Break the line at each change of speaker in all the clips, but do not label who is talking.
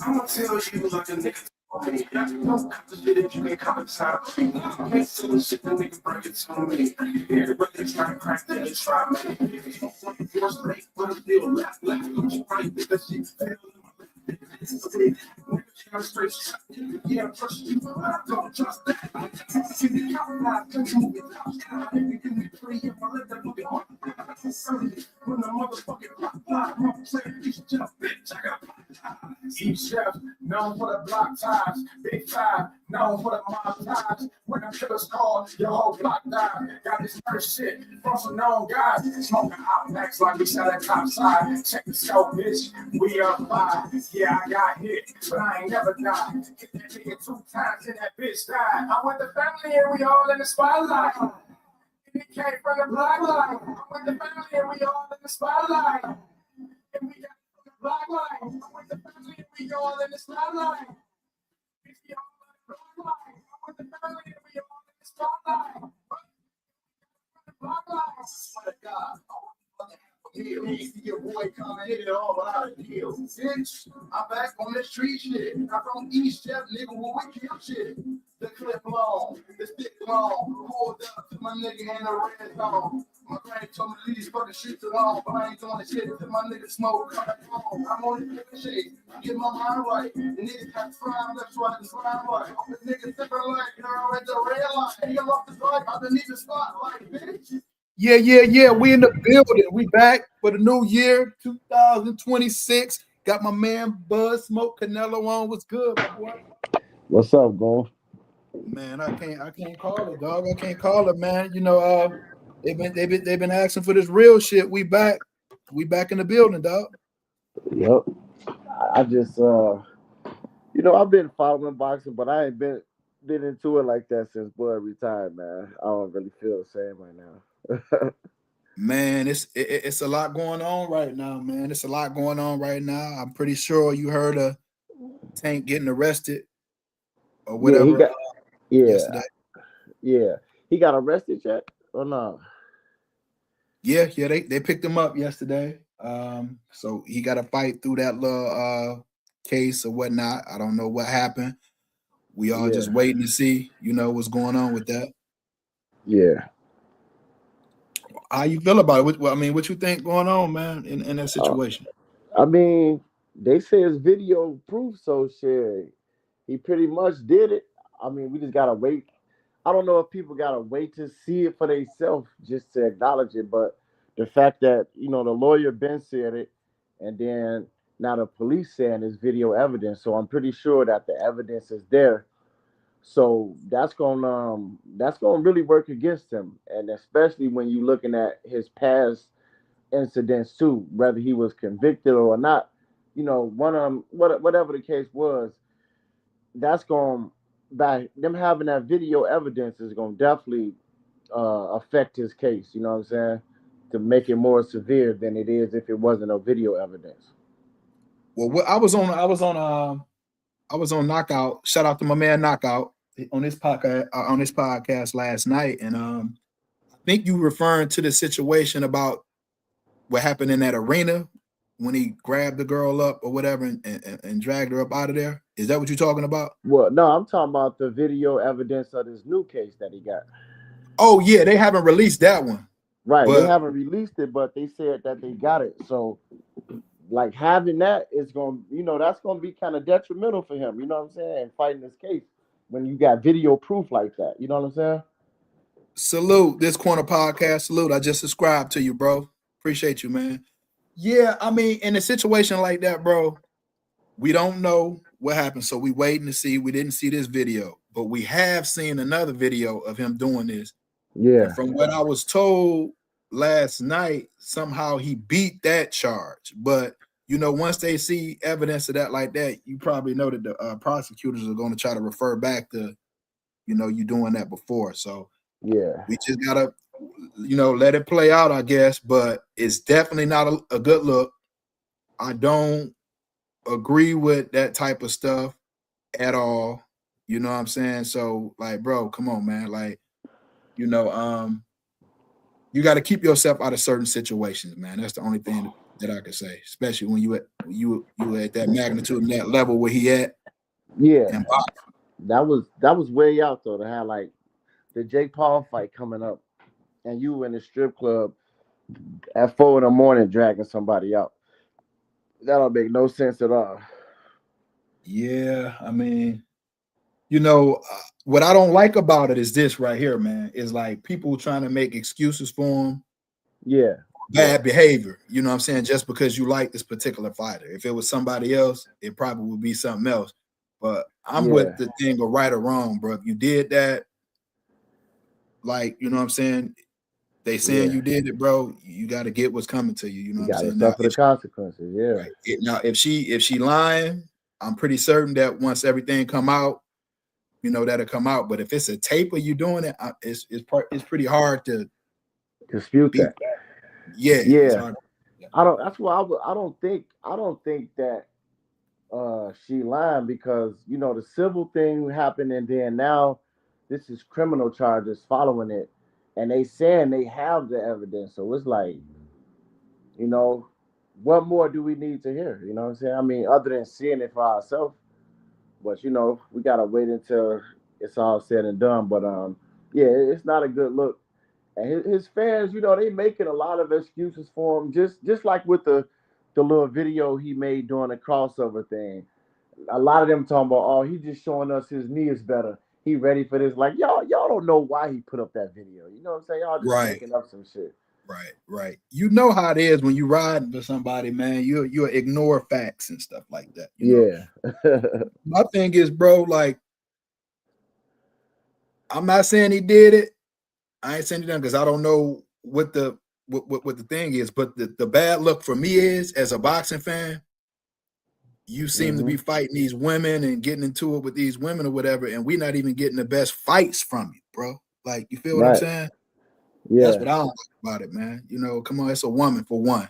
I'm gonna tell you like a nigga. No shit that you can come inside. Can't see the shit that nigga bring it to me. Everybody trying to crack that, it's try me. If you don't want to force break, but it's still left. Don't you right, that shit fail. Straight shot. Yeah, I trust you. I don't trust that. See the compromise, don't you move it out. If you give me three, if I let that fucking heart. When the motherfucking rock fly, I'm saying, bitch, just bitch, I got each chef, known for the block ties. Big five, known for the mob ties. When the killers call, your whole block died. Got this first shit from some known guys. Smoking hot next like we sat at top side. Check the scope, bitch. We are five. Yeah, I got hit, but I ain't never died. Hit that nigga 2 times and that bitch died. I'm with the family and we all in the spotlight. It came from the black light. I'm with the family and we all in the spotlight. And we got the black light. I'm with the family and we all in the spotlight. We all in the black light. I'm with the family and we all in the spotlight. The black light. I swear to God. See your boy coming hit it all without a deal. Bitch, I'm back on the street shit. I'm from East Jeff, nigga, where we kill shit. The clip long, the stick long. Pulled up to my nigga in the red zone. My granny told me to leave these fucking shit alone, but I ain't doing shit till my nigga smoke come home. I'm on the shit, get my mind right. The niggas got slime left, right, and slime right. The nigga sipping like girl at the red light. He off the drive, underneath the spotlight, bitch.
Yeah. We in the building. We back for the new year, 2026. Got my man Buzz Smoke Canelo on. What's good, my boy?
What's up, Goon?
Man, I can't call it, dog. I can't call it, man. You know, they've been asking for this real shit. We back in the building, dog.
Yep. I just I've been following boxing, but I ain't been into it like that since Bud retired, man. I don't really feel the same right now.
Man, it's a lot going on right now, man. It's a lot going on right now. I'm pretty sure you heard of Tank getting arrested or whatever. Yesterday.
Yeah. He got arrested yet or no?
Yeah, they picked him up yesterday. So he got to fight through that little case or whatnot. I don't know what happened. We all just waiting to see, what's going on with that.
Yeah.
How you feel about it? What you think going on, man, in that situation?
They say it's video proof, so shit. He pretty much did it. We just gotta wait. I don't know if people gotta wait to see it for themselves just to acknowledge it, but the fact that the lawyer Ben said it, and then now the police saying it's video evidence, so I'm pretty sure that the evidence is there. So that's gonna really work against him, and especially when you're looking at his past incidents too, whether he was convicted or not. One of them, whatever the case was, that's going by them having that video evidence is going to definitely affect his case. You know what I'm saying? To make it more severe than it is if it wasn't a video evidence.
Well, I was on Knockout. Shout out to my man Knockout on this podcast last night, and I think you referring to the situation about what happened in that arena when he grabbed the girl up or whatever and dragged her up out of there. Is that what you're talking about?
Well, no, I'm talking about the video evidence of this new case that he got.
Oh yeah, they haven't released that one.
Right, they haven't released it, but they said that they got it. So, like having that is going, that's going to be kind of detrimental for him. You know what I'm saying? Fighting this case when you got video proof like that. You know what I'm saying?
Salute this corner podcast. Salute. I just subscribed to you, bro. Appreciate you, man. Yeah, in a situation like that, bro, we don't know what happened. So we waiting to see. We didn't see this video, but we have seen another video of him doing this.
Yeah.
And from what I was told last night, somehow he beat that charge. But once they see evidence of that like that, you probably know that the prosecutors are going to try to refer back to, you doing that before. So
yeah,
we just gotta, let it play out, I guess. But it's definitely not a good look. I don't agree with that type of stuff at all. You know what I'm saying? So, like, bro, come on, man. Like, you know, you got to keep yourself out of certain situations, man. That's the only thing that I can say, especially when you at that magnitude and that level where he at.
Yeah,
And
that was way out though to have like the Jake Paul fight coming up, and you in the strip club at 4 in the morning dragging somebody out. That don't make no sense at all.
yeah, I mean, you know, what I don't like about it is this right here, man. Is like people trying to make excuses for him,
Yeah, yeah,
bad behavior. You know what I'm saying? Just because you like this particular fighter. If it was somebody else, it probably would be something else. But I'm with
yeah,
the thing of right or wrong, bro. If you did that, like, you know what I'm saying? They saying
yeah.
you did it, bro. You got to get what's coming to you. You know
You
what I'm
gotta
saying? Now,
suffer the consequences. Yeah,
if she lying, I'm pretty certain that once everything come out, you know that'll come out. But if it's a tape of you doing it, it's pretty hard to
dispute
beat
that.
that. Yeah, it's
Yeah,
hard.
I don't. That's why I don't think that she lying because the civil thing happened and then now this is criminal charges following it, and they saying they have the evidence. So it's like you know, what more do we need to hear? You know what I'm saying? I mean, other than seeing it for ourselves, but we gotta wait until it's all said and done. But yeah, it's not a good look. And his fans, they making a lot of excuses for him, just like with the little video he made during the crossover thing. A lot of them talking about, oh, he just showing us his knee is better. He ready for this. Like y'all don't know why he put up that video. You know what I'm saying? Y'all just
Right,
making up some shit.
right. You know how it is when you riding for somebody, man. You ignore facts and stuff like that. You know,
Yeah.
my thing is, bro. Like, I'm not saying he did it. I ain't saying it done because I don't know what the thing is. But the bad look for me is as a boxing fan, you seem to
hmm
be fighting these women and getting into it with these women or whatever, and we're not even getting the best fights from you, bro. Like, you feel what I'm
Right.
saying? That's
Yeah.
what I don't like about it, man. You know, come on, it's a woman for one.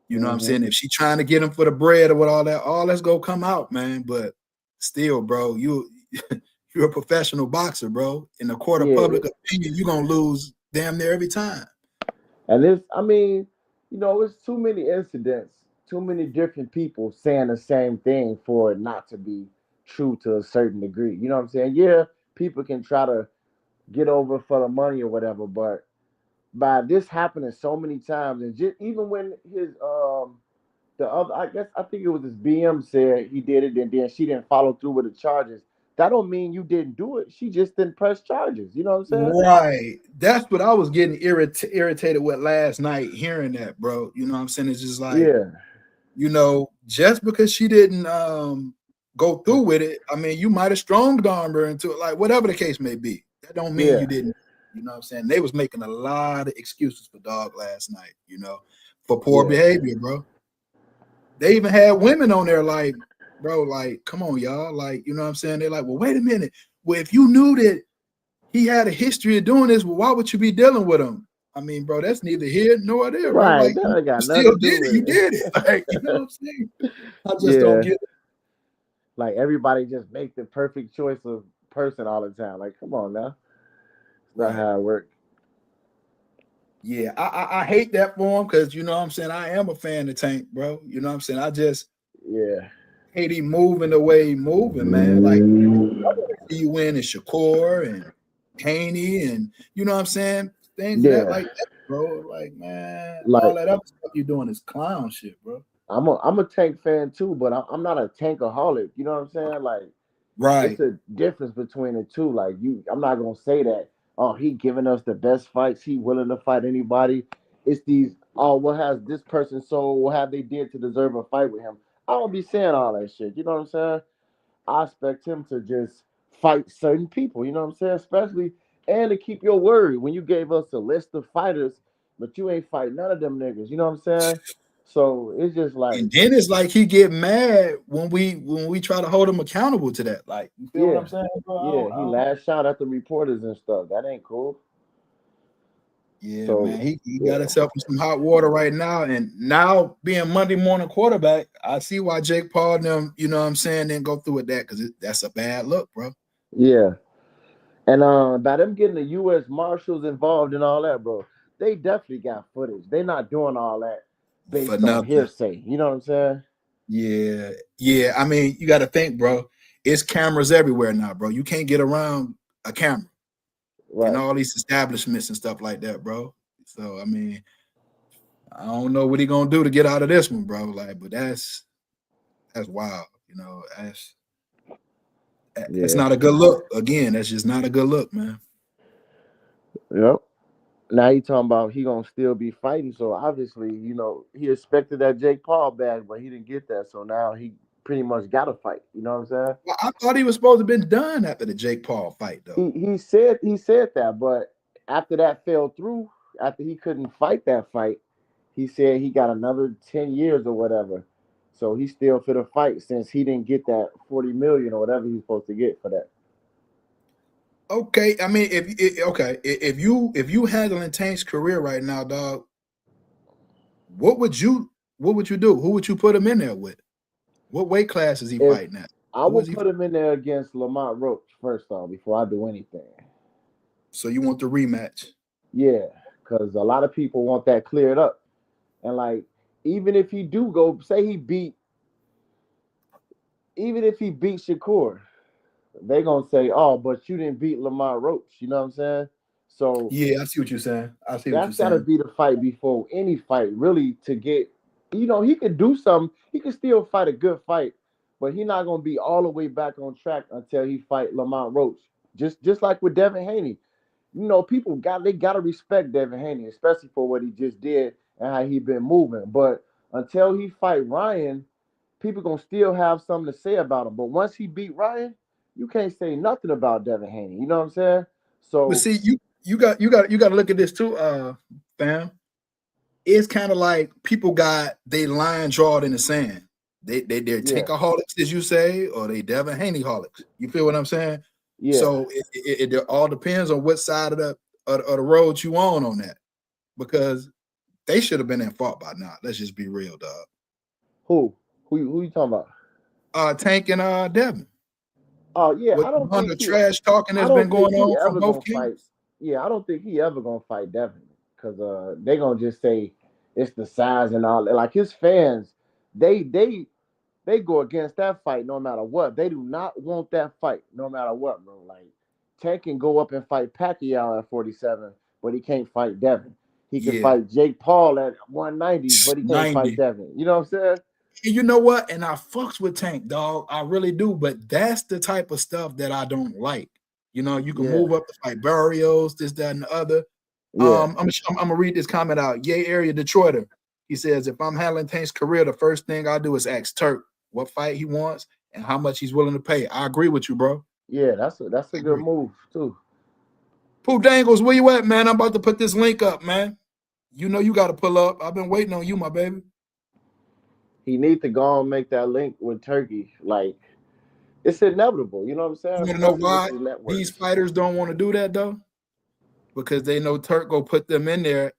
You know what I'm
hmm
saying? If she trying to get him for the bread or what all that's gonna come out, man. But still, bro, you're a professional boxer, bro. In the court of
Yeah.
public opinion, you're gonna lose damn near every time.
And I mean, it's too many incidents, too many different people saying the same thing for it not to be true to a certain degree. You know what I'm saying? Yeah, people can try to get over for the money or whatever, but by this happening so many times, and just even when his the other, I think it was his BM said he did it, and then she didn't follow through with the charges. That don't mean you didn't do it. She just didn't press charges. You know what I'm saying?
Right. That's what I was getting irritated with last night, hearing that, bro. You know what I'm saying? It's just like,
Yeah.
just because she didn't go through with it, I mean, you might have strong armed her into it, like whatever the case may be. That don't mean you
Yeah.
didn't. You know what I'm saying? They was making a lot of excuses for dog last night, for poor
Yeah.
behavior, bro. They even had women on there like, bro, like, come on, y'all. Like, you know what I'm saying? They're like, well, wait a minute. Well, if you knew that he had a history of doing this, well, why would you be dealing with him? I mean, bro, that's neither here nor there, bro.
Right.
Like,
That
you
ain't got nothing
still
to
did
do
it.
with
You did it. Like, you know what I'm saying? I just don't
Yeah.
get it.
Like everybody just make the perfect choice of person all the time. Like, come on now. It's not
Right.
how it works.
Yeah. I hate that for him because, you know what I'm saying? I am a fan of Tank, bro. You know what I'm saying? I just
Yeah.
hate him moving the way he moving, man. Like, I want to see you win and Shakur and Haney and, you know what I'm saying? Things of that
Yeah.
like that, bro. Like, man, all
Like
that other stuff you're doing is clown shit, bro.
I'm a Tank fan too, but I'm not a tankaholic. You know what I'm saying? Like it's
Right.
a difference between the two. Like I'm not gonna say that. Oh, he giving us the best fights. He willing to fight anybody. It's these. Oh, what has this person sold? What have they did to deserve a fight with him? I don't be saying all that shit. You know what I'm saying? I expect him to just fight certain people. You know what I'm saying? Especially and to keep your word when you gave us a list of fighters, but you ain't fight none of them niggas. You know what I'm saying? So it's just like,
And then it's like he get mad when we try to hold him accountable to that. Like, you feel what I'm
yeah,
saying, bro?
yeah. He last shot at the reporters and stuff. That ain't cool.
Yeah, man.
So
He got
yeah,
himself in some hot water right now. And now being Monday morning quarterback, I see why Jake Paul and them, you know what I'm saying, didn't go through with that because that's a bad look, bro.
Yeah. And by them getting the U.S. Marshals involved and all that, bro, they definitely got footage. They not doing all that
For
based on
nothing.
hearsay. You know what I'm saying?
Yeah, yeah. I mean, you got to think, bro. It's cameras everywhere now, bro. You can't get around a camera in
Right.
all these establishments and stuff like that, bro. So I mean, I don't know what he gonna do to get out of this one, bro. Like, but that's wild. You know, that's
Yeah.
not a good look. Again, that's just not a good look, man.
Yep. Now he talking about he gonna still be fighting. So obviously, he expected that Jake Paul bag, but he didn't get that. So now he pretty much got to fight. You know what I'm saying?
Well, I thought he was supposed to have been done after the Jake Paul fight, though.
He said that, but after that fell through, after he couldn't fight that fight, he said he got another 10 years or whatever. So he still fit a fight since he didn't get that 40 million or whatever he's supposed to get for that.
Okay, I mean, if you handling Tank's career right now, dog, what would you do? Who would you put him in there with? What weight class is he
If
fighting at?
I
Who is
would
he?
put him in there against Lamont Roach first off before I do anything.
So you want the rematch?
Yeah, because a lot of people want that cleared up. And like, even if he do go, say he beat, even if he beat Shakur, they gonna say, "Oh, but you didn't beat Lamont Roach." You know what I'm saying? So
Yeah, I see what you're saying. I see what you're
that's got to
saying.
be the fight before any fight, really, to get. He could do something. He could still fight a good fight, but he not gonna be all the way back on track until he fight Lamont Roach. Just like with Devin Haney. People gotta respect Devin Haney, especially for what he just did and how he been moving. But until he fight Ryan, people gonna still have something to say about him. But once he beat Ryan, you can't say nothing about Devin Haney. You know what I'm saying?
But
So
see, you got to look at this too, fam. It's kind of like people got they line drawn in the sand. They're
yeah,
takeaholics, as you say, or they Devin Haney holics. You feel what I'm saying?
yeah,
So it all depends on what side of the road you on that, because they should have been in fault by now. Let's just be real, dog.
who who you talking about?
Tank and Devin,
Oh yeah,
with the hundred trash talking
I
that's been
don't think
going
he
on from
ever
both
gonna fight.
camps.
Yeah, I don't think he ever gonna fight Devin because they gonna just say it's the size and all that. Like his fans, they they they go against that fight no matter what. They do not want that fight no matter what, bro. Like Tank can go up and fight Pacquiao at 47, but he can't fight Devin. He can
Yeah,
fight Jake Paul at 190, but he can't fight
90.
Devin. You know what I'm saying?
And you know what? And I fucks with Tank, dog. I really do. But that's the type of stuff that I don't like. You know, you can
Yeah,
move up to fight Barrios, this, that, and the other.
yeah,
I'm gonna read this comment out. Yay area Detroiter. He says, if I'm handling Tank's career, the first thing I do is ask Turk what fight he wants and how much he's willing to pay. I agree with you, bro.
yeah. That's a
I
good
agree.
move too.
Pooh Dangles, where you at, man? I'm about to put this link up, man. You know you got to pull up. I've been waiting on you, my baby.
He needs to go and make that link with Turkey. Like it's inevitable. You know what I'm saying?
You want to know
Especially with
why
these
these
networks.
fighters don't want to do that though? Because they know Turk go put them in there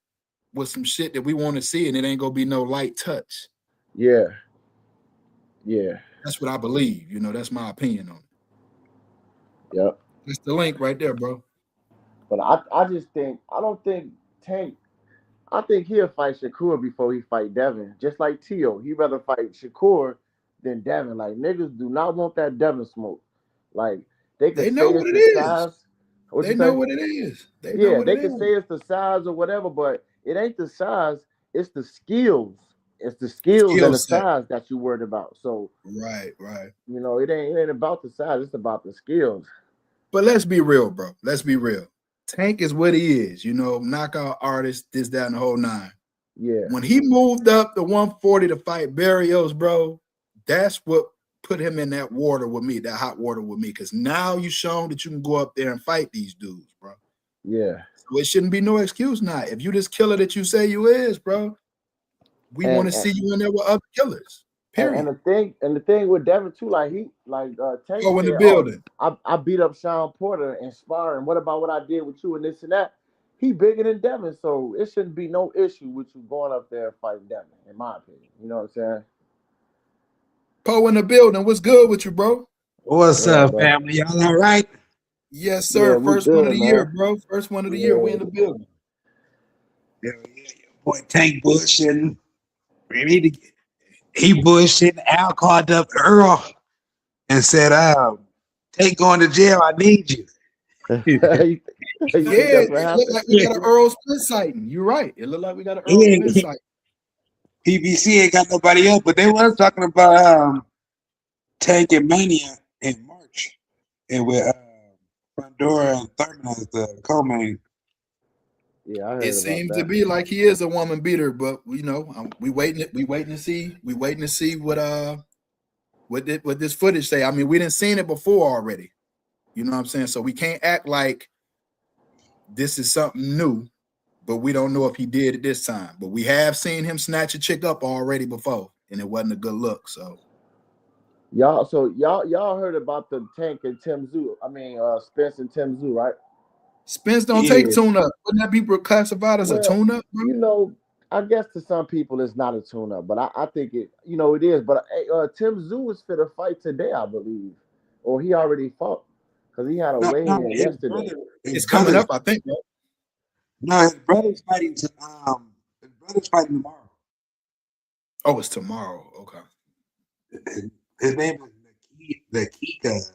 with some shit that we want to see, and it ain't gonna be no light touch.
Yeah, yeah,
That's what I believe. You know, that's my opinion on it.
yep.
It's the link right there, bro.
But I just think I don't think Tank. I think he'll fight Shakur before he fight Devin. Just like Tio, he rather fight Shakur than Devin. Like niggas do not want that Devin smoke. Like they could
They know
say
what
it's
it
the
is.
size. What you
They know
say?
what it is. They know
Yeah,
what it
they could
is.
say it's the size or whatever, but it ain't the size. It's the skills. It's the skills
Skill
and the
set.
size that you worried about. So
Right, right.
it ain't about the size. It's about the skills.
But let's be real, bro. Let's be real. Tank is what he is, you know, knockout artist, this, that, and the whole nine.
Yeah,
When he moved up to 140 to fight Barrios, bro, that's what put him in that water with me, that hot water with me. Because now you shown that you can go up there and fight these dudes, bro.
yeah.
So it shouldn't be no excuse now. If you this killer that you say you is, bro, we want
And
to
and,
see you in there with other killers.
and
Period.
the thing with Devin too, like Tank
Go in the
said, oh,
building.
I beat up Sean Porter and sparring. What about what I did with you and this and that? He bigger than Devin, so it shouldn't be no issue with you going up there and fighting Devin, in my opinion. You know what I'm saying?
Poe in the building. What's good with you, bro?
What's
What up,
up,
bro?
family? Y'all all right?
Yes,
Yeah,
sir.
we
First one of
good,
the year,
man.
bro. First one of the year. We in
Yeah,
the building.
yeah, boy, Tank bullshitting. We need to get, he bullshitting. Al called up Earl and said, Tank going to jail. I need you.
You think
Yeah,
that's what
it looked
happened?
like we got an Earl Split sighting. You're right. It looked like we got an Earl
He
Split
ain't,
sighting.
PBC ain't got nobody else, but they was talking about Tank and Mania in March, and with Pandora and Thurman as the co-main.
Yeah, I
It
heard about
seems to
that.
be like he is a woman beater, but we waiting. We waiting to see. We waiting to see what this footage say. I mean, we didn't seen it before already. You know what I'm saying? So we can't act like this is something new, but we don't know if he did it this time. But we have seen him snatch a chick up already before, and it wasn't a good look. So
Y'all heard about the Tank and Tim Zoo. I mean, Spence and Tim Zoo, right?
Spence don't take
Yeah,
tune up. Wouldn't that be classified as a
Well,
tune up, bro?
you know, I guess to some people it's not a tune-up, but I think it is. But Tim Zoo is fit to fight today, I believe, or he already fought because he had a
no, no,
weigh-in yesterday.
his
It's coming
brother's,
up, I think. Bro.
no, his brother's fighting his brother's fighting tomorrow.
Oh, it's tomorrow. Okay.
His name is Nakika.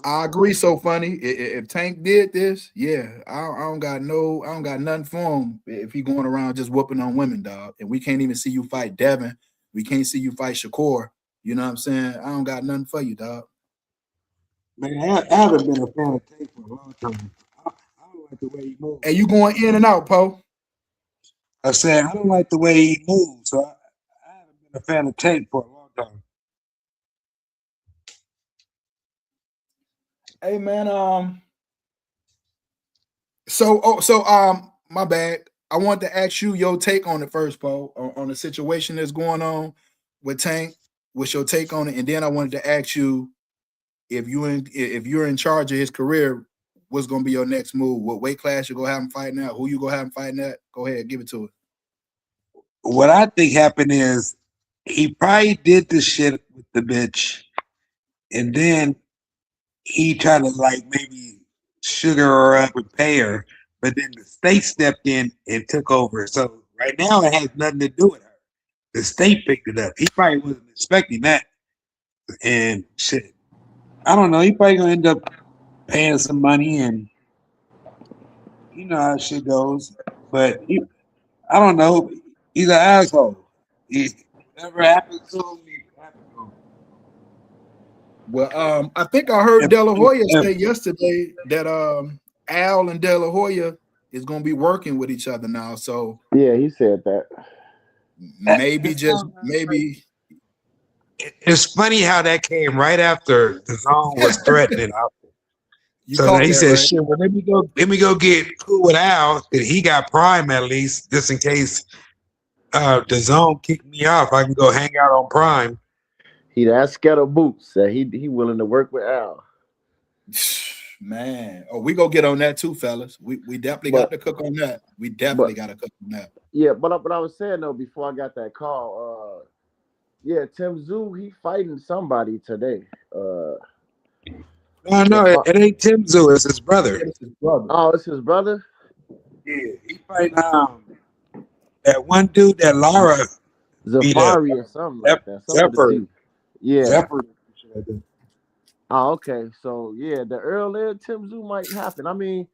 I agree. So funny. If Tank did this, yeah, I don't got nothing for him if he going around just whooping on women, dog. And we can't even see you fight Devin. We can't see you fight Shakur. You know what I'm saying? I don't got nothing for you, dog.
Man, I haven't been a fan of Tank for a long time. I don't like the way he moves.
And you going in and out, Poe.
I said I don't like the way he moves, so I haven't been a fan of Tank for a long time.
Hey man, my bad. I want to ask you your take on it first, Poe, on the situation that's going on with Tank. What's your take on it? And then I wanted to ask you if you're in charge of his career, what's gonna be your next move? What weight class you gonna have him fighting at? Who you gonna have him fighting at? Go ahead, give it to it.
What I think happened is he probably did this shit with the bitch, and then he tried to like maybe sugar her up and pay her, but then the state stepped in and took over. So right now it has nothing to do with her. The state picked it up. He probably wasn't expecting that, and shit. I don't know. He probably gonna end up paying some money, and you know how shit goes. But I don't know. He's an asshole. Whatever happens to him, happened to him.
Well, I think I heard
If,
De La Hoya
if,
say yesterday that Al and De La Hoya is gonna be working with each other now. So
Yeah, he said that.
maybe just maybe
it's funny how that came right after the zone was threatening.
you
So then
caught
he
that,
said,
right?
"Shit, well, let me go get cool with Al. That he got Prime at least, just in case the zone kicked me off. I can go hang out on Prime."
He that scared of boots. That he willing to work with Al.
Man, oh, we go get on that too, fellas. We definitely got
But
to cook on that. We definitely
but
got to cook on that.
yeah, but I was saying though before I got that call, yeah, Tim Zoo he fighting somebody today.
No,
If I,
it ain't Tim Zoo. It's his brother.
It's his brother.
oh, it's his brother.
Yeah, he fighting that one dude that Lara beat up,
Zafari or something like that. Something with a
Zephyr.
Z. Yeah.
Zephyr.
Oh, okay. So yeah, the Earl and Tim Zoo might happen. I mean,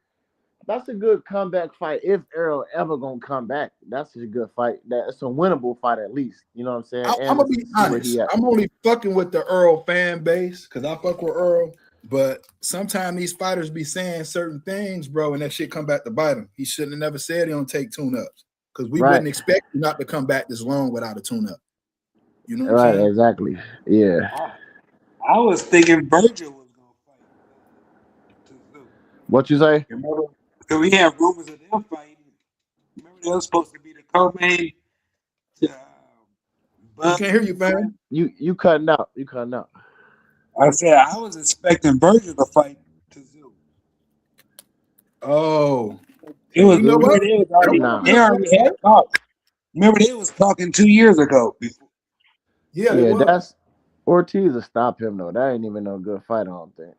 that's a good comeback fight if Earl ever gonna come back. That's a good fight. That's a winnable fight at least. You know what I'm saying?
I'm
And
gonna
to
be
see where he
honest.
at.
I'm only fucking with the Earl fan base because I fuck with Earl. But sometimes these fighters be saying certain things, bro, and that shit come back to bite him. He shouldn't have never said he don't take tune-ups because we
Right.
wouldn't expect you not to come back this long without a tune-up. You know what I'm
Right.
saying?
Exactly. Yeah.
I was thinking Virgil was gonna fight Zoo.
What you say?
Remember, because we have rumors of them fighting. Remember, they were supposed to be the co-main.
We
Bud.
can't hear you, fam.
You cutting out. You cutting out.
I said I was expecting Virgil to fight Zoo.
Oh,
It was
you know what?
remember they was already
Nah.
they already had talk. Remember they was talking 2 years ago.
Yeah, they
Yeah,
was.
that's Ortiz will stop him though. That ain't even no good fight. I don't think.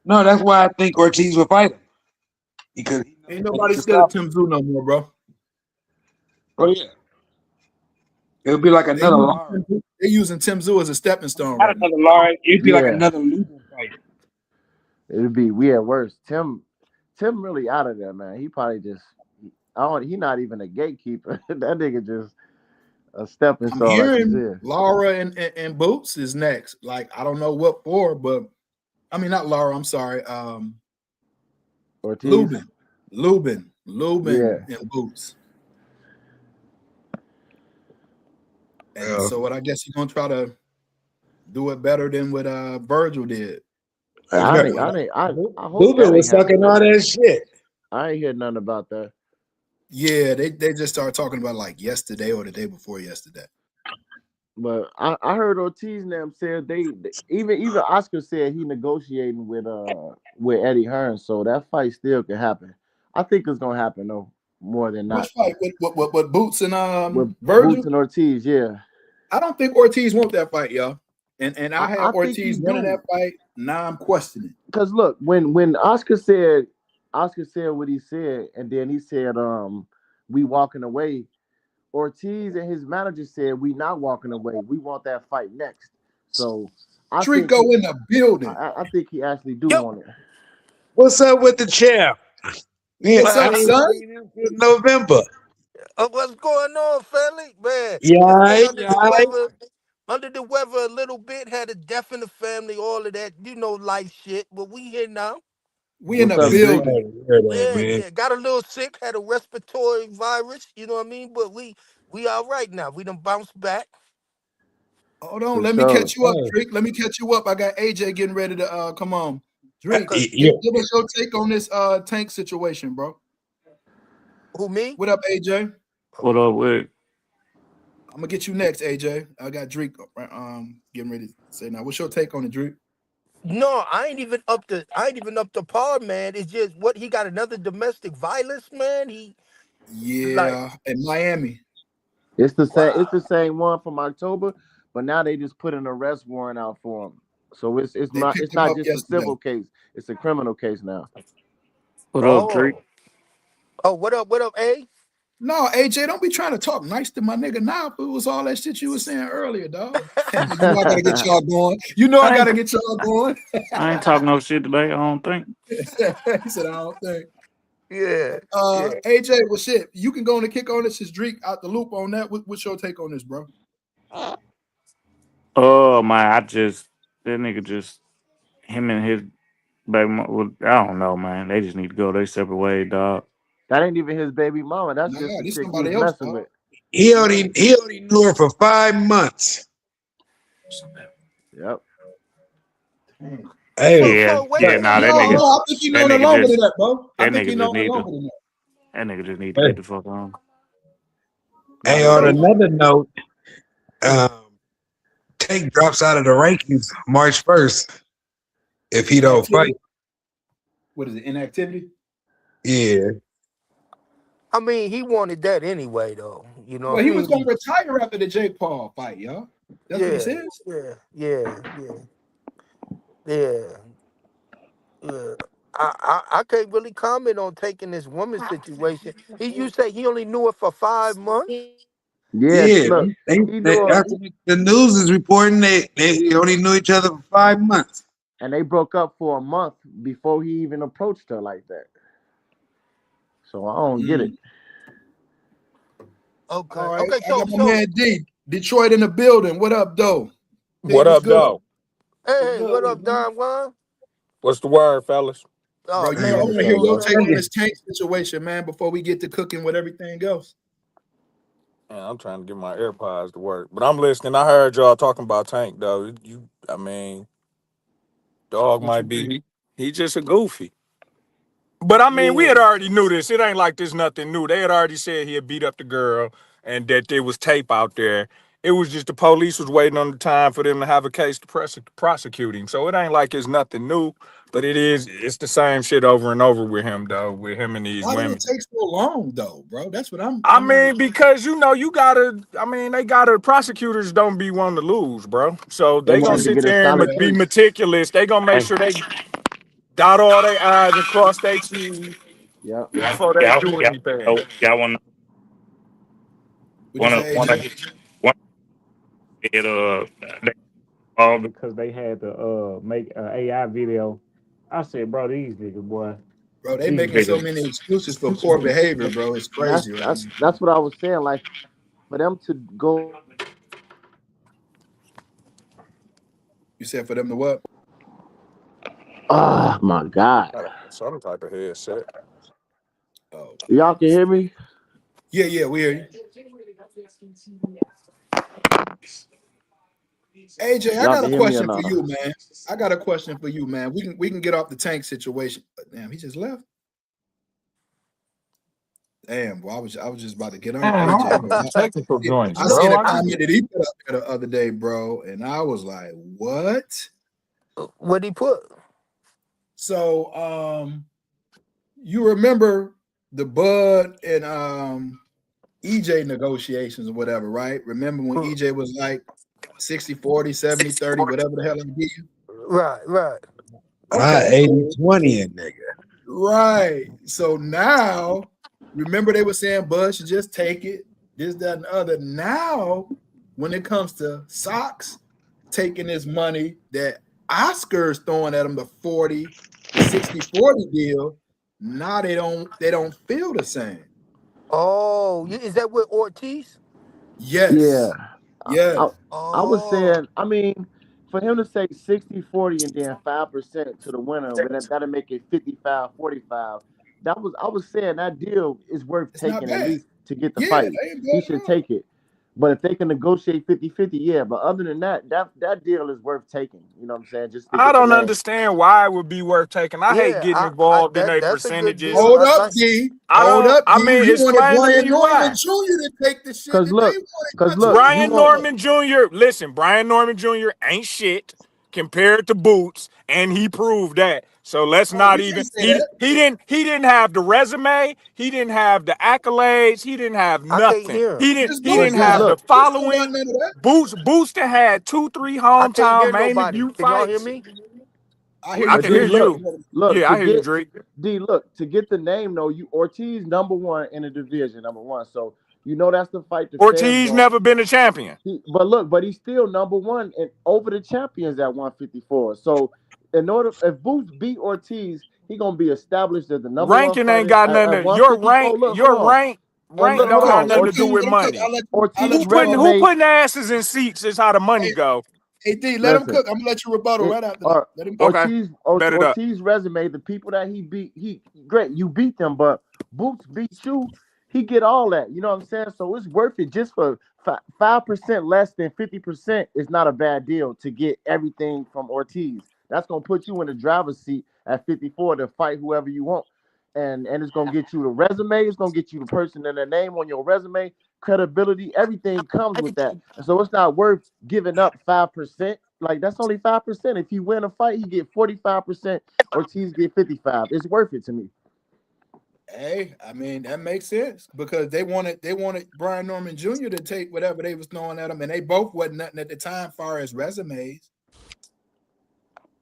No, that's why I think Ortiz will fight him. Because
Ain't nobody scared of Tim Zoo no more, bro.
oh yeah. It'll be like another Lauren.
They using Tim Zoo as a stepping stone
Not
right now.
another Lauren. It'd be like another losing fight.
It'd be weird worse. Tim really out of there, man. He probably just he not even a gatekeeper. That nigga just a stepping
I'm
stone like he's
hearing
here.
Laura and Boots is next. Like, I don't know what for, but I mean not Laura, I'm sorry.
Ortiz.
Lubin
Yeah.
and Boots. And so what I guess he's gonna try to do it better than what Virgil did.
I hope
Lubin was sucking all that shit.
I ain't hear nothing about that.
Yeah, they just started talking about like yesterday or the day before yesterday.
But I heard Ortiz and them said they even Oscar said he negotiating with Eddie Hearn, so that fight still could happen. I think it's gonna happen though, more than not.
Which fight? With Boots and
With
Virgil?
Boots and Ortiz, yeah.
I don't think Ortiz want that fight, y'all. And I have
I think
Ortiz
he
winning
do.
that fight. Now I'm questioning.
Because look, when Oscar said what he said, and then he said, we walking away. Ortiz and his manager said, we not walking away. We want that fight next. So I think
Trico in the building.
I think he actually do want it.
What's up with the champ? Yeah,
What's up, son?
November.
What's going on, family? Man, under the weather a little bit, had a death in the family, all of that, life shit. But we here now.
We in the building.
Yeah. Got a little sick, had a respiratory virus, you know what I mean? But we all right now. We done bounced back.
Hold on, let me catch you up, Drake. Let me catch you up. I got AJ getting ready to come on. Drake, give us your take on this Tank situation, bro.
Who, me?
What up, AJ?
What up, Wick?
I'm gonna get you next, AJ. I got Drake getting ready to say now. What's your take on it, Drake?
No, I ain't even up to par, man. It's just what he got another domestic violence, man.
In Miami.
It's the same. It's the same one from October, but now they just put an arrest warrant out for him. So it's not just yesterday. A civil case. It's a criminal case now.
What up, Drake?
Oh, what up, A?
No, AJ, don't be trying to talk nice to my nigga now. If it was all that shit you were saying earlier, dog. I gotta get y'all going. I gotta get y'all going.
I ain't talking no shit today, I don't think.
He said, I don't think.
Yeah.
AJ, well, shit, you can go on the kick on this. Just Drake out the loop on that. What's your take on this, bro?
Oh, man, that nigga just, him and his baby mama, I don't know, man. They just need to go their separate way, dog.
That ain't even his baby mama. That's just the chick he's messing with.
He only knew her for 5 months.
Yep.
Hey,
that nigga.
I think he known it longer than that, bro.
That nigga just need to get the fuck on.
Hey, on another note, Tank drops out of the rankings March 1st if he don't fight.
What is it? Inactivity?
Yeah.
I mean, he wanted that anyway, though.
Well, he was gonna retire after the Jake Paul fight, y'all. That's what he says.
Yeah. I can't really comment on taking this woman situation. You say he only knew it for 5 months?
Yeah. Look, the news is reporting they only knew each other for 5 months.
And they broke up for a month before he even approached her like that. So I don't get it.
Okay.
All right.
Okay. So
my man D, Detroit in the building. What up, though?
What up, dog?
Hey, what up, Don Juan?
What's the word, fellas?
Bro, I want to hear your take on this Tank situation, man, before we get to cooking with everything else.
Man, I'm trying to get my AirPods to work, but I'm listening. I heard y'all talking about Tank, though. Dog might be. He just a goofy. But I mean, we had already knew this. It ain't like there's nothing new. They had already said he had beat up the girl and that there was tape out there. It was just the police was waiting on the time for them to have a case to prosecute him. So it ain't like it's nothing new, but it's the same shit over and over with him, though, with him and these women.
Why did it take so long, though, bro? That's what
I mean, because, prosecutors don't be wanting to lose, bro. So they gonna sit there and be meticulous. They gonna make sure they dot all their I's and cross their T's
Yeah.
before they do anything.
Y'all want
What'd you say,
one
AJ?
one said they all because they had to make an AI video. I said, bro, these niggas, boy,
Bro, they
these
making so
niggas.
many excuses for poor behavior, bro. It's
That's
crazy right
that's
now.
that's what I was saying. Like for them to go,
You said for them to what?
oh my God,
Got some type of headset.
Oh,
y'all can hear me?
yeah, yeah, we hear you. AJ, I
Y'all
got
can
a
hear me or
question for
not?
you, man. I got a question for you, man. We can get off the tank situation. But damn, he just left. Damn, well, I was just about to get on
Man, I'm
AJ,
having
bro.
some technical joints,
I
bro.
seen a
I
comment
just
that he put up there the other day, bro, and I was like, what?
What he put?
So you remember the Bud and EJ negotiations or whatever, right? Remember when EJ was like 60-40, 70-30, whatever the hell I give you?
Right, right.
Ah,
Okay,
80-20 in nigga.
right. So now, remember they were saying Bud should just take it, this, that, and the other. Now, when it comes to Socks taking this money that Oscar's throwing at him, the 60-40 deal, now they don't feel the same.
Oh, is that with Ortiz?
Yeah.
Yes.
I,
Yes.
I, I was
Oh,
saying, I mean, for him to say 60-40 and then 5% to the winner, when that'll make it 55-45. I was saying that deal is worth
It's not
taking at
bad.
least to get the
Yeah,
fight.
they ain't
He
bad
should
at all.
take it. But if they can negotiate 50-50, yeah. But other than that, that deal is worth taking. You know what I'm saying? Just to
I
get the
don't
name.
understand why it would be worth taking. I hate
yeah.
getting
I
involved in
that
their
that's a good deal.
percentages.
Hold
I
up,
like.
D.
I
Hold
don't.
up,
I
D.
mean,
You wanted
explain to
Brian
me
Norman
why.
Jr. to take the shit
Cause
that they
look,
wanted,
cause
not to
look,
be
you
Brian
want
involved.
Norman Jr. Listen, Brian Norman Jr. ain't shit compared to Boots, and he proved that. So let's
Oh,
not
we
even
can't say that.
he didn't have the resume, he didn't have the accolades, he didn't have
I can't
nothing.
hear him.
This
He
well
Boots
didn't
D
have
got.
the
look,
Boots don't got
following.
none of that.
Boots had 2-3
I can't
hometown
hear
main
nobody.
debut
Can y'all hear
fights.
me?
I hear
I
you,
but
can
D
hear
Drake.
look,
you.
look
Yeah,
to
I hear you,
get
Drake.
to get the name though, you Ortiz number one in the division, number one. So you know that's the fight the fans
Ortiz
want.
never been a champion.
But he's still number one and over the champions at 154. So in order if Boots beat Ortiz, he gonna be established as the number one
Ranking ain't
fighter
got
at,
nothing
at
to your
154.
rank.
Look, hold
Your
on.
rank
Look,
don't
hold
got
on.
nothing to do with
Let him cook.
money.
I'll
Ortiz
let you
Who
rebuttal.
resume.
putting asses in seats is how the money
Hey,
go.
hey, D, let him
Listen,
cook. I'm gonna let you rebuttal
it
right after that.
or
Let him cook.
Okay, bet it up.
Ortiz resume, the people that he beat, he great, you beat them, but Boots beats you, he get all that. You know what I'm saying? So it's worth it just for 5% less than 50% is not a bad deal to get everything from Ortiz. That's gonna put you in the driver's seat at 54 to fight whoever you want. And it's gonna get you the resume, it's gonna get you the person and the name on your resume, credibility, everything comes with that. And so it's not worth giving up 5%. Like that's only 5%. If you win a fight, he get 45%. Ortiz get 55. It's worth it to me.
Hey, I mean that makes sense because they wanted Brian Norman Jr. to take whatever they was throwing at him, and they both wasn't nothing at the time, far as resumes,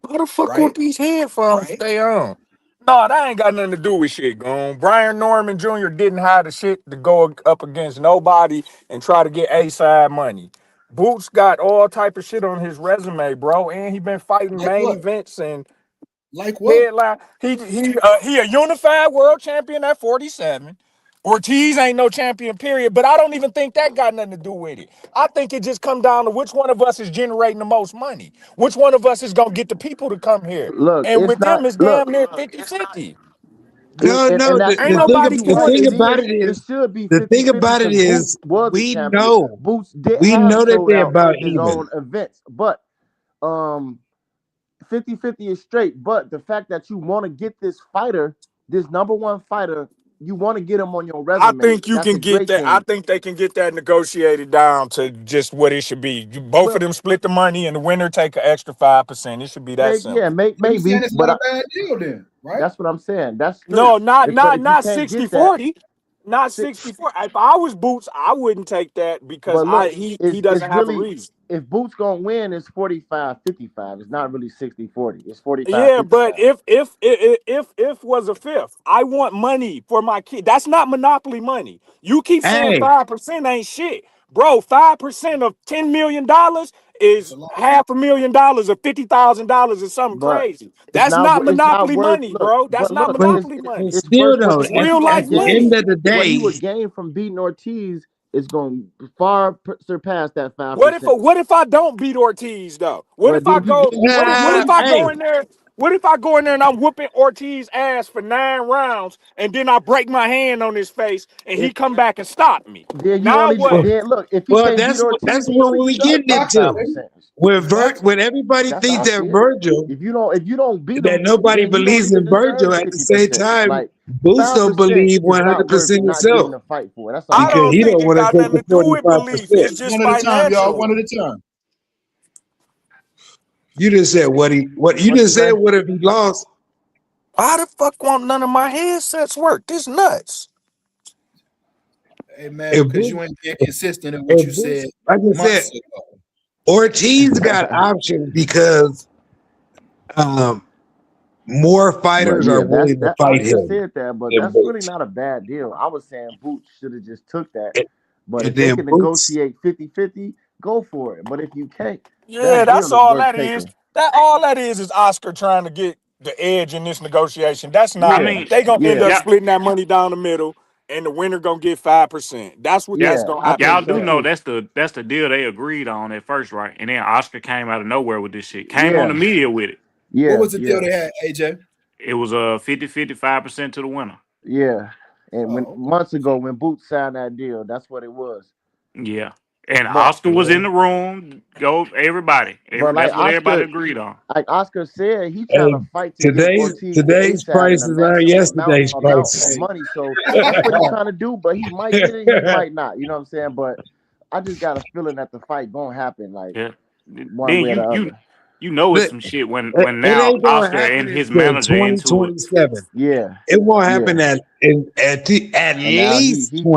Why the fuck
right?
won't these headphones stay on? No, that ain't got nothing to do with shit, Goon. Brian Norman Jr. didn't have the shit to go up against nobody and try to get A-side money. Boots got all type of shit on his resume, bro, and he been fighting
Like
main
what?
events and
Like what?
headline. He a unified world champion at 47. Ortiz ain't no champion, period. But I don't even think that got nothing to do with it. I think it just come down to which one of us is generating the most money. Which one of us is gonna get the people to come here.
Look,
And
it's
with
not
them, it's
look,
damn near 50-50.
No, no.
and that
Ain't
The
and
thing,
if
nobody
you
the
want
thing
forcing it.
about it
it
is,
should be
the thing
50-50
about it
because Boots
is,
was the
we
champion.
know,
Boots did
we
have
know that
sold
they're
out
about
his
even.
own events, but um 50-50 is straight. But the fact that you want to get this fighter, this number one fighter, you want to get him on your
I
resume.
think you
That's
can
a
get
great
that. I
thing.
think they can get that negotiated down to just what it should be. Both of
Well,
them split the money, and the winner take an extra 5%. It should be that simple.
So you saying
maybe,
it's
but
not a bad deal then, right?
that's what I'm saying. That's straight.
No, not
But
not
if you
not
can't
sixty
get that,
forty, Not
si-
64. If I was Boots, I wouldn't take that because
but look,
he
it's
doesn't have a
really
reason.
if Boots gonna win, it's 45-55. It's not really 60-40. It's 45
Yeah, but
55
if was a fifth, I want money for my kid. That's not monopoly money. You keep saying
Hey,
5% ain't shit, bro. 5% of $10 million
It's a
is
lot.
$500,000 or $50,000 or something
But
crazy. That's not
it's not
monopoly
worth
money,
look,
bro. That's
but
not
look,
but
monopoly money.
it's
still
worth
though,
It's real
at
life
the
gain.
end
money.
of the
What he
day,
would gain from beating Ortiz is going to far surpass that
What if
5%.
I don't beat Ortiz though? What
Well,
if I go?
then you
What if I
hey,
go in there? What if I go in there and I'm whooping Ortiz ass for 9 rounds and then I break my hand on his face and he
if
come back and stop me?
then you
Now
only
well,
what?
then look if he
well,
can't beat Ortiz,
that's
he
what
only
we
beat the other
getting
guy
Boxing,
into.
5%.
When
it's boxing.
when everybody
That's how
thinks
I
that
see it.
Virgil,
If you don't beat
that
him,
nobody
then he don't
believes
even
in
deserve
Virgil,
the
at the same
50%.
time,
Like
Boost don't
5%
believe
is not worth
100%
not getting
himself
a fight for. That's all
I
I'm
because
don't
he
saying.
think
don't
it
want to
got
take
nothing
the
to do with belief.
45%.
It's just
One at a time, y'all.
financial.
One at a time.
You just said what you
What
just
you
said.
say?
What if he lost?
Why the fuck won't none of my headsets work? This nuts.
Hey man,
If
because you
Boost,
ain't being consistent in what
if
you said
Boost, like I said,
months ago.
Ortiz got options because um, more
But
fighters are
yeah, that's
willing to
that
fight
Oscar
him
said that, but
than
that's really
Boots.
not a bad deal. I was saying Boots should have just took that.
And,
But
and
if they
then
can
Boots,
negotiate 50-50, go for it. But if you can't,
Yeah,
that
that's
deal is
all
worth
that is.
taking.
That is Oscar trying to get the edge in this negotiation. That's
I
not.
Yeah,
mean,
They gonna end
yeah,
up
yeah,
splitting that money down the middle, and the winner gonna get 5%. That's what
yeah,
that's
yeah.
gonna
I
happen
think
y'all
with
so
do
that.
know
too.
that's the deal they agreed on at first, right? And then Oscar came out of nowhere with this shit. Came on the
Yeah,
media with it.
What
yeah,
was the deal
yeah,
they had, AJ?
It was a 50-55% to the winner.
yeah. And when
Oh,
months ago when Boots signed that deal, that's what it was.
Yeah. And
But
Oscar was
okay.
in the room. Go everybody.
but like
That's what everybody
Oscar,
agreed on.
Oscar said, he trying to
hey,
fight to get
today's
Ortiz to
today's
ASAP in the
prices are
maximum
yesterday's
amount of
prices.
Hey,
money. So that's what he's trying to do. But he might get it, he might not. You know what I'm saying? But I just got a feeling that the fight gonna happen, like
Yeah.
one
Then
way or the other.
you know it's
Look,
some shit
it,
when
it
now
ain't gonna
Oscar
happen
and his
until
manager into it.
2027.
Yeah,
It won't happen
yeah.
at
And now
least
he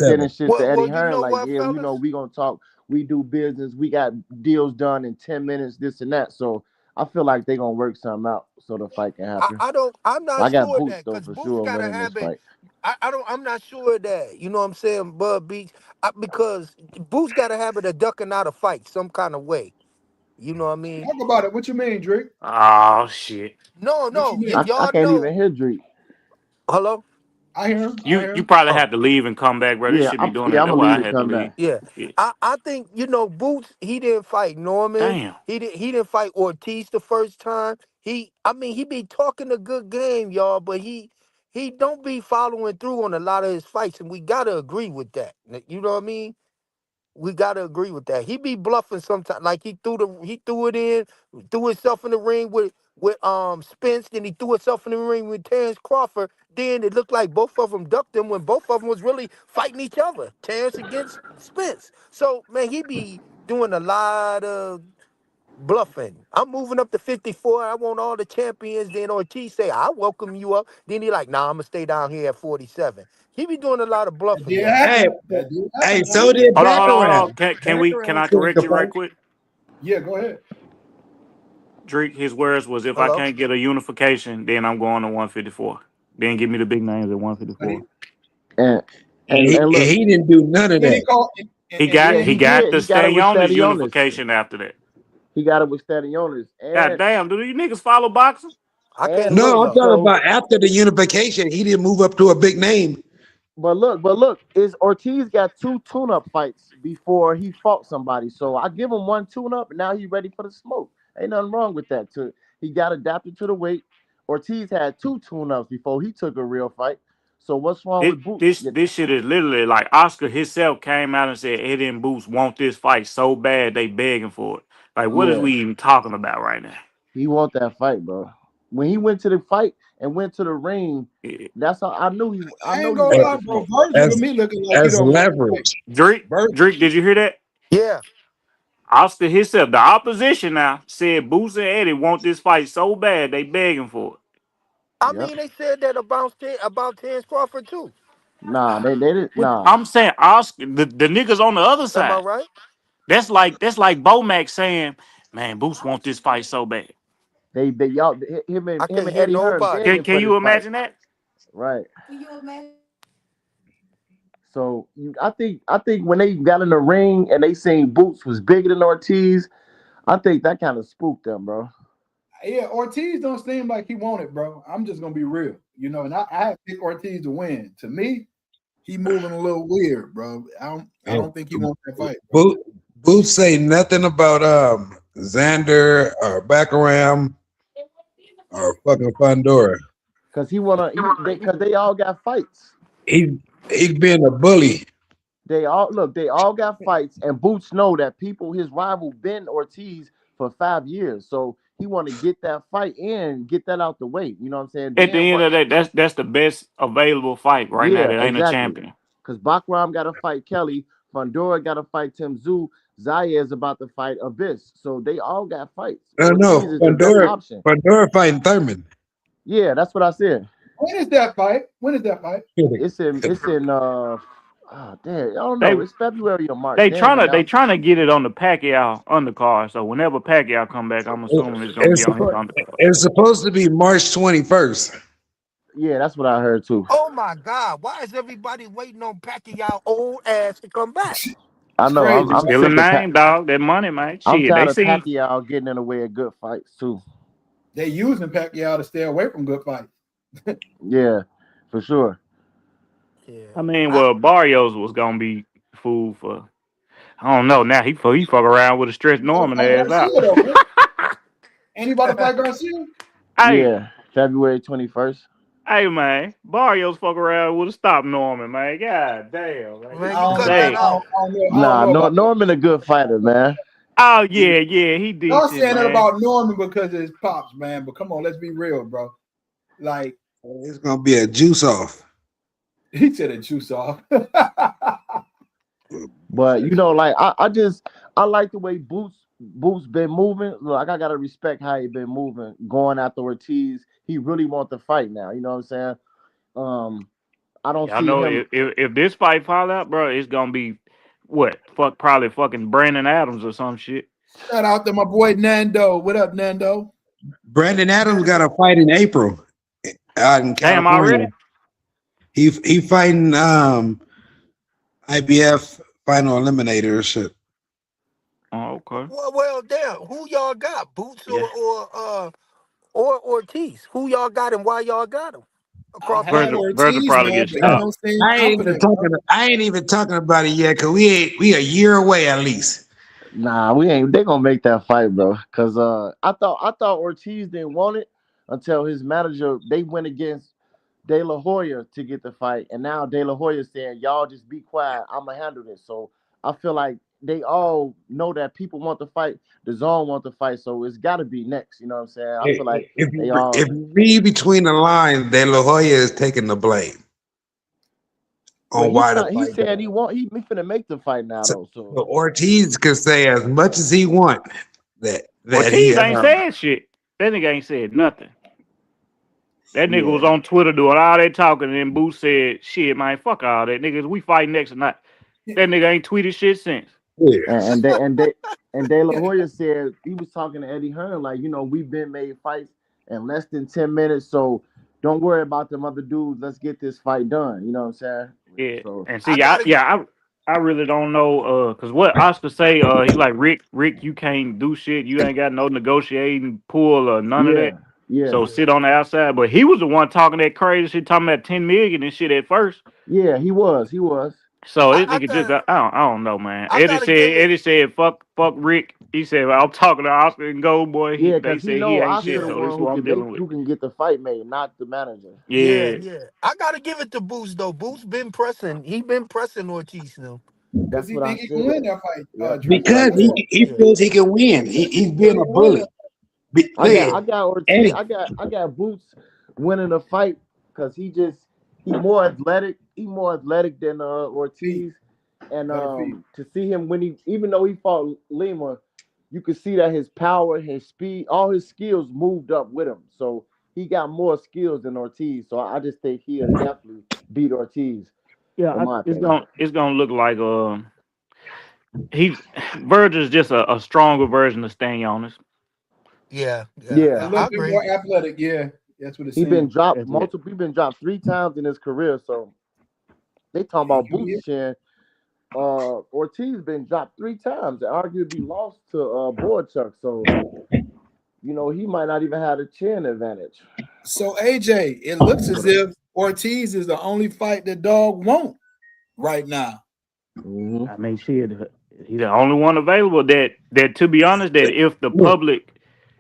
sending
2027.
shit to Eddie
Well, you
Hearn
know
like,
what,
yeah, we know
fellas?
we gonna talk, we do business, we got deals done in 10 minutes, this and that. So I feel like they gonna work something out so the fight can happen.
I don't. I'm
But
not
I got
sure of
Boots
that
though
because
for
Boots
sure
got to
winning this
have it.
fight.
I don't. I'm not sure of that. You know what I'm saying, Bud Beats? Because Boots got to have it of ducking out a fight some kind of way. You know what I mean?
talk about it. What you mean, Drake?
Oh shit.
No,
What you
no.
mean?
I
Y'all
can't even
know.
hear Drake.
Hello.
I hear him. I
You
hear
you
him.
probably
Oh.
had to leave and come back, bro. This
Yeah,
should be doing that.
I'm
That's
gonna
why
leave
I
to
had to
come
leave.
back.
Yeah,
Yeah.
I think Boots. He didn't fight Norman.
Damn.
He didn't fight Ortiz the first time. I mean, he be talking a good game, y'all, but he don't be following through on a lot of his fights, and we gotta agree with that. You know what I mean? We gotta agree with that. He be bluffing sometimes. Like he threw it in, threw himself in the ring with Spence. Then he threw himself in the ring with Terrence Crawford. Then it looked like both of them ducked him when both of them was really fighting each other. Terrence against Spence. So man, he be doing a lot of bluffing. I'm moving up to 54. I want all the champions. Then Ortiz say, I welcome you up. Then he like, nah, I'm gonna stay down here at 47. He be doing a lot of
That
bluffing,
did
y'all.
Hey,
happen. That did
hey,
happen now.
so did
Hold on.
Background.
Can
Background
I
took
correct
the
you right
fight.
quick?
Yeah, go ahead.
Drake, his words was if I
Hello?
can't get a unification, then I'm going to 154. Then give me the big names at
But
154.
And
And
and
and
look,
he didn't do none of
then he
that.
called,
He
and
got
yeah,
then
he
he
he
got
did.
the
He got it with
Stanionis
Stationis.
unification after that.
He got it with Stationis.
God damn, do you niggas follow boxing?
I can't
And
hear
look,
No, I'm
y'all.
talking
so
about after the unification, he didn't move up to a big name.
but look, is Ortiz got two tune-up fights before he fought somebody. So I give him one tune-up, and now he's ready for the smoke. Ain't nothing wrong with that. Too. He got adapted to the weight. Ortiz had two tune-ups before he took a real fight. So what's wrong
This
with Boots?
this this shit is literally like Oscar himself came out and said Eddie and Boots want this fight so bad they begging for it. Like what is
Yeah,
we even talking about right now?
he want that fight, bro. When he went to the fight and went to the ring,
Eh,
that's how I knew
I
he
ain't gonna
wanted
a-
the
lie, bro.
smoke.
Virgil to
as
me looking like he
as
don't want to fight.
leverage.
Drake,
Virgil.
Drake, did you hear that?
Yeah.
Oscar himself, the opposition now, said Boots and Eddie want this fight so bad they begging for it.
I
Yep.
mean, they said that about Terrence Crawford too.
Nah, they didn't.
But
Nah,
I'm saying Oscar, the niggas on the other
Am I
side.
right?
That's like Bomac saying, "Man, Boots want this fight so bad."
They y'all
I
him
can't
and
hear
Eddie Hearn
nobody.
Can
begging
can
for
you
this fight.
imagine that?
Right. So I think when they got in the ring and they seen Boots was bigger than Ortiz, I think that kind of spooked them, bro.
Yeah, Ortiz don't seem like he wanted, bro. I'm just gonna be real, and I pick Ortiz to win. To me, he moving a little weird, bro. I
And
don't think he wants that fight, bro.
Boot Boots say nothing about Xander or Baccaram or fucking Pandora.
Cause cause they all got fights.
He he's being a bully.
They all got fights, and Boots know that his rival Ben Ortiz for 5 years. So he want to get that fight in, get that out the way. You know what I'm saying?
At the
Then
end
what?
of the day, that's the best available fight right now.
Yeah,
That ain't a
exactly.
champion.
Because Bakram got to fight Kelly, Fundora got to fight Tim Zoo, Zaya is about to fight Abyss. So they all got fights.
No,
Ortiz is the best option.
Pandora fighting Thurman.
Yeah, that's what I said.
When is that fight? When is that fight?
It's in damn, I don't
They
know. It's February or March.
they
They ain't
trying to they
announced.
trying to get it on the Pacquiao undercard. So whenever Pacquiao come back, I'm assuming it's gonna be
It's
on his
supposed,
undercard.
it's supposed to be March 21st.
Yeah, that's what I heard too.
Oh my God! Why is everybody waiting on Pacquiao old ass to come back?
I
It's
know.
crazy,
It's
I'm
still a
man.
sick of
name, dog. That money, man.
I'm
Shit, they
tired of
see.
Pacquiao getting in the way of good fights too.
They using Pacquiao to stay away from good fights.
Yeah, for sure.
Yeah,
I mean,
I
well, Barrios was gonna be food for. I don't know. Now he fuck around with a stretch
He about to
Norman
fight
ass out.
Garcia though, bro. Ain't he about to fight Garcia?
hey,
Yeah, February 21st.
hey, man, Barrios fuck around with a stop Norman, man. God damn, man. This
man,
I
you
shit
don't
cut
know.
that
sad.
I don't,
out.
I don't know. I don't
Nah,
know
no,
about that.
Norman a good fighter, man.
Oh yeah, he
Y'all
decent,
saying that
man.
about Norman because of his pops, man. But come on, let's be real, bro. Like
It's gonna be a juice off.
he said a juice off.
But like I like the way Boots been moving. Like I gotta respect how he been moving, going after Ortiz. He really want to fight now. You know what I'm saying? Um, I don't
Y'all
see
know
him.
if this fight fall out, bro, it's gonna be what? Probably fucking Brandon Adams or some shit.
Shout out to my boy Nando. What up, Nando?
Brandon Adams got a fight in April out in
Damn
California.
already.
He fighting IBF final eliminator or shit.
Oh, okay.
Well, damn. Who y'all got? Boots
Yeah.
or Ortiz? Who y'all got and why y'all got him
I
across the
had
board?
Versa
Ortiz,
probably
man,
get
but he
Uh,
stopped.
don't seem confident, bro.
I ain't even talking about it yet because we a year away at least.
Nah, we ain't. They gonna make that fight, bro. Cause I thought Ortiz didn't want it until his manager they went against De La Hoya to get the fight, and now De La Hoya saying y'all just be quiet. I'ma handle this. So I feel like they all know that people want to fight. The zone want to fight, so it's got to be next. You know what I'm saying? I feel like they
If
all.
you read between the lines, De La Hoya is taking the blame
Well,
on why the
he
fight
said
got.
he finna make the fight now
So,
though. So
so Ortiz can say as much as he want that he
Ortiz ain't said shit. That nigga ain't said nothing. That nigga was
yeah,
on Twitter doing all that talking, and then Boo said, "Shit, man, fuck all that, niggas. We fight next tonight." That nigga ain't tweeted shit since.
yeah.
and De La Hoya said he was talking to Eddie Hearn like we've been made fights in less than 10 minutes, so don't worry about them other dudes. Let's get this fight done. You know what I'm saying?
Yeah,
So
and
I
see,
gotta.
I really don't know, cause what Oscar say, he like Rick, you can't do shit. You ain't got no negotiating pool or none of that.
yeah, yeah,
So
Yeah,
sit on the outside. But he was the one talking that crazy shit, talking about 10 million and shit at first.
yeah. He was.
So
I,
this
I
nigga just,
got.
I don't know, man.
I gotta give it.
Eddie said, fuck Rick. He said, well, I'm talking to Oscar and Gold Boy.
Yeah,
They
because he
said he
know
ain't
Oscar
shit,
the
Yeah,
so this
one
is what I'm dealing with.
who can get the fight made, not the manager.
yeah,
Yeah,
yeah. I gotta give it to Boots though. Boots been pressing. He been pressing Ortiz now.
Because
That's
he
what I
think he can
said.
win that fight,
Yep,
Drew.
that's what
What
I
Because
you
said.
said?
he
Yeah,
feels he can win. He's
He
being
really
a
can win
bully.
that
I
Look
got
at
yeah.
I got Ortiz.
Eddie.
I got Boots winning the fight because he more athletic. He more athletic than
feet,
Ortiz, and
better feet.
to see him when he even though he fought Lima, you could see that his power, his speed, all his skills moved up with him. So he got more skills than Ortiz. So I just think he'll definitely beat Ortiz,
yeah.
in my
It's
opinion.
gonna look like Virgil's just a stronger version of Stanionis.
Yeah,
A
Yeah,
I
little bit
agree.
more athletic. Yeah, that's what it's
he been
saying.
dropped
That's it.
multiple. He been dropped 3 times in his career. So they talking
Yeah,
about Boots Chin. Ortiz been dropped 3 times and arguably lost to Boychuk. So he might not even have a chin advantage.
So AJ, it looks as if Ortiz is the only fight that dog won't right now.
Hmm.
I mean, shit, he's the only one available that to be honest, that if the
Yeah.
public,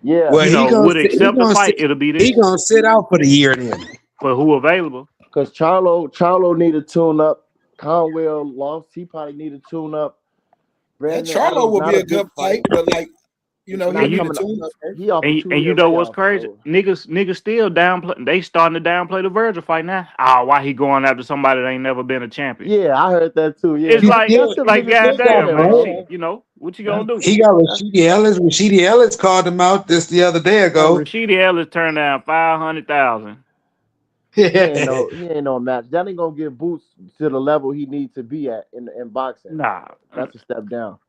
Yeah,
Well,
would accept the fight, it'll be
he
this
gonna sit out for the year then.
for who available.
because Charlo need to tune up. Conwell lost. He probably need to tune up.
That
Brandon
Charlo
Adams
will
not
be
a
a
big
good
fight.
fight, but
Not
And
he'll need
you
a
coming up.
tune up first.
He off a
and
2 year
you know what's
layoff.
crazy?
So
Niggas still downplay. They starting to downplay the Virgil fight now. Ah, why he going after somebody that ain't never been a champion?
yeah, I heard that too. Yeah,
It's
He
like
still
that's them
like
niggas be
got
goddamn
him,
man,
stuttering,
right?
shit.
man.
What you gonna do?
He got
That's
Rashidi Ellis. Rashidi Ellis called him out just the other day ago.
Rashidi Ellis turned down 500,000.
he ain't no match. That ain't gonna get Boots to the level he needs to be at in boxing.
Nah.
That's a step down.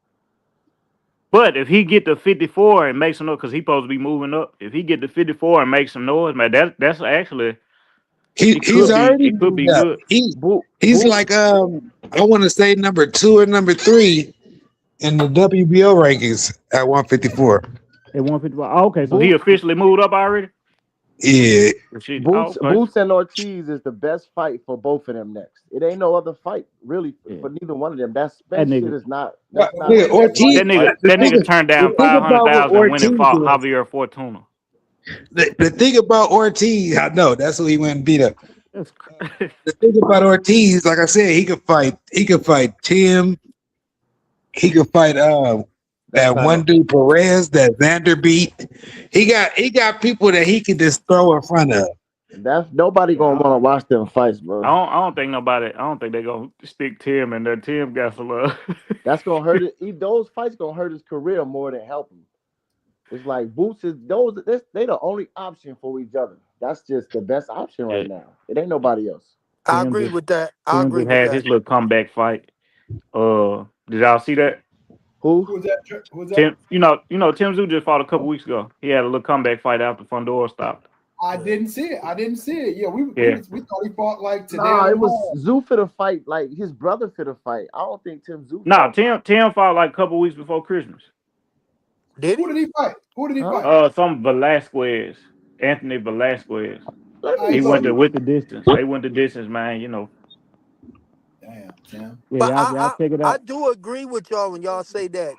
But if he get to 54 and make some noise, because he supposed to be moving up. If he get to 54 and make some noise, man, that's actually
He's already
it could be
moved up.
good.
He's
Boot.
like I want to say number 2 or number 3 in the WBO rankings at 154.
At 155. Oh, okay, so he
Boot.
officially moved up already?
Yeah,
Rashidi. Oh,
Boots,
okay.
Boots and Ortiz is the best fight for both of them next. It ain't no other fight really
Yeah.
for neither one of them. That
That
Spence shit
nigga.
is not.
well,
That's not a
nigga,
Spence
Ortiz.
fight, right?
The
That
thing,
nigga turned
the
down
thing about what
500,000 when it
Ortiz
fought
is,
Javier Fortuna.
the thing about Ortiz, I know that's who he went and beat up.
That's
The thing about Ortiz, like I said, he could fight. He could fight Tim. He could fight
That's
that
not
one
no.
dude Perez that Xander beat. He got people that he can just throw in front of.
That's nobody
yeah.
gonna want to watch them fights, bro.
I don't think nobody. I don't think they gonna stick Tim and that Tim got some love.
That's gonna hurt it. Those fights gonna hurt his career more than help him. It's like Boots is those. They the only option for each other. That's just the best option right
Yeah,
now. It ain't nobody else.
I
Tim
agree
just
with that. I
Tim
agree
just
with
had
that.
his little comeback fight. Did y'all see that?
Who?
Who was that? Who was that?
Tim, Tim Zoo just fought a couple weeks ago. He had a little comeback fight after Fundora stopped.
I
Yeah.
didn't see it. I didn't see it. Yeah,
Yeah,
we thought he fought like today or
Nah, it was
tomorrow.
Zoo for the fight. Like his brother for the fight. I don't think Tim Zoo
nah,
fought.
Tim fought like a couple weeks before Christmas.
Did
Who
he?
did he fight? Who did he
Huh?
fight?
Some Velasquez, Anthony Velasquez.
Let
How
me
he
He
go?
went
see.
to with the distance. They went the distance, man.
Damn, Tim.
Yeah,
But
y'all check it
I
out.
do agree with y'all when y'all say that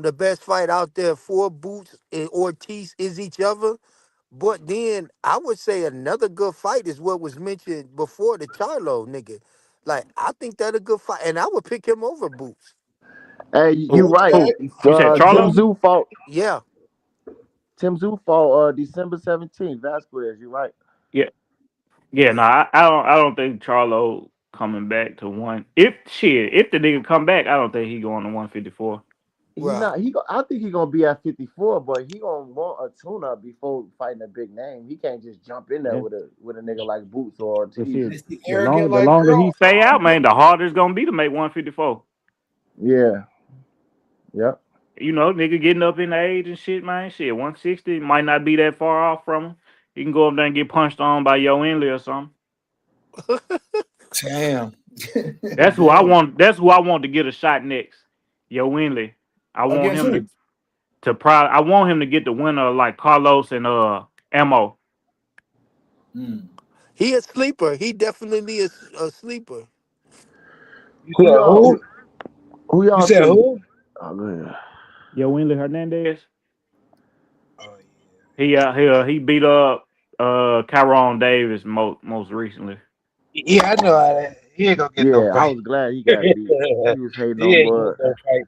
the best fight out there for Boots and Ortiz is each other. But then I would say another good fight is what was mentioned before, the Charlo nigga. Like I think that a good fight, and I would pick him over Boots.
Hey, you right.
Okay.
Who? You said
Tim
Charlo?
Zoo fought.
Yeah,
December 17th. Vasquez. You right.
Yeah, yeah. No, I don't think Charlo coming back to one. If the nigga come back, I don't think he going to 154.
He
right.
not. I think he gonna be at 54, but he gonna want a tune up before fighting a big name. He can't just jump in there
Yeah,
with a nigga like Boots or
but
Ortiz.
shit,
Is he
the
arrogant
longer the
like
longer he
girl?
stay out, man, the harder it's gonna be to make 154.
Yeah. Yep.
Nigga getting up in age and shit, man. Shit, 160 might not be that far off from him. He can go up there and get punched on by Yo Inley or something.
Damn.
That's who I
Damn.
want. That's who I want to get a shot next. Yo Inley. I want
Against
him
who?
I want him to get the winner like Carlos and Ammo.
Hmm.
He a sleeper. He definitely is a sleeper.
You
Who
said
y'all?
who?
Who
You
y'all
said
think?
who?
Oh, go ahead.
Yo Inley Hernandez.
Oh,
He beat up Kyron Davis most recently.
yeah, I know. He ain't gonna get no
Yeah, I
fight.
was glad he got beat. He was hating
He
on
ain't getting
Bud.
no fight.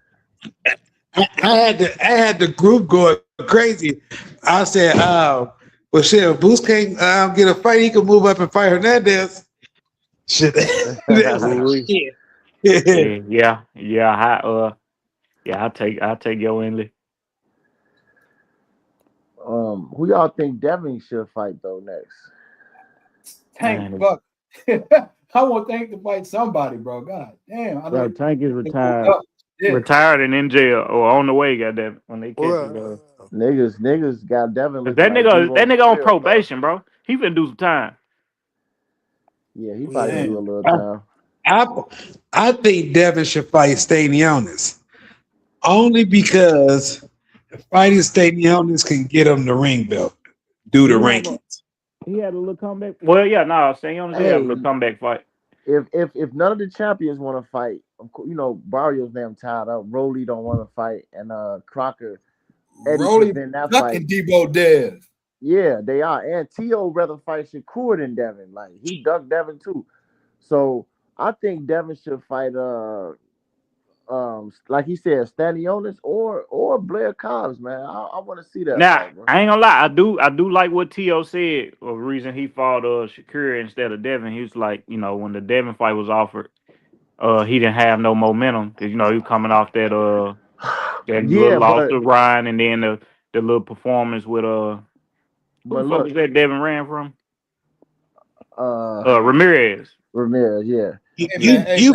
I had the group going crazy. I said, well, shit, if Boost can't get a fight, he can move up and fight Hernandez. Shit, they was like,
Ooh,
shit.
yeah. I take Yo Inley.
Who y'all think Devin should fight though next?
Tank
Man,
Buck. I want Tank to fight somebody, bro. God damn. I
Bro,
know
Tank is
they moved
retired.
up. Yeah.
Retired and in jail or on the way, goddamn, when they catch his
Well,
Niggas got Devin
That
looking like
that
Debo
nigga
for
on
real, bro.
probation, bro. He finna do some time.
Yeah, he probably gonna
yeah.
do a little
I,
time.
I think Devin should fight Stanionis only because fighting Stanionis can get him the ring belt, do the
Did
rankings.
he had a little comeback? Well, yeah, no, Stanionis did have a
Hey,
little comeback fight.
if none of the champions want to fight, of course, Barrio's damn tired up. Rolly don't want to fight, and Crocker, Eddie
Rolly
prevent that fight.
ducking Debo Dev.
Yeah, they are. And T.O. rather fight Shakur than Devin. Like he ducked Devin too. So I think Devin should fight like he said, Stanionis or Blair Cobbs, man. I want to see that
Now,
fight, bro.
I ain't gonna lie, I do like what T.O. said. The reason he fought Shakur instead of Devin, he was like, when the Devin fight was offered, he didn't have no momentum because he was coming off that little
Yeah,
loss to Ryan, and then the little performance with who the
but
fuck
look,
was that Devin ran from?
uh
Ramirez.
Ramirez, yeah.
Hey man, watch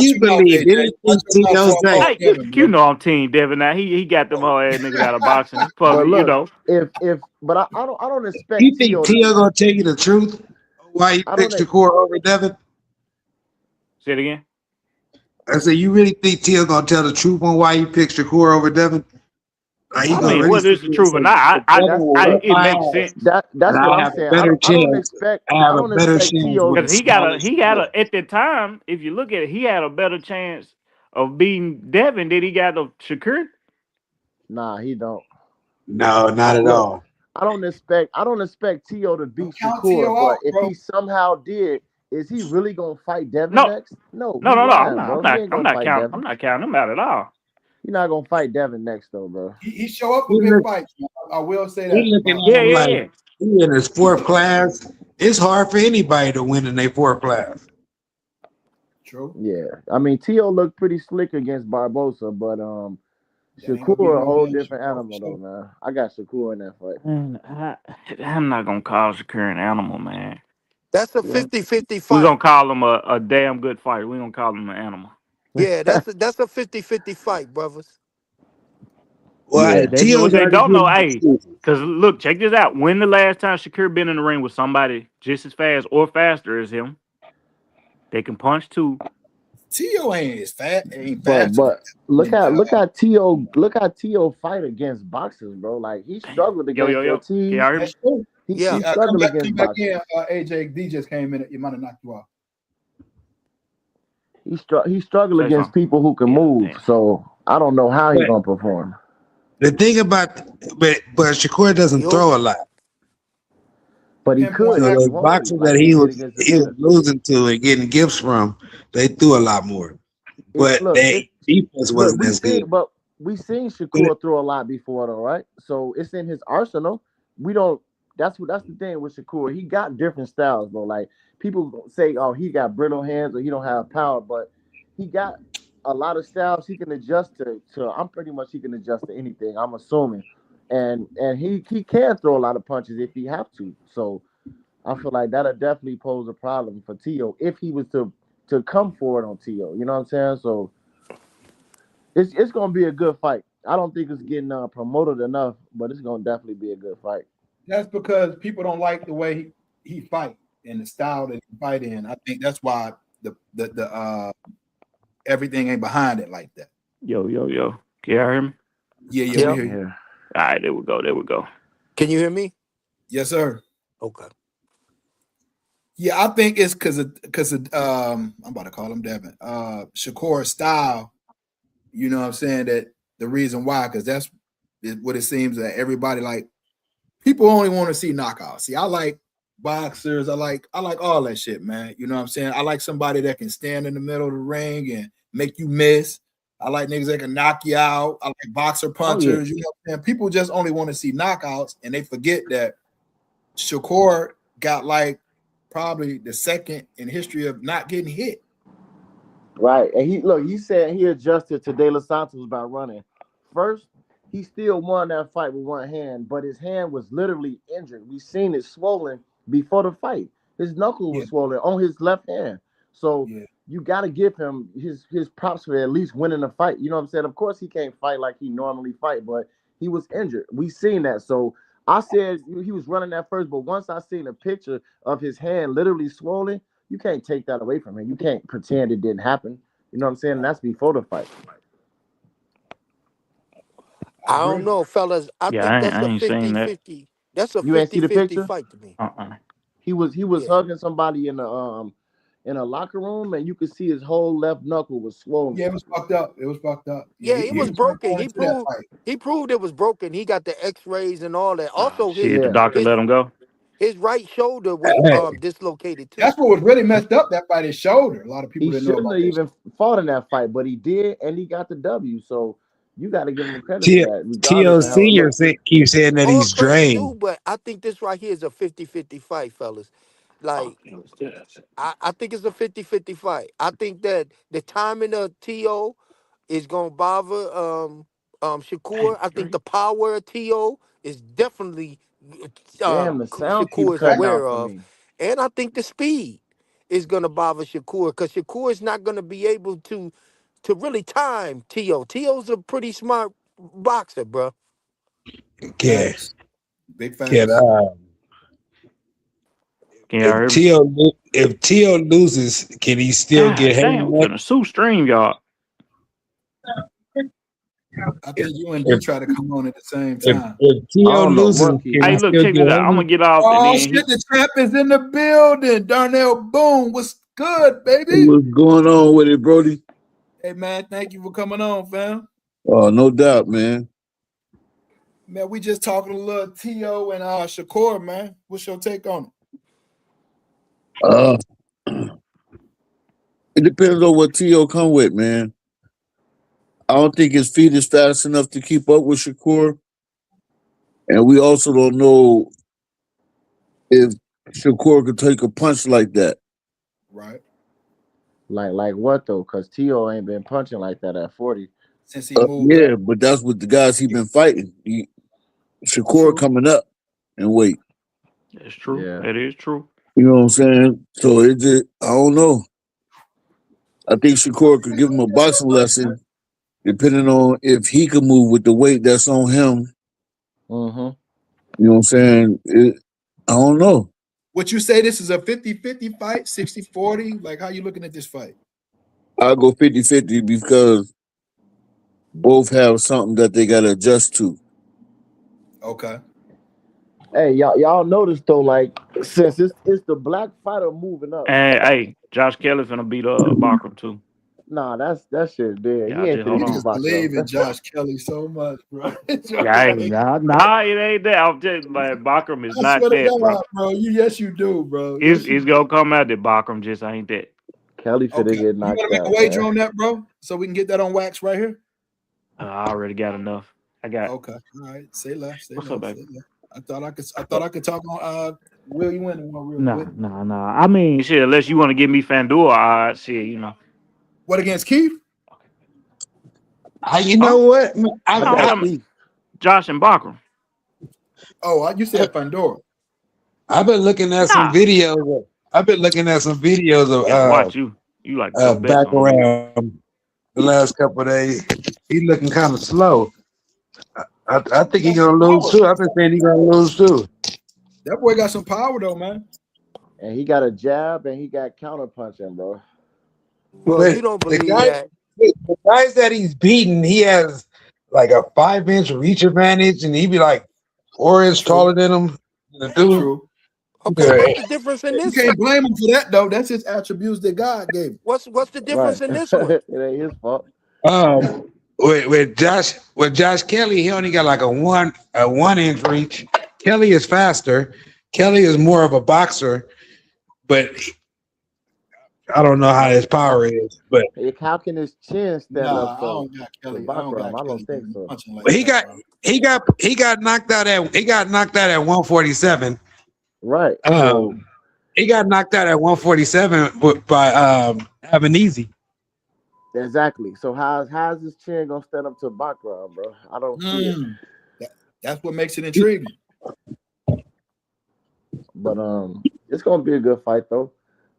You
your mouth,
believe
AJ.
anything
Watch your mouth
T.O.
for a
say?
boss
Hey,
Devin,
you
bro.
know I'm Team Devin now. He got them whole ass niggas out of boxing.
But
Probably,
look, if but I don't
You
expect
think
T.O. to
T.O. gonna tell you the truth? Why he
I don't
picked Shakur over Devin?
Say it again.
I said, you really think T.O. gonna tell the truth on why he picked Shakur over Devin? Like he
I
gonna
mean,
really
whether
sit
it's the
there and
truth or
say
not,
Devin
that's
will
look
whip
it
my
makes
ass
sense
and
that's what
I
I'm
have a
saying.
better
I don't
chance.
expect
I have
I
a
don't
better
expect
chance
T.O.
with a
because
to
smaller
he had
sport.
at the time. If you look at it, he had a better chance of beating Devin than he got of Shakur.
Nah, he don't.
No, not at
Look,
all.
I don't expect T.O. to
Don't
beat
count
Shakur,
T.O.
but
out,
if
bro.
he somehow did, is he really gonna fight Devin
No,
next? No,
no,
he
no, no. I'm
lying,
not. I'm
bro. He
not.
ain't
I'm
gonna
not
fight
counting. I'm
Devin.
not counting him out at all.
He's not gonna fight Devin next though, bro.
He show up for
He
big
look,
fights. I will say
he
that.
looking
But
at
Yeah,
him
yeah,
like
yeah.
he in his fourth class. It's hard for anybody to win in their fourth class.
true.
Yeah. I mean T.O. looked pretty slick against Barbosa, but
That ain't gonna be
Shakur a
no
whole
damn
different
show for
animal though,
sure.
man. I got Shakur in that fight.
Man, I'm not gonna call Shakur an animal, man.
That's a
Yeah.
50-50
We gonna
fight.
call him a damn good fighter. We gonna call him an animal.
Yeah, that's a 50-50 fight, brothers.
Well,
Yeah.
What
T.O.'s
they
already
don't know,
getting
hey,
excuses.
because look, check this out. When the last time Shakur been in the ring with somebody just as fast or faster as him, they can punch too.
T.O. ain't
But
faster
look
than
at look how T.O. fight against boxers, bro. Like he
Damn.
struggled
Yo,
against
yo, yo. Can
Ortiz.
y'all hear me?
that's true.
Yeah.
He
Come
struggled
back,
against
in.
boxers.
AJ D just came in. You might have knocked you off.
He struggled
Say
against
something.
people who can
Yeah,
move.
damn.
So I don't know how he
But
gonna perform.
the thing about but Shakur doesn't
Yo.
throw a lot.
But he
Pinpoint
could
So
if he
the
accuracy.
wanted to,
boxers that
like he did against
he was
Amir.
losing to and getting gifts from, they threw a lot more. But
It's
they defense
look,
wasn't as good.
we seen
But
Shakur throw a lot before though, right? So it's in his arsenal. We don't that's the thing with Shakur. He got different styles, bro. Like people say, oh, he got brittle hands or he don't have power, but he got a lot of styles he can adjust to I'm pretty much he can adjust to anything, I'm assuming. And he can throw a lot of punches if he have to. So I feel like that'll definitely pose a problem for Tio if he was to come forward on Tio. You know what I'm saying? So it's gonna be a good fight. I don't think it's getting promoted enough, but it's gonna definitely be a good fight.
That's because people don't like the way he fight and the style that he fight in. I think that's why the everything ain't behind it like that.
Yo, yo, yo. Can y'all hear me?
Yeah, we
Yeah.
hear you.
Yeah.
All right, there we go. There we go.
Can you hear me?
Yes, sir.
Okay.
Yeah, I think it's because of I'm about to call him Devin. Shakur's style, you know what I'm saying? That the reason why, because that's what it seems that everybody like people only want to see knockouts. See, I like boxers, I like all that shit, man. You know what I'm saying? I like somebody that can stand in the middle of the ring and make you miss. I like niggas that can knock you out. I like boxer
Oh yeah.
punchers, you know what I'm saying? People just only want to see knockouts and they forget that Shakur got like probably the second in history of not getting hit.
Right. And he said he adjusted to De Los Santos by running. First, he still won that fight with one hand, but his hand was literally injured. We seen it swollen before the fight. His knuckle
Yeah,
was swollen on his left hand. So
Yeah.
you got to give him his props for at least winning the fight. You know what I'm saying? Of course, he can't fight like he normally fight, but he was injured. We seen that. So I said he was running that first, but once I seen a picture of his hand literally swollen, you can't take that away from him. You can't pretend it didn't happen. You know what I'm saying? And that's before the fight.
I
I don't
agree.
know, fellas. I
Yeah,
think that's
I
a
ain't seen that.
50-50. That's a
You ain't see the
50-50
picture?
fight to me.
Uh-uh.
He was
Yeah.
hugging somebody in a locker room, and you could see his whole left knuckle was swollen.
Yeah, it was fucked up. It was fucked up. Yeah,
Yeah, it
he
was
was hurt
broken.
going into that fight.
He proved it was broken. He got the X-rays and all that.
Oh
Also,
shit, the
Yeah.
doctor let him go.
his right shoulder was
Hey,
dislocated too.
That's what was really messed up. That fight, his shoulder. A lot of people
He
didn't know
shouldn't
about
have
this.
even fought in that fight, but he did, and he got the W. So you got to give him credit for
T-
that, regardless of how it
TLC
looked.
keep saying that
All
he's
credit
drained.
due, but I think this right here is a 50-50 fight, fellas. Like, I think it's a 50-50 fight. I think that the timing of T.O. is gonna bother Shakur. I think the power of T.O. is definitely
Damn, the sound keep
Shakur is
cutting
aware
out for
of.
me.
And I think the speed is gonna bother Shakur because Shakur is not gonna be able to really time T.O. T.O.'s a pretty smart boxer, bro.
Yeah.
Facts. Big
Can
facts.
Can y'all hear me?
If Tio loses, can he still get
God damn, I'm
Haymon?
finna sue stream y'all.
I
If
think you and D
if
try to come on at the same
if,
time.
if
I
Tio
don't know
loses,
what keep
can
Hey,
he
look,
still
check
get
this out. I'm
Haymon?
gonna get off and
Oh
then
shit, the champ is in the building. Darnell Boone, what's good, baby?
What's going on with it, Brody?
Hey man, thank you for coming on, fam.
Oh, no doubt, man.
Man, we just talking a little T.O. and Shakur, man. What's your take on it?
Uh, it depends on what T.O. come with, man. I don't think his feet is fast enough to keep up with Shakur. And we also don't know if Shakur could take a punch like that.
Right.
Like what though? Because T.O. ain't been punching like that at 40.
Since he moved
Yeah,
up.
but that's what the guys he been fighting. Shakur
True.
coming up and wait.
that's true.
Yeah.
That is true.
You know what I'm saying? So it just, I don't know. I think Shakur could give him a boxing lesson, depending on if he can move with the weight that's on him.
Mm-hmm.
You know what I'm saying? I don't know.
Would you say this is a 50-50 fight, 60-40? Like, how you looking at this fight?
I'll go 50-50 because both have something that they got to adjust to.
Okay.
Hey, y'all notice though, like since it's the black fighter moving up.
And hey, Josh Kelly finna beat Bachram too.
Nah, that shit dead.
Yeah,
He ain't
just hold
finna beat
Niggas
on.
believe in
Bachar.
Josh Kelly so much, bro.
Yeah, hey, nah, it ain't that. I'm just like Bachram is
I
not
swear to
that, bro.
God, bro. Yes, you do, bro.
It's
Yes, you
it's
do.
gonna come out that Bachram just ain't that.
Kelly
Okay.
finna get
You want
knocked
to make a
out,
wager
man.
on that, bro? So we can get that on wax right here?
I already got enough. I got.
Okay. All right. Say less. Say
What's up,
less.
baby?
Say less. I thought I could talk on Will you win one real quick.
Nah. I mean, shit. Unless you want to give me FanDuel odds, shit, you know.
What against Keith?
You
Huh?
know what?
I
No, I'm
got
talking
Keith.
Josh and Bachram.
Oh, you said Pandora.
I've been looking at some
Nah,
videos. I've been looking at some videos
you gotta
of
watch you. You like to put bets on niggas.
background the last couple of days. He looking kind of slow. I think
He
he's
got some
gonna lose
power.
too. I've been saying he's gonna lose too.
That boy got some power though, man.
And he got a jab and he got counter punching, bro.
Well, you
But
don't
the
believe
guy,
that.
the guys that he's beaten, he has like a 5-inch reach advantage, and he be like 4 inch
True.
taller than him. The dude,
True.
Okay,
yeah,
what's the difference in
You
this
can't
one?
blame him for that though. That's his attributes that God gave him.
What's the difference
Right.
in this one?
It ain't his fault.
with Josh Kelly, he only got like a 1-inch reach. Kelly is faster. Kelly is more of a boxer, but I don't know how his power is. But
How can his chin stand up
Nah, I
to
don't got Kelly. I don't got
Bakram? I don't
Kelly
think
doing
so.
punching like
he
that,
got
bro.
he got knocked out at 147.
Right. So
He got knocked out at 147 by Having Easy.
exactly. So how's his chin gonna stand up to Bakram, bro? I don't see it.
That's what makes it intriguing.
But it's gonna be a good fight though.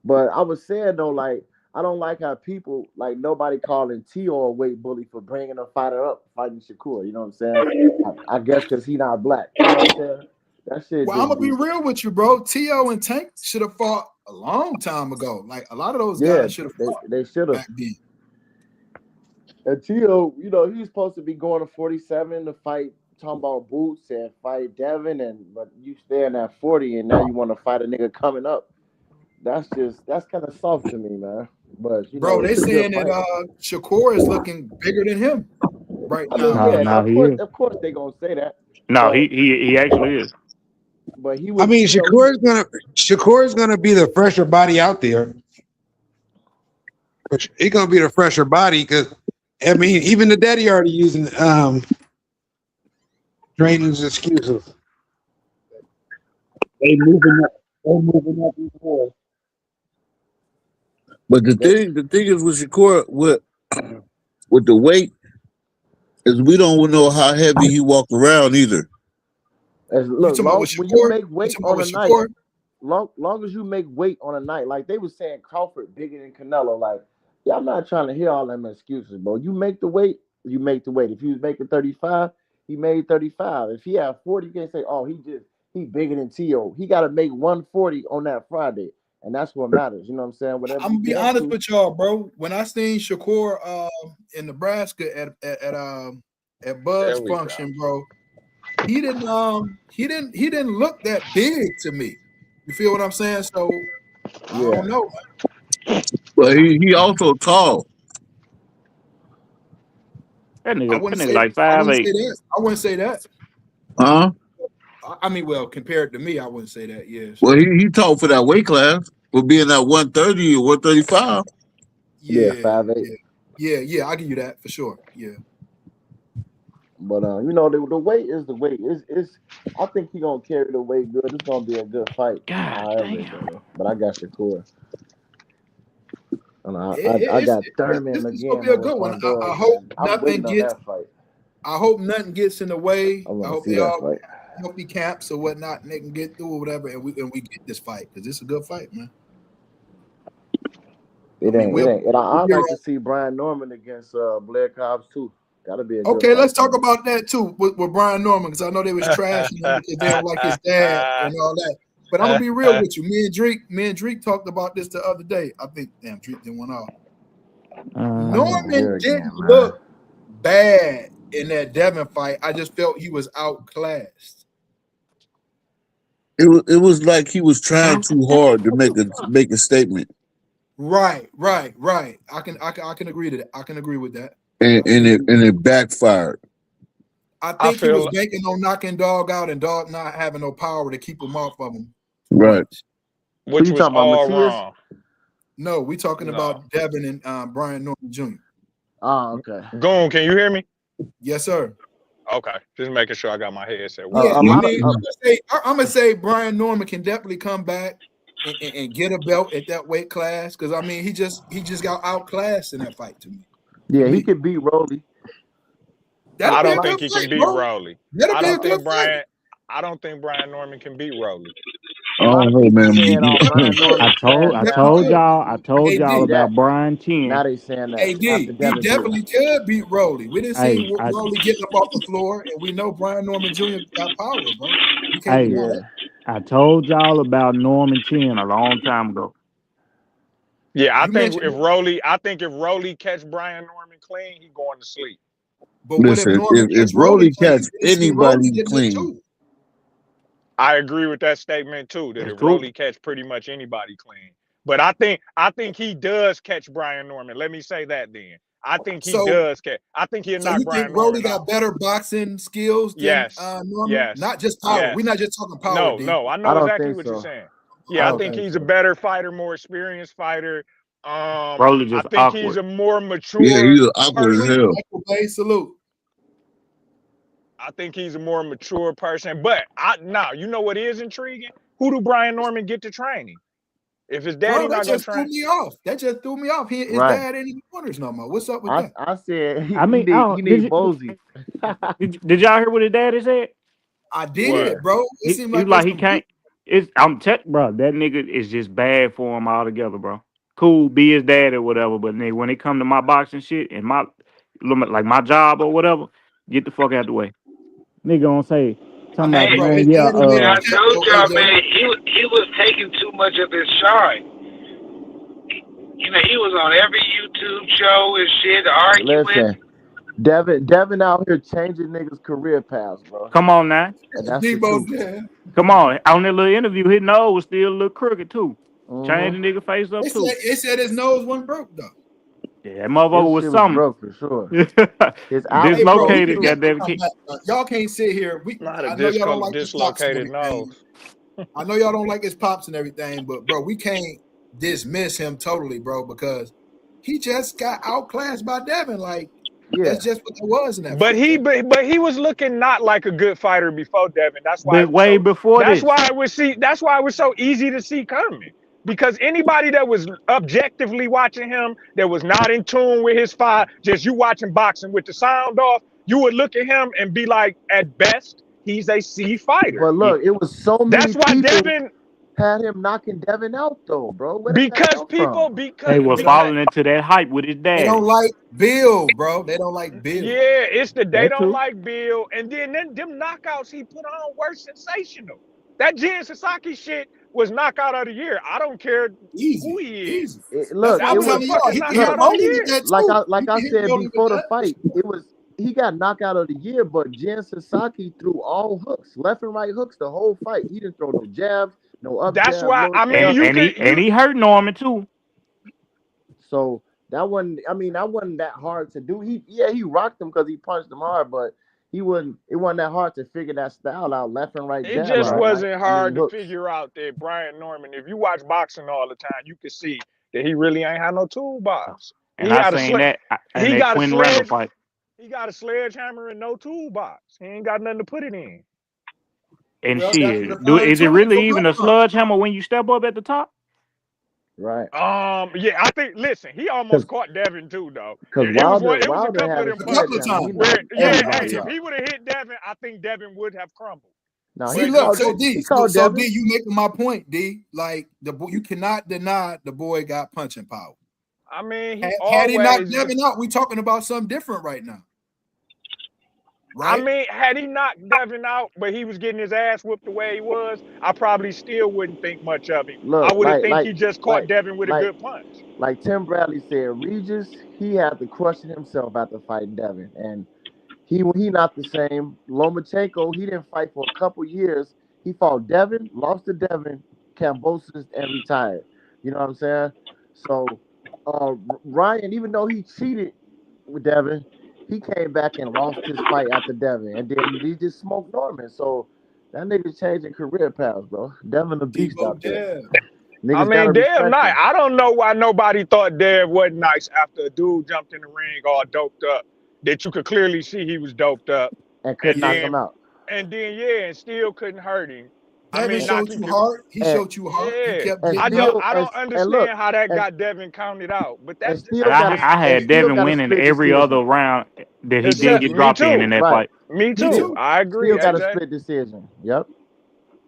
But I was saying though, like I don't like how people like nobody calling T.O. a weight bully for bringing a fighter up fighting Shakur. You know what I'm saying? I guess because he not black. You know what I'm saying? That shit
Well, I'm
just
gonna be
be
real with you, bro. T.O. and Tank should have fought a long time ago. Like a lot of those
yeah.
guys should have fought
They should have.
back then.
And T.O., you know, he's supposed to be going to 47 to fight, talking about Boots and fight Devin, but you staying at 40 and now you want to fight a nigga coming up. That's kind of soft to me, man. But you know,
Bro, they
it's a good
saying that
fight.
Shakur is looking bigger than him right
I
now,
mean,
No,
yeah,
man.
no, he is.
of course they gonna say that,
No,
but
he actually is.
he
I
was,
mean,
you know,
Shakur's gonna be the fresher body out there. He's gonna be the fresher body because I mean, even the daddy already using training's excuses. They moving up. They moving up before.
But the
they,
thing is with Shakur with the weight is we don't know how heavy he walk around either.
as
You
look
talking about
long
with
when you
Shakur?
make
You
weight
talking about
on a
with
night.
Shakur?
Long as you make weight on a night, like they was saying Crawford bigger than Canelo, like yeah, I'm not trying to hear all them excuses, bro. You make the weight, you make the weight. If he was making 35, he made 35. If he had 40, you can't say, oh, he bigger than T.O. He gotta make 140 on that Friday. And that's what matters. You know what I'm saying? Whatever
I'm
you
gonna be
get up
honest
to.
with y'all, bro. When I seen Shakur in Nebraska at Bud's
There we go.
function, bro, he didn't look that big to me. You feel what I'm saying? So I
Yeah.
don't know.
But he also tall.
I
That
wouldn't
nigga
say
like
I wouldn't say
5'8".
that. I wouldn't say that.
Huh?
I mean, well, compared to me, I wouldn't say that. Yes.
Well, he tall for that weight class for being at 130 or 135.
Yeah,
Yeah,
5'8".
yeah. I'll give you that for sure. Yeah.
But you know, the weight is the weight. It's I think he gonna carry the weight good. It's gonna be a good fight.
God
However it
damn.
go. But I got Shakur. And I
It's
got Thurman
this is gonna
again
be a
on
good one. I
Doris,
hope
and I'm
nothing
waiting on
gets.
that fight.
I hope nothing gets in the way.
I
I
want to
hope
see
they
that
all
fight.
healthy camps or whatnot, and they can get through or whatever, and we get this fight because it's a good fight, man. I
It
mean,
ain't. It ain't. And
we'll
I'd
be
like to
around.
see Brian Norman against Blair Cobbs too. That'll be a good
Okay,
fight
let's
for
talk
me.
about that too with Brian Norman because I know they was trashing him because they don't like his dad and all that. But I'm gonna be real with you. Me and Drake talked about this the other day. I think damn Drake didn't went off.
I need to
Norman
hear
didn't
again, man.
look bad in that Devin fight. I just felt he was outclassed.
It was like he was trying
God
too
damn.
hard to make a statement,
Right. I can agree to that. I can agree with that. I
and
can
and
agree
it
with
and
that.
it backfired.
I
I
think he was
feel
banking on knocking Dog out and Dog not having no power to keep him off of him too
Right.
much.
Who
which
you
was
talking about,
all
Matthias?
wrong.
No, we talking
No.
about Devin and Brian Norman Jr.
Oh, okay.
Goon, can you hear me?
Yes, sir.
Okay. Just making sure I got my headset
Yeah,
working.
A
I
lot of
mean, I'm gonna say Brian Norman can definitely come back and get a belt at that weight class because I mean he just got outclassed in that fight to
yeah, he
me.
could beat Rolly.
That'll
I
A
be a
don't
lot.
good
think he
fight,
can beat
bro.
Rowley.
That'll
I
be a
don't
good
think
fight.
Brian I don't think Brian Norman can beat Rowley.
A
I
lot
don't
of
know,
people
man.
saying,
He
"Oh,
definitely
Brian
could.
I
Norman
told
smashed
He
I
definitely
told
Devin."
could.
y'all I told y'all
See
AD,
that?
about Brian
Now
10.
they saying that
AD,
after
he
Devin threw him.
definitely could beat Rolly. We didn't see
Hey, I
Rolly getting up off the floor, and we know Brian Norman Jr. got power, bro. We can't
hey,
deny that.
Yeah,
I told y'all about Norman 10 a long time ago.
Yeah,
You mentioned it,
I think if Rowley catch Brian Norman clean, he going to sleep.
but what if
Listen,
Norman
if
catch Rolly
Rolly
clean?
catch
We didn't see Rolly
anybody
getting it
clean,
too.
I agree with that statement too, that
That's
if
true.
Rowley catch pretty much anybody clean. But I think he does catch Brian Norman. Let me say that then. I think he
So,
does catch. I think he'll
so
knock
you think
Brian
Rolly
Norman
got
out.
better boxing skills than
Yes.
Norman?
Yes.
Not just power. We're not
Yes.
just talking power,
No,
D.
no. I
I
know
don't
exactly
think
what you're
so.
saying.
I
Yeah, I
don't
think
Okay.
think
he's a
so.
better fighter, more experienced fighter.
Rolly
I
just
think he's
awkward.
a more
yeah,
mature
he's awkward as
person.
hell.
Michael Bay, salute.
I think he's a more mature person. But now, you know what is intriguing? Who do Brian Norman get to training? If his daddy
Bro, that
not gonna
just threw
train,
me off. That just threw me off. His
Right.
dad ain't in the corners no more. What's up with that?
I said
I
he
mean,
need he need Bozy.
did y'all hear what his daddy said?
I
what?
Yeah.
did, bro. It
He
seemed
he was
like there's
like he
some beef.
can't Bro, that nigga is just bad for him altogether, bro. Cool, be his dad or whatever, but nigga, when it come to my boxing shit and like my job or whatever, get the fuck out the way. Nigga gonna say,
I
talking
mean,
about
Hey,
bro,
man,
his
yeah,
daddy made
and
him
I
champ
told
though,
y'all,
AJ.
man, he was taking too much of his shine. You know, he was on every YouTube show and shit, arguing.
Listen, Devin out here changing niggas' career paths, bro,
come on now.
and that's the
Debo
truth.
said.
Come on. On that little interview, his nose was still a little crooked too.
Mm-hmm.
Change the nigga face up too.
They said his nose wasn't broke though.
Yeah, that motherfucker
His
was
shit was
something.
broke for sure. His
Hey,
album
bro, we
broke
Dislocated,
can't.
too.
goddamn kid.
Y'all can't sit here.
Not a
I know y'all don't like his pops and
dislocated
everything.
nose.
I know y'all don't like his pops and everything, but bro, we can't dismiss him totally, bro, because he just got outclassed by Devin. Like
Yeah,
that's just what it was in that
But
fight.
but he was looking not like a good fighter before Devin. That's why
But
it was
way
so.
before
That's
this.
why That's why it was so easy to see coming. Because anybody that was objectively watching him, that was not in tune with his fight, just you watching boxing with the sound off, you would look at him and be like, at best, he's a C fighter.
but look, it was so many
That's why
people
Devin,
had him knocking Devin out, though, bro. Where did that
because
come from?
They was
They don't.
because
falling into that hype with his
They don't
daddy.
like Bill, bro. They don't like Bill.
yeah, it's they
That
don't
too.
like Bill, and then them knockouts he put on were sensational. That Jen Sasaki shit was knockout of the year. I don't care who
Easy,
he is.
easy. That's
Look,
what
That
it
I'm
was a
was
telling y'all.
fucking
He can hit
knockout
look
of the
Rolly with
year.
that too. He
like I
can hit
said
Rolly with
before the
that.
fight. It was he got knockout of the year, but Jen Sasaki threw all hooks, left and right hooks, the whole fight. He didn't throw no jabs, no up
That's
jab,
why
low
I mean
jab.
And he hurt Norman too.
So that wasn't. I mean, that wasn't that hard to do. He rocked him because he punched him hard, but he wouldn't. It wasn't that hard to figure that style out. Left and right
it
jab,
just
right,
Right.
right.
wasn't
I mean
hard to
hooks.
figure out that Brian Norman, if you watch boxing all the time, you can see that he really ain't had no toolbox.
And
He
I
had a
seen that in
he
that
got a
Quinn Randall
sledge
fight.
he got a sledgehammer and no toolbox. He ain't got nothing to put it in.
And
Well, that's the
shit,
fine
is it
tuning for
really even a
Bloodline.
sledgehammer when you step up at the top?
Right.
Yeah, I think. Listen, he almost caught Devin too, though.
Because
It was one. It was a
Wilder
couple of
had a
them
A couple
punches
of
sledgehammer. He
times.
where,
knocked
yeah,
Yeah, a couple
hey,
of
everybody
if
times.
out.
he would have hit Devin, I think Devin would have crumbled.
Now
See,
But
look,
just
he called
So
Devin.
D, you making my point, D. Like you cannot deny the boy got punching power.
I mean, he
Had he knocked
always.
Devin out, we talking about something different right now,
I
right?
mean, had he knocked Devin out, but he was getting his ass whooped the way he was, I probably still wouldn't think much of him. I
Look,
would think he just caught
like
Devin with a
like
good punch.
like Tim Bradley said, Regis, he had to question himself after fighting Devin, and he not the same. Lomachenko, he didn't fight for a couple years. He fought Devin, lost to Devin, Kambosos, and retired. You know what I'm saying? So Ryan, even though he cheated with Devin, he came back and lost his fight after Devin, and then he just smoked Norman. So that nigga's changing career paths, bro. Devin the beast
Debo
out there.
Dev.
I
Niggas gotta
mean, Dev
respect
nice.
him.
I don't know why nobody thought Dev wasn't nice after a dude jumped in the ring all doped up. That you could clearly see he was doped up,
And could
and
knock him
then
out.
yeah, and still couldn't hurt him. I
Devin
mean, not
showed
to
you
give.
hard. He
And
showed you hard. He
Yeah,
kept getting up.
I don't
and look
understand how that
and
got Devin counted out, but
and
that's just
still
the
I,
got a
game.
I
and
had
still
Devin
got a
winning
split
every other
decision.
round that he didn't
Except
get
me
dropped in
too,
that
Right.
fight.
me
Me
too.
too.
I agree,
Still got a
AJ.
split decision. Yep.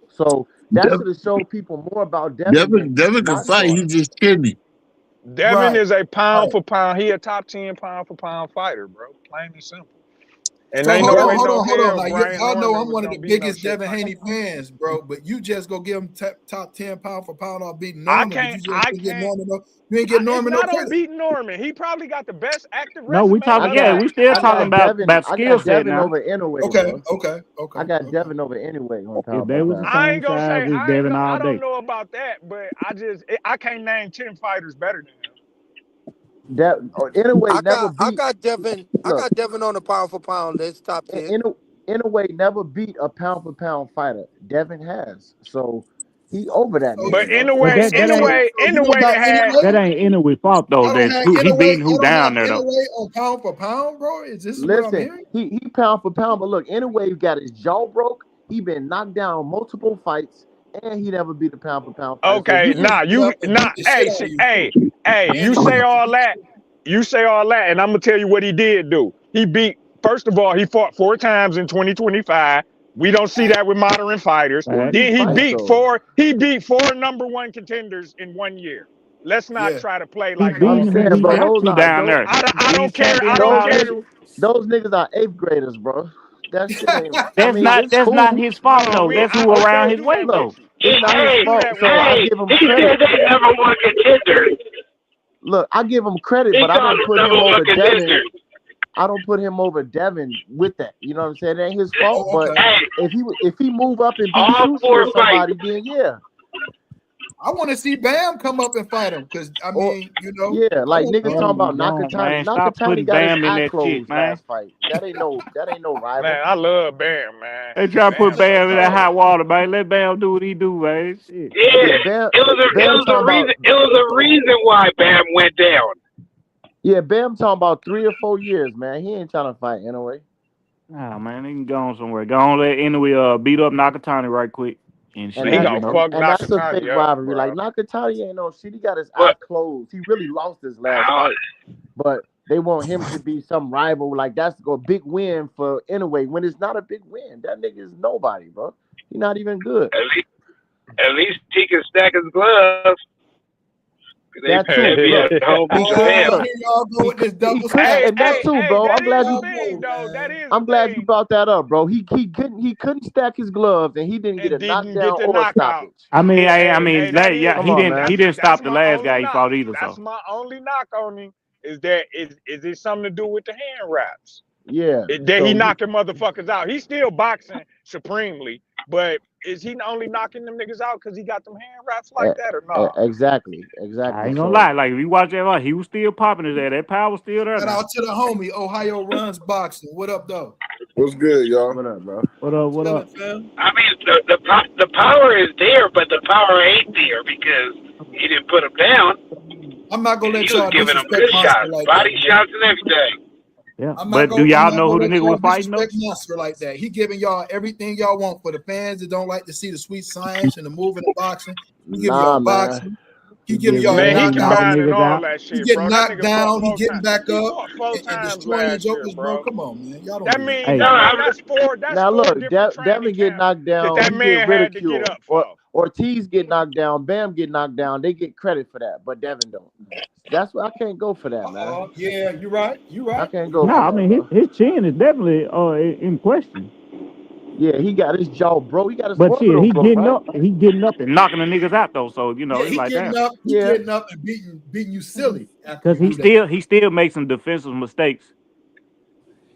So that
Dev,
should have showed people more about Devin than
Devin can
not
fight. He
knowing.
just kidney.
Devin
Right.
is a pound
Right.
for pound. He a top 10 pound for pound fighter, bro. Plain and simple. And
So
ain't
hold
no
on,
way
hold
no
on, hold on.
hell
Now
Brian
y'all know
Norman
I'm
was
one of
gonna
the
beat no
biggest
shit
Devin
like
Haney
that.
fans, bro. But you just go give him top 10 pound for pound off beating
I
Norman, but
can't
you just
I
didn't get
can't
Norman no. You ain't get
it's
Norman no
not on
credit.
beating Norman. He probably got the best active
No, we
resume
I
talking.
of
Yeah,
got
we
any
still
I
talking
got
fighter.
Devin.
about
I
skill
got
set
Devin
now.
over Inouye,
Okay,
bro.
okay, okay,
I got
okay.
Devin over Inouye on
If
pound
they
for
was the
pound.
I
same
ain't gonna
size,
say
it's Devin
I
all
don't
day.
know about that, but I can't name 10 fighters better than him.
Inouye never
I
beat.
got Devin. I
Look,
got Devin on the pound for pound list, top 10.
Inouye never beat a pound for pound fighter. Devin has. So he over that
So
nigga,
But
you
bro.
But
anyway,
so
that
so
ain't
so you don't got
had
that
anyway.
ain't Inoue fault though.
Y'all don't
That
have
who he
anyway.
beating who
Y'all don't have
down there though.
anyway on pound for pound, bro. Is this what I'm
Listen,
hearing?
he pound for pound, but look, Inouye got his jaw broke. He been knocked down multiple fights, and he never beat a pound for pound fighter. So
okay,
you
And
just
beat up and beat the shit
hey,
out of
see,
you too.
hey,
And
you
the
say
punch.
all that, and I'm gonna tell you what he did do. He beat, first of all, he fought 4 times in 2025. We don't see that with modern fighters.
Who
Fact.
did he
Then
fight though?
he beat four #1 contenders in 1 year. Let's not
Yeah.
try to play
He
like
I'm
beating
motherfuckers
who
saying,
he
bro,
can't.
got
those
to
are
down
those
there.
I
He's
don't care.
champion
I
of the
don't
those
care.
house.
niggas those niggas are 8th graders, bro. That shit ain't. I
That's
mean,
not
it's
that's not
cool.
his fault
No,
though.
me,
That's who
I
around
can't
his
do that
weight
Look,
though.
with you.
it's not
I
his
can't do
fault.
that with
So
you.
I
Hey,
give him
he
credit.
said they number one contenders.
Look, I give him credit,
He
but I
called
don't
them
put
number
him
one
over Devin.
contenders.
I don't put him over Devin with that. You know what I'm saying? It ain't his fault.
Oh,
But
okay.
Hey,
if he move up and beat
all
Shushu or
four fights.
somebody, then yeah.
I want to see Bam come up and fight him because I
Or
mean,
yeah,
I
like
want
niggas talking
No, you
about
don't,
Nakatani.
man. Stop
Nakatani
putting
got his
Bam in
eye
that shit,
closed
man.
last fight. That ain't no
Man,
rival.
I love Bam, man.
They try to put
Bam so
Bam in that
cold.
hot water, man. Let Bam do what he do, man. Shit.
Yeah,
Yeah,
Bam
it
Bam
was a
talking about
reason. It was a reason why Bam went down.
yeah, Bam talking about 3 or 4 years, man. He ain't trying to fight anyway.
Nah, man, he can go on somewhere. Go on, let Inoue beat up Nakatani right quick and
And
He
shit,
that
you
gonna
know.
fuck
and that's a
Nakatani
fake
up,
rivalry. Like
bro.
Nakatani ain't no shit. He got his eye
But
closed. He really lost his last
uh,
fight. But they want him to be some rival. Like that's a big win for anyway. When it's not a big win, that nigga is nobody, bro. He not even good.
at least he can stack his gloves.
That
They
too.
be
Look,
at home
he
beating
could
oh,
him.
look.
here y'all go with this
He
double
couldn't,
standard.
Hey,
and that
hey,
too,
hey,
bro.
that
I'm glad
is the
you.
Y'all
thing,
go,
though. That
man.
is the
I'm glad you
thing.
brought that up, bro. He couldn't stack his gloves, and he didn't get a
And didn't get
knockdown
the
or a
knockout.
stoppage.
I mean,
Yeah,
I
hey,
mean,
hey, that
yeah,
is
Come on,
he
man.
didn't
that's
stop the
my
last
only
guy he
knock.
fought either.
That's
So
my only knock on him is that is it something to do with the hand wraps?
Yeah.
That he
So he
knocking motherfuckers out. He's still boxing supremely, but is he only knocking them niggas out because he got them hand wraps like that or nah?
exactly,
I
exactly.
ain't gonna
So
lie. Like if you watch that fight, he was still popping his ass. That power was still there
Shout
now.
out to the homie Ohio Runs Boxing. What up, though?
What's good, y'all?
what up, bro?
What up? What
Chilling,
up?
fam.
I mean, the power is there, but the power ain't there because he didn't put him down.
I'm not gonna
He
let
was
y'all
giving him
disrespect
good
Monster
shots,
like that,
body
bro.
shots, and everything.
Yeah, but do
I'm
y'all
not
know who
gonna
the
let
nigga
y'all
was fighting though?
disrespect Monster like that. He giving y'all everything y'all want for the fans that don't like to see the sweet science and the moving and boxing. He giving y'all
Nah, man.
boxing. He
He
giving
giving
y'all
Man, he
knocking
knockout.
combining
niggas
all
out.
that
He
shit,
getting
bro. That
knocked
nigga fought
down. He
4
getting
times.
back
He
up
fought four
and
times
destroying
last year,
jokers, bro.
bro.
Come on, man. Y'all don't
That
do that.
mean
Hey,
No,
that
I
mean
was,
that's
Now
four
look,
different training
Devin get
camps
knocked
that
down,
that
he get
man had to get
ridiculed.
up
Or
for.
Ortiz get knocked down, Bam get knocked down. They get credit for that, but Devin don't. That's why I can't go for that, man.
Yeah, you're right. You're
I
right.
can't
You're
go
no,
for
right.
I
that,
mean
bro.
his chin is definitely in question.
Yeah, he got his jaw broke. He got his
But shit,
orbital broke, right?
he getting up and knocking the niggas out though. So you know,
Yeah,
it's like that.
he
Yeah.
getting up and beating you silly after
Cause
you do that.
he still makes some defensive mistakes.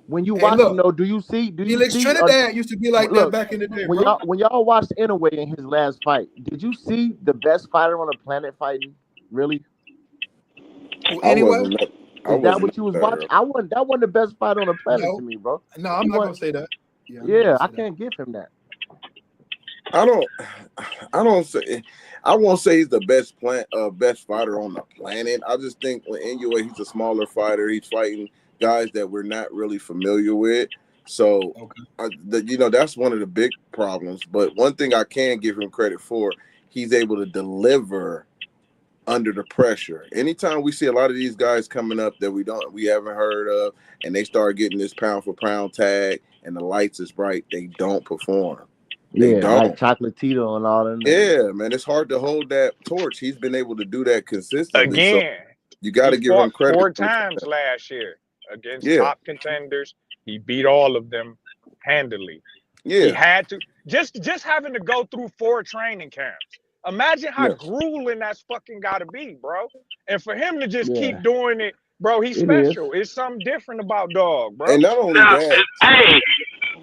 When you
Hey,
watch him
look,
though, do you see?
Felix Trinidad used to be like that
Look,
back in the day,
when
bro.
y'all watched Inouye in his last fight, did you see the best fighter on the planet fighting? Really?
Well,
I
anyway,
wasn't. I
Is that
wasn't
what you was
there.
watching? I wasn't. That wasn't the best fighter on the planet to
no,
me, bro.
no, I'm
He
not gonna
won.
say that. Yeah, I'm not
Yeah,
gonna
I
say that.
can't give him that.
I don't. I don't say. I won't say he's the best fighter on the planet. I just think when Inoue, he's a smaller fighter. He's fighting guys that we're not really familiar with. So,
Okay.
that's one of the big problems. But one thing I can give him credit for, he's able to deliver under the pressure. Anytime we see a lot of these guys coming up that we haven't heard of, and they start getting this pound for pound tag, and the lights is bright, they don't perform. They
Yeah, like
don't.
Chocolatito and all them niggas.
Yeah, man, it's hard to hold that torch. He's been able to do that consistently. So
Again,
you got
he
to give him
fought
credit.
4 times last year against
Yeah,
top contenders. He beat all of them handily. He
yeah,
had to just having to go through 4 training camps. Imagine how
yeah.
grueling that's fucking gotta be, bro. And for him to just
Yeah,
keep doing it, bro, he's
it is.
special. It's something different about dog, bro.
And not only
now,
that,
hey,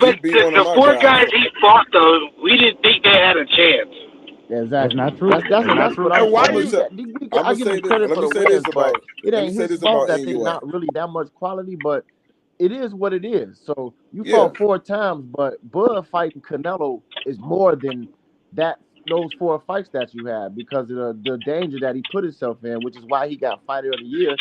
he
but
beat one of
the
my
4
guys.
guys he fought though, we didn't think they had a chance.
That's
Exactly.
not true.
That's that's
That's
and
not
that's what
true.
I'm
And why
I'm
saying.
gonna
you
say. I'm
I
gonna
give him
say this.
credit
Let
for
me
the
say this
wins, but
about.
it
Let me
ain't
say
his
this
fault
about
that they
NUA.
not really that much quality. But it is what it is. So you
Yeah,
fought 4 times, but Bud fighting Canelo is more than that. Those 4 fights that you had because of the danger that he put himself in, which is why he got Fighter of the Year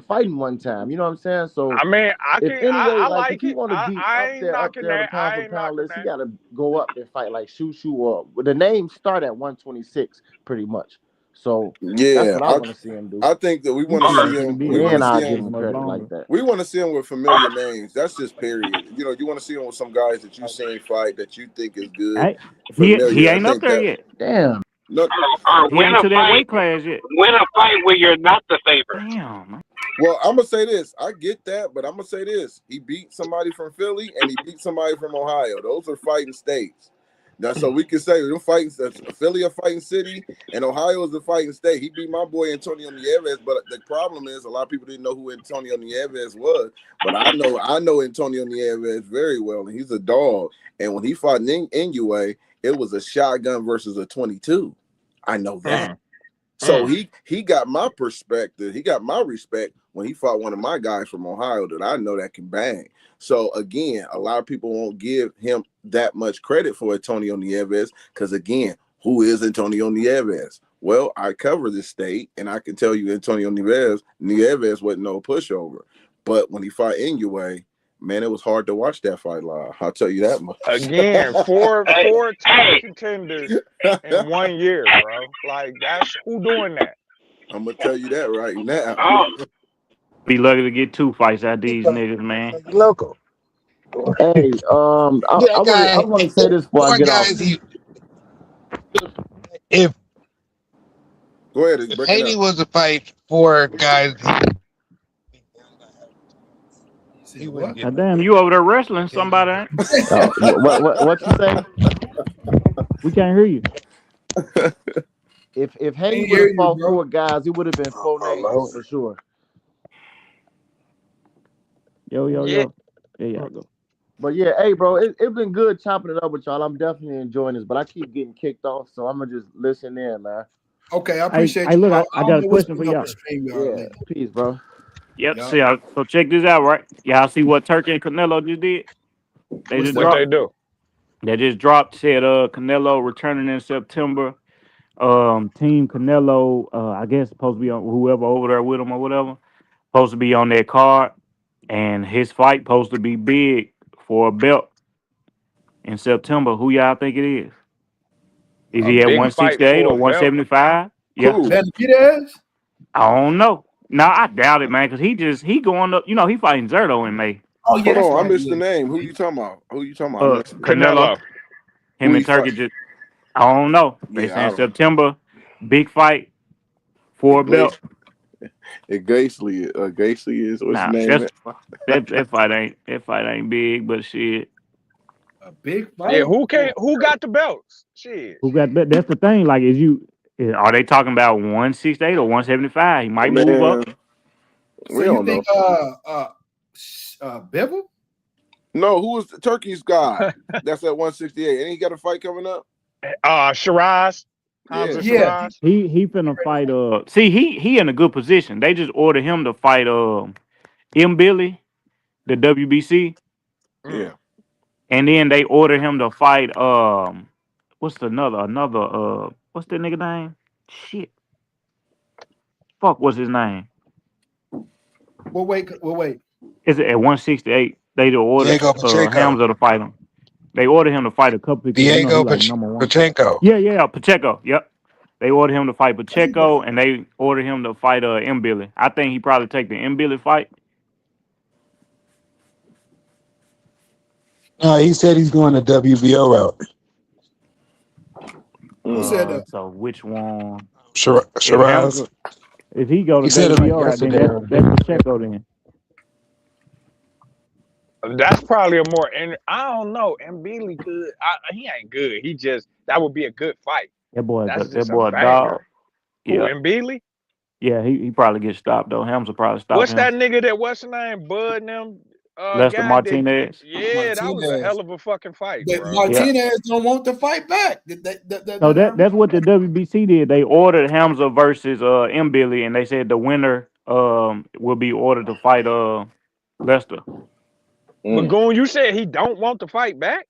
fighting 1 time. You know what I'm saying? So
I mean,
if anyway,
I
like if
like
he
it.
want to be
I
up
ain't
there,
knocking
on the
that.
pound
I
for
ain't
pound
knocking
list, he
that.
got to go up and fight like Shushu or the names start at 126 pretty much. So that's
Yeah,
what I want to see him do.
I think that we
He
want to
still
see
ain't finna
him.
be
We
able
want
to
Then
to
I'll
see
give
do
him.
him
much
credit
longer.
like that.
We want to see him with familiar names. That's just period. You want to see him with some guys that you seen fight that you think is good,
Hey, he
familiar. I
ain't up
think
there
that
yet.
Damn.
no.
Or
He ain't to that weight class yet.
win a fight where you're not the favorite.
Damn, man.
Well, I'm gonna say this. I get that, but I'm gonna say this. He beat somebody from Philly and he beat somebody from Ohio. Those are fighting states. Now, so we can say them fighting. Philly a fighting city, and Ohio is a fighting state. He beat my boy Antonio Nieves, but the problem is a lot of people didn't know who Antonio Nieves was. But I know Antonio Nieves very well, and he's a dog. And when he fought Inoue, it was a shotgun versus a 22. I know that. So he got my perspective. He got my respect when he fought one of my guys from Ohio that I know that can bang. So again, a lot of people won't give him that much credit for Antonio Nieves because again, who is Antonio Nieves? Well, I cover this state, and I can tell you Antonio Nieves wasn't no pushover. But when he fought Inoue, man, it was hard to watch that fight live. I'll tell you that much.
Again, four
Hey,
top
hey,
contenders in 1 year, bro. Like that's who doing that.
I'm gonna tell you that right now.
oh,
Be lucky to get 2 fights out these niggas, man.
Local.
Hey,
That
I
guy,
want to say this before I
four
get off.
guys. If
Go ahead,
if
break it
Haney
up.
was to fight 4 guys, he wouldn't get.
God damn, you over there wrestling somebody? Ain't?
What you say?
We can't hear you.
If Haney
Can't
would
hear
have
you,
fought
bro.
4 guys, it would have been 4 names for sure.
Yo,
Yeah.
There y'all go.
But yeah, hey, bro, it's been good chopping it up with y'all. I'm definitely enjoying this, but I keep getting kicked off, so I'm gonna just listen in, man.
Okay, I
Hey,
appreciate
hey,
you,
look,
bro.
I
I
got
don't
a
know what's
question for
been up
y'all.
with StreamYard
Yeah,
lately.
peace, bro.
Yep.
Yup.
So check this out, right? Y'all see what Turkey and Canelo just did? They
What's
just
What
that?
they
dropped.
do?
They just dropped. Said Canelo returning in September. Team Canelo, I guess supposed to be on whoever over there with him or whatever. Supposed to be on that card, and his fight supposed to be big for a belt in September. Who y'all think it is? Is
A
he at
big fight
168
for
or
a belt.
175? Yeah,
Who?
Benavidez?
I don't know. No, I doubt it, man, because he going up. You know, he fighting Zerto in May.
Oh yeah,
Hold
that's
on, I
right.
missed
Yeah.
the name. Who you talking about? I missed it.
Canelo,
Canelo.
Who
him
he
and
fight?
Turkey just. I don't know. They
Yeah, I
saying
don't.
September, big fight for a belt.
Gately is what's his
Nah,
name?
that fight ain't big, but shit.
A big
Yeah,
fight?
who got the belts? Shit.
Who got that? That's the thing. Like, are they talking about 168 or 175? He might move up.
Man,
So
we
you
don't
think
know.
Bivol?
No, who was the Turkey's guy? That's at 168. Ain't he got a fight coming up?
Shiraz.
Yeah.
Hamza
Yeah.
Shiraz.
He finna fight. See, he in a good position. They just ordered him to fight. M Billy, the WBC,
Yeah.
Mm.
and then they ordered him to fight. What's what's that nigga name? Shit. Fuck. What's his name?
Well, wait.
Is it at 168? They just ordered
Diego Pacheco.
Hamza to fight him. They ordered him to fight a couple people. You know he
Diego
like number one.
Pacheco.
Yeah, Pacheco. Yep. They ordered him to fight Pacheco, and they ordered him to fight M Billy. I think he probably take the M Billy fight.
No, he said he's going the WBO route.
Who said that?
So which one? If
Shiraz.
Hamza, if he go to
He said it like
WBO, right, then
yesterday.
that's Pacheco then.
That's probably a more. I don't know. Mbili good. He ain't good. He just that would be a good fight.
That boy,
That's
that
just a
boy, a dog.
banger. Who
Yeah,
Mbili?
yeah. He probably get stopped though. Hamza probably stop
What's
him.
that nigga that what's the name? Bud and them
Lester
guy that
Martinez.
yeah, that was a
Martinez.
hell of a fucking fight,
But
bro.
Yeah.
Martinez don't want to fight back.
So that's what the WBC did. They ordered Hamza versus M Billy, and they said the winner will be ordered to fight Lester.
But Goon, you said he don't want to fight back?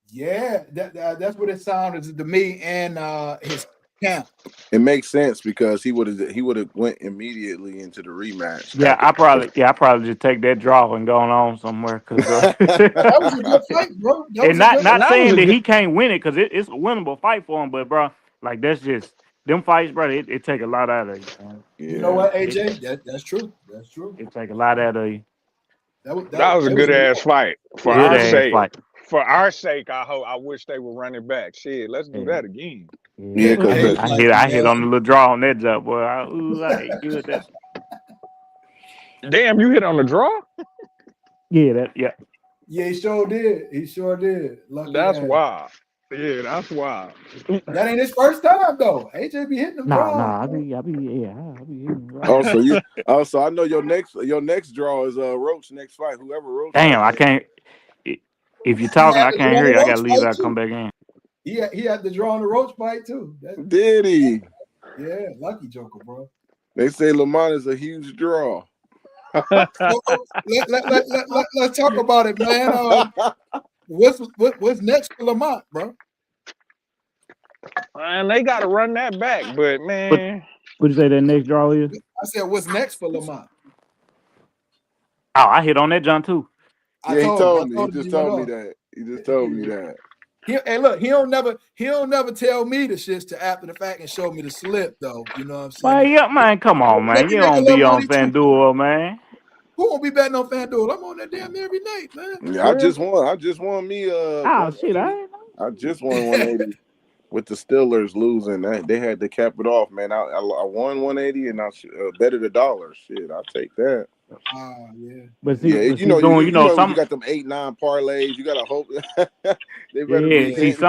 Yeah, that's what it sounded to me and his camp.
It makes sense because he would have went immediately into the rematch.
Yeah, I probably just take that draw and going on somewhere because
That was a good fight, bro. That
and
was a
not
good
And
not
that was
saying
a
that
good
he can't win it because it's a winnable fight for him, but bro, like that's them fights, bro, it take a lot out of you, man.
You know
Yeah.
what, AJ? That's true. That's true.
It take a lot out of you.
That was a
They was
good
in war.
ass fight. For
Good
our
ass
sake,
fight.
I wish they were running back. Shit, let's do
Yeah.
that again.
Yeah,
Yeah.
because
Hey,
that.
I
like
hit I hit
man,
on the little draw on that jump, boy. I ain't good that.
Damn, you hit on the draw?
Yeah.
yeah, he sure did. He sure did. Lucky
That's
ass.
wild. Yeah, that's wild.
That ain't his first time though. AJ be hitting them draws.
Nah, I
Man.
be hitting right.
Also, you. Also, I know your next draw is Roach next fight. Whoever Roach
Damn,
fight
I
next.
can't. If you're
He
talking,
had
I
the
can't
draw
hear
on
you.
the
I gotta
roach
leave
fight
out, come
too.
back in.
He had the draw on the roach fight too.
Did he?
Yeah, lucky Joker, bro.
They say Lamont is a huge draw.
So, let's talk about it, man. What's next for Lamont, bro?
Man, they got to run that back, but
What
man,
you say that next draw is?
I said, what's next for Lamont?
Oh, I hit on that John too.
Yeah, he
I
told me. He
told him
just
you went
told me
off.
that. He just told me that.
Hey, look, he don't never tell me the shits to after the fact and show me the slip though. You know what I'm saying?
Man, yeah, man, come on, man.
Maybe
You
make a
don't
little
be on
money too.
FanDuel, man.
Who won't be betting on FanDuel? I'm on that damn every night, man.
Yeah, I
well,
just won. I just won me
Oh shit,
180.
I ain't know.
I just won 180 with the Steelers losing. They had to cap it off, man. I won 180 and I betted $1. Shit, I'll take that.
Yeah.
Yeah,
But see, doing,
you
some.
got them 8-9 parlays. You gotta hope they better be
Yeah,
Yeah.
hitting.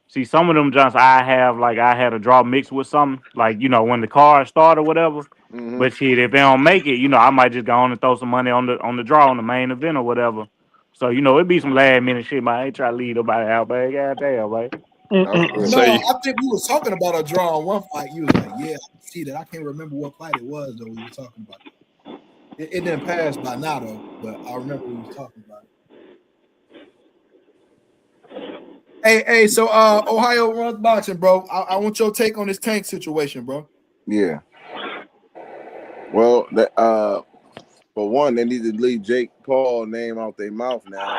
see some of them Johns I had a draw mixed with something like when the cars start or whatever.
Hmm.
But shit, if they don't make it, I might just go on and throw some money on the draw on the main event or whatever. So it'd be some last minute shit, man. I ain't trying to leave nobody out, man. Goddamn, man.
I feel
No,
you.
say
I think we was talking about a draw on one fight. You was like, yeah, I can see that. I can't remember what fight it was though. We were talking about it didn't pass by now though, but I remember we was talking about it. Hey, so Ohio runs boxing, bro. I want your take on this Tank situation, bro.
Yeah. Well, for one, they need to leave Jake Paul name out their mouth now.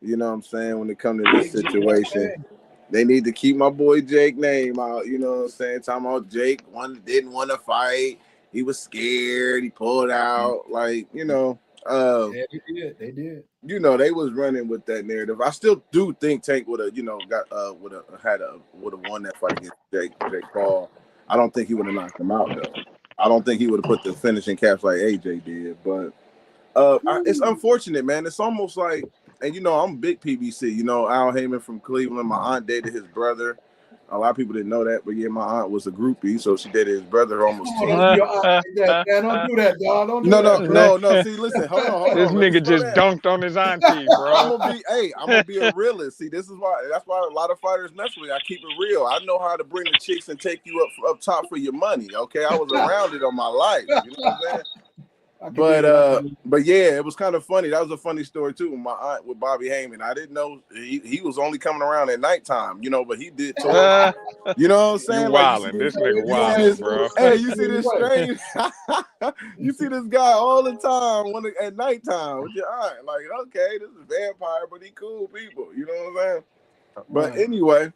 You know what I'm saying? When it comes to this
Big G, that's
situation,
bad.
they need to keep my boy Jake name out. You know what I'm saying? Talking about Jake didn't want to fight. He was scared. He pulled out.
Yeah, they did. They did.
They was running with that narrative. I still do think Tank would have, would have won that fight against Jake Paul. I don't think he would have knocked him out though. I don't think he would have put the finishing caps like AJ did. But it's unfortunate, man. It's almost like, and I'm a big PBC. Al Heyman from Cleveland. My aunt dated his brother. A lot of people didn't know that, but yeah, my aunt was a groupie, so she dated his brother almost
Come on,
10
don't do
years.
your aunt like that, man. Don't do that, dog. Don't do
No,
that,
no,
bro.
no, no. See, listen, hold
this
on. Let me
nigga
slow
just
down.
dunked on his auntie,
I'm
bro.
gonna be a realist. See, that's why a lot of fighters mess with me. I keep it real. I know how to bring the chicks and take you up top for your money. Okay, I was around it on my life. You know what I'm saying? But yeah, it was kind of funny. That was a funny story too. My aunt with Bobby Heyman. I didn't know he was only coming around at nighttime. But he did tours. You know what I'm
You
saying? Like
wildin'. This nigga
you see
wildin',
this.
bro.
Hey, you see this strange. You see this guy all the time at nighttime with your aunt. Like, okay, this is vampire, but he cool people. You know what I'm saying? But anyway,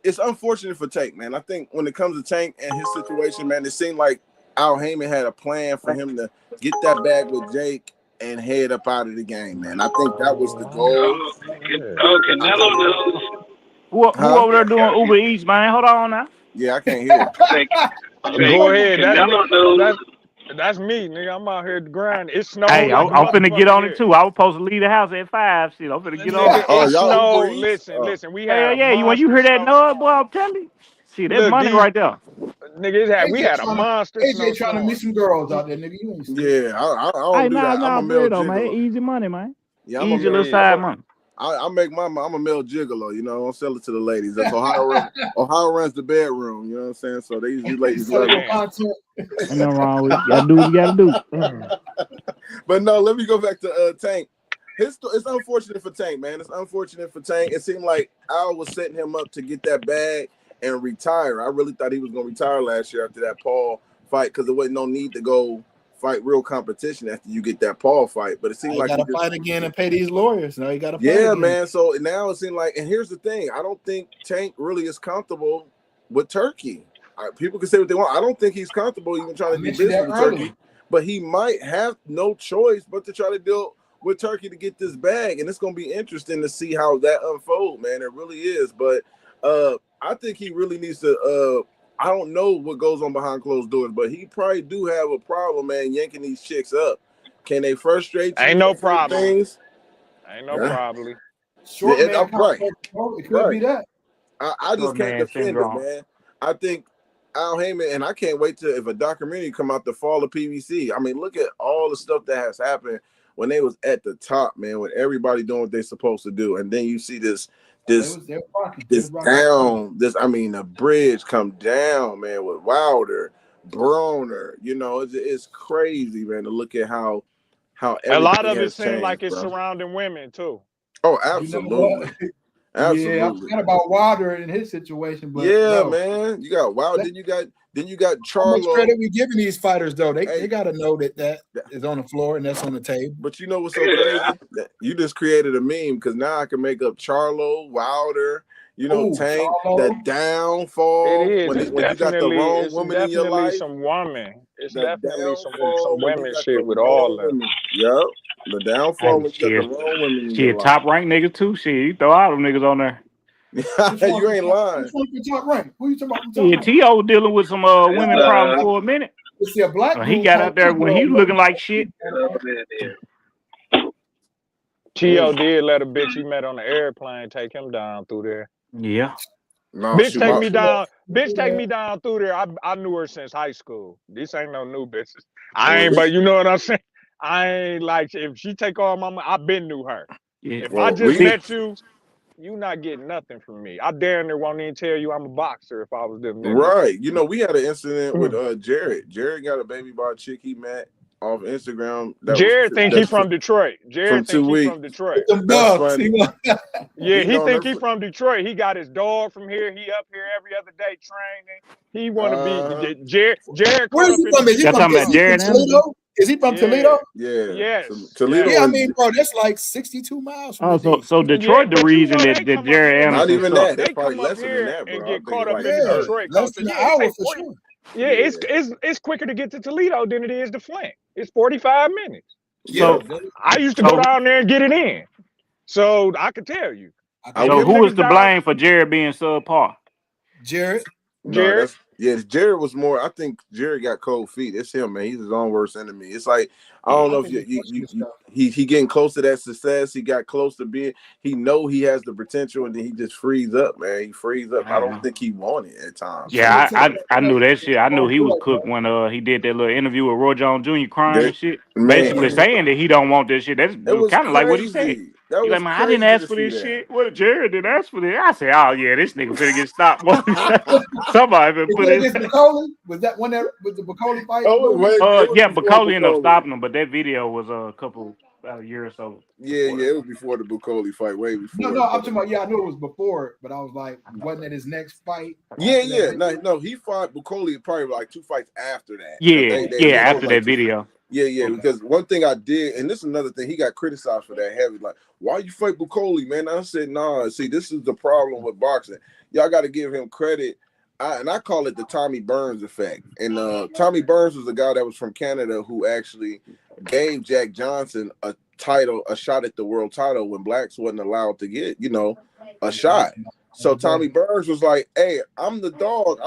it's unfortunate for Tank, man. I think when it comes to Tank and his situation, man, it seemed like Al Heyman had a plan for him to get that bag with Jake and head up out of the game, man. I think that was the goal.
Canelo knows.
Who
Huh?
over there doing Uber Eats, man? Hold on now.
Yeah, I can't hear.
Go ahead.
Canelo knows.
That's me, nigga. I'm out here grinding. It snowed
Hey,
like a
I'm finna get
motherfucker
on it
here.
too. I was supposed to leave the house at 5. Shit, I'm finna get on
Nigga,
it.
Oh,
it
y'all Uber
snowed.
Eats?
Listen. We had
Hell
a
yeah, when you
monster
hear that
snow.
noise, boy, I'm telling you. See, that's
Look,
money right there.
nigga, we had a monster snow
AJ trying to meet
storm.
some girls out there, nigga. You ain't stupid.
Yeah, I don't
Hey,
do that. I'm
nah,
a male
burrito, man.
gigolo.
Easy money, man.
Yeah,
Easy little side money.
I make my I'm a male gigolo, I don't sell it to the ladies. That's Ohio runs the bedroom, you know what I'm saying? So these ladies love it.
Content.
Ain't nothing wrong with it. You gotta do what you gotta do.
But no, let me go back to Tank. It's unfortunate for Tank, man. It's unfortunate for Tank. It seemed like Al was setting him up to get that bag and retire. I really thought he was gonna retire last year after that Paul fight because there wasn't no need to go
fight real competition after you get that Paul fight. But it seemed
You
like
got to fight again and pay these lawyers. Now you got to fight again.
man. So now it seemed like, and here's the thing: I don't think Tank really is comfortable with Turkey. People can say what they want. I don't think he's comfortable even trying to do business with Turkey. But he might have no choice but to try to deal with Turkey to get this bag, and it's going to be interesting to see how that unfolds, man. It really is. But I think he really needs to. I don't know what goes on behind closed doors, but he probably do have a problem, man, yanking these chicks up. Can they frustrate you?
Ain't no problem.
Things?
Ain't no problem.
Short man
right.
It could be that.
I just can't defend it, man. I think Al Heyman, and I can't wait till if a documentary come out, the fall of PVC. I mean, look at all the stuff that has happened when they was at the top, man, with everybody doing what they're supposed to do, and then you see the bridge come down, man, with Wilder, Broner. You know, it's crazy, man, to look at how
a lot of
it
seems
changed,
like it's
bro.
surrounding women too.
Oh, absolutely. Absolutely.
Yeah, I forgot about Wilder in his situation, but
man, you got Wilder. Then you got Charlo.
How much credit we giving these fighters though? They got to know that is on the floor and that's on the table.
But you know what's so crazy? You just created a meme because now I can make up Charlo, Wilder, Tank,
Charlo.
the downfall.
It is.
When you got the wrong woman in your life.
Some woman. It's definitely some
when
women
you got
shit
the
with
wrong
all them.
women. Yep. The downfall when you got the wrong women in your life.
Top ranked niggas too. Shit, you throw all them niggas on there.
You ain't lying.
Top rank? Who you talking about?
Yeah, T.O. dealing with some women problems for a minute.
See a black
he got out there when he looking like shit.
T.O. did let a bitch he met on the airplane take him down through there.
Yeah.
No,
bitch take me down. Bitch take me down through there. I knew her since high school. This ain't no new bitches. But you know what I'm saying? I ain't like, if she take all my money, I been knew her.
Yeah.
If I just met you, you not getting nothing from me. I damn near won't even tell you I'm a boxer if I was them niggas.
Right. You know, we had an incident with Jared. Jared got a baby by a chick he met off Instagram.
Jared think he from Detroit. Jared think he from Detroit. Yeah, he think he from Detroit. He got his dog from here. He up here every other day training. He want to be Jared.
Where is he from? Is he from Toledo? Is he from Toledo?
Yeah.
Yes.
Toledo.
Yeah, I mean, bro, that's like 62 miles from
so Detroit, the reason that Jared Anderson.
Not even that. That's
they
probably
come up
less than
here
that, bro.
and get caught up in the Detroit
less
culture.
than an hour for sure.
Yeah, it's quicker to get to Toledo than it is to Flint. It's 45 minutes.
So
I used to go down there and get it in. So I could tell you.
So who was to blame for Jared being subpar?
Jared.
Jared was more. I think Jared got cold feet. It's him, man. He's his own worst enemy. It's like I don't know if he getting close to that success. He got close to being. He know he has the potential, and then he just frees up, man. He frees up. I don't think he wanted at times.
Yeah, I knew that shit. I knew he was cooked when he did that little interview with Roy Jones Jr. crying and shit. Basically saying that he don't want this shit. That's kind of like what he said. He's like, man, I didn't ask for this shit. What, Jared didn't ask for this? I said, oh yeah, this nigga finna get stopped. Somebody been put it.
Was that one that was the Bacoli fight?
Yeah, Bacoli ended up stopping him, but that video was about a year or so.
Yeah, it was before the Bacoli fight, way before.
No, I'm talking about. Yeah, I knew it was before, but I was like, wasn't it his next fight?
Yeah. No, he fought Bacoli probably like 2 fights after that.
Yeah, after that video.
Yeah, because one thing I did, and this is another thing, he got criticized for that heavy. Like, why you fight Bacoli, man? I said, nah. See, this is the problem with boxing. Y'all got to give him credit. I call it the Tommy Burns effect. And Tommy Burns was a guy that was from Canada who actually gave Jack Johnson a shot at the world title when blacks wasn't allowed to get, a shot. So Tommy Burns was like, hey, I'm the dog.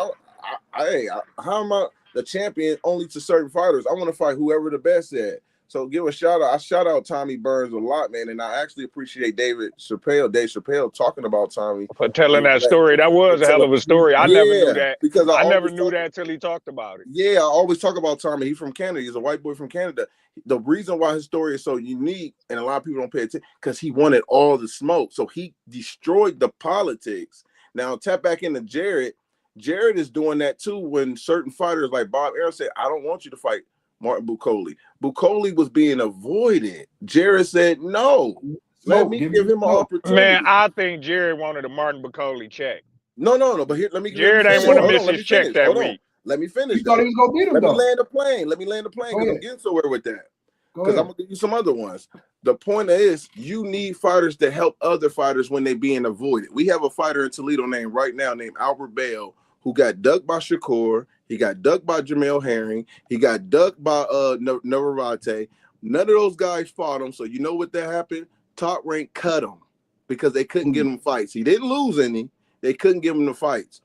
How am I the champion only to certain fighters? I want to fight whoever the best at. So give a shout out. I shout out Tommy Burns a lot, man, and I actually appreciate Dave Chappelle talking about Tommy
for telling that story. That was a hell of a story. I never knew that because I never knew that till he talked about it.
Yeah, I always talk about Tommy. He's from Canada. He's a white boy from Canada. The reason why his story is so unique and a lot of people don't pay attention because he wanted all the smoke. So he destroyed the politics. Now tap back into Jared. Jared is doing that too when certain fighters like Bob Arum said, I don't want you to fight Martin Bacoli. Bacoli was being avoided. Jared said, no, let me give him an opportunity.
Man, I think Jared wanted a Martin Bacoli check.
No, but here, let me
Jared ain't want to miss his check that week.
Let me finish
You thought he
though.
was gonna beat him
Let me
though.
land the plane. Let me land the plane
Go
because I'm
ahead.
getting somewhere with that.
Go
Because I'm
ahead.
gonna give you some other ones. The point is, you need fighters to help other fighters when they being avoided. We have a fighter in Toledo named Albert Bell, who got ducked by Shakur. He got ducked by Jamel Herring. He got ducked by Navarrete. None of those guys fought him. So you know what that happened? Top Rank cut him because they couldn't give him fights. He didn't lose any. They couldn't give him the fights.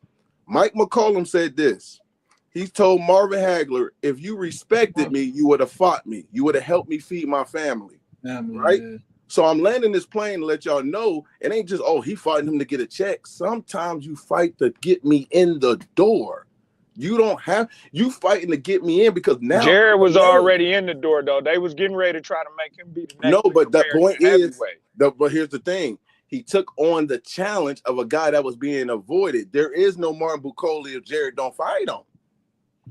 Mike McCollum said this. He told Marvin Hagler, if you respected me, you would have fought me. You would have helped me feed my family. Right?
Yeah.
So I'm landing this plane to let y'all know it ain't just, oh, he fighting him to get a check. Sometimes you fight to get me in the door. You fighting to get me in because now
Jared
I'm a
was
name.
already in the door though. They was getting ready to try to make him be the
No,
next
but the point is,
heavyweight.
but here's the thing. He took on the challenge of a guy that was being avoided. There is no Martin Bucoli if Jared don't fight him.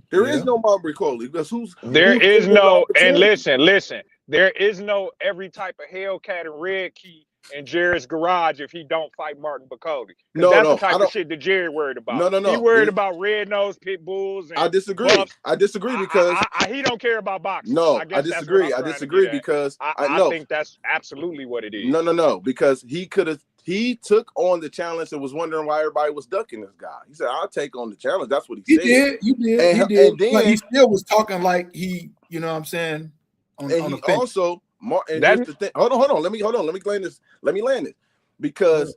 There is no Martin Bucoli because who's
There
taking
is
his
no, and
opportunity?
listen, there is no every type of Hellcat and Red Key in Jared's garage if he don't fight Martin Bucoli. Because that's the type of shit that Jared worried about. He worried about red-nosed pit bulls and
I disagree.
buffs.
I disagree because
he don't care about boxing.
no,
I guess that's what
disagree.
I'm
I
trying to
disagree
get at.
because
I think that's absolutely what it is.
No, because he took on the challenge and was wondering why everybody was ducking this guy. He said, I'll take on the challenge. That's what he said.
He did.
And then
like he still was talking like he, you know what I'm saying? On
he
the fence.
also and here's the thing. Hold on. Let me land this. Because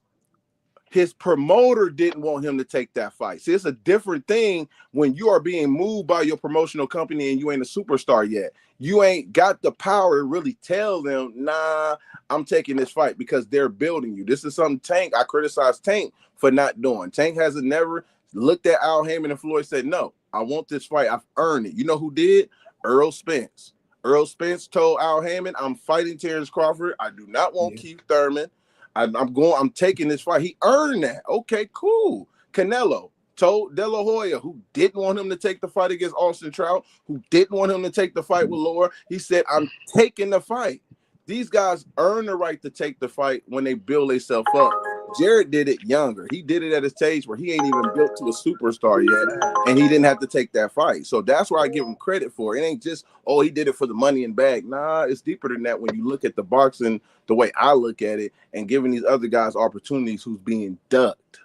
his promoter didn't want him to take that fight. See, it's a different thing when you are being moved by your promotional company and you ain't a superstar yet. You ain't got the power to really tell them, nah, I'm taking this fight because they're building you. This is something I criticize Tank for not doing. Tank hasn't never looked at Al Heyman and Floyd and said, no, I want this fight. I've earned it. You know who did? Earl Spence. Earl Spence told Al Heyman, I'm fighting Terrence Crawford. I do not want Keith Thurman. I'm taking this fight. He earned that. Okay, cool. Canelo told De La Hoya, who didn't want him to take the fight against Austin Trout, who didn't want him to take the fight with Laura. He said, I'm taking the fight. These guys earn the right to take the fight when they build themselves up. Jared did it younger. He did it at a stage where he ain't even built to a superstar yet, and he didn't have to take that fight. So that's where I give him credit for. It ain't just, oh, he did it for the money and bag. Nah, it's deeper than that when you look at the boxing the way I look at it and giving these other guys opportunities who's being ducked.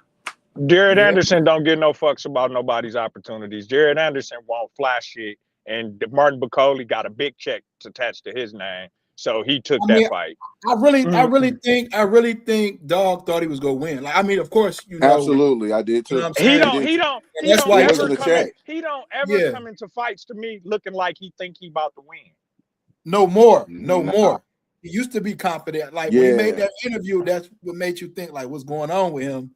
Jared Anderson don't give no fucks about nobody's opportunities. Jared Anderson won't flash shit, and Martin Bucoli got a big check attached to his name. So he took that fight.
I really think Dog thought he was gonna win. Like, I mean, of course,
Absolutely, I did too.
You know what I'm
he don't ever come into fights to me looking like he think he about to win.
No more. He used to be confident. Like when he made that interview, that's what made you think like what's going on with him.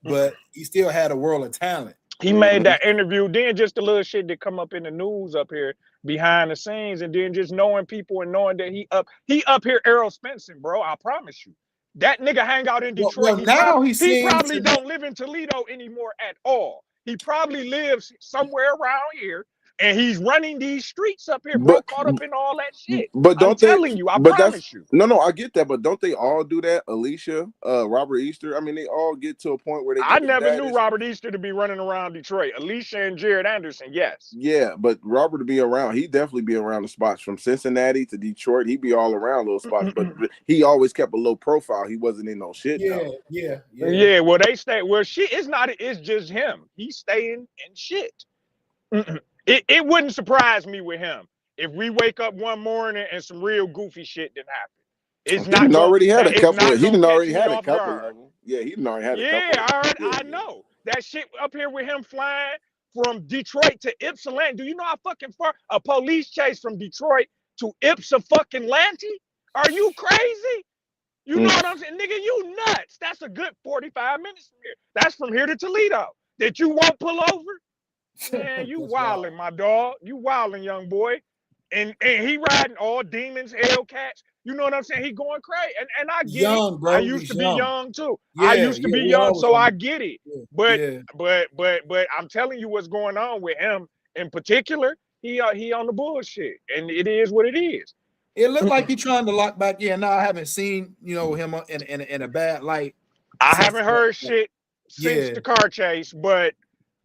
But he still had a world of talent.
He made that interview, then just the little shit that come up in the news up here behind the scenes, and then just knowing people and knowing that he up here Errol Spencer, bro. I promise you. That nigga hang out in Detroit. He probably don't live in Toledo anymore at all. He probably lives somewhere around here. And he's running these streets up here, bro, caught up in all that shit.
But
I'm telling you, I promise you.
No, I get that, but don't they all do that? Alicia, Robert Easter. I mean, they all get to a point where they.
I never knew Robert Easter to be running around Detroit. Alicia and Jared Anderson, yes.
Yeah, but Robert to be around, he definitely be around the spots from Cincinnati to Detroit. He'd be all around those spots, but he always kept a low profile. He wasn't in no shit.
Yeah. Well, they stay. Well, shit. It's just him. He's staying in shit. It wouldn't surprise me with him if we wake up one morning and some real goofy shit didn't happen. It's not.
He didn't already had a couple. He didn't already had a couple
of
them. Yeah, he didn't already had a couple.
Yeah, I know that shit up here with him flying from Detroit to Ypsilanti. Do you know how fucking far a police chase from Detroit to Ypsilanti? Are you crazy? You know what I'm saying, nigga? You nuts? That's a good 45 minutes from here. That's from here to Toledo. That you won't pull over. Man, you wildin', my dog. You wildin', young boy. And he riding all demons, Hellcats. You know what I'm saying? He going crazy. And I get it. Bro. I used to be young too. I used to be young, so I get it. But I'm telling you what's going on with him in particular. He on the bullshit. And it is what it is.
It looked like he's trying to lock back in. Now I haven't seen, him in a bad light.
I haven't heard shit since the car chase, but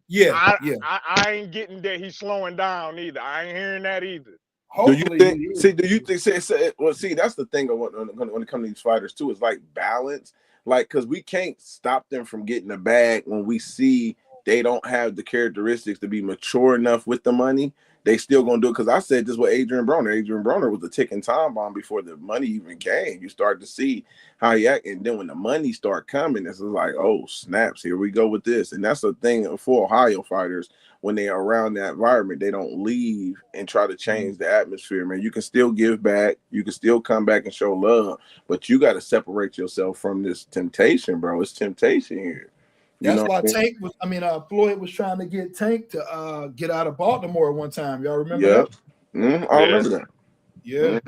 Yeah, yeah.
I ain't getting that he's slowing down either. I ain't hearing that either.
Do you
Hopefully
think?
he is.
See, do you think? Well, see, that's the thing when it comes to these fighters too. Is like balance, like because we can't stop them from getting the bag when we see they don't have the characteristics to be mature enough with the money. They still gonna do it because I said this with Adrian Broner. Adrian Broner was a ticking time bomb before the money even came. You start to see how he act, and then when the money start coming, it's like, oh snaps, here we go with this. And that's the thing for Ohio fighters. When they are around that environment, they don't leave and try to change the atmosphere, man. You can still give back, you can still come back and show love, but you got to separate yourself from this temptation, bro. It's temptation here. You
That's
know
why
what I mean?
Floyd was trying to get Tank to get out of Baltimore one time. Y'all remember
Yeah.
that?
I
Yeah.
remember that.
Yeah.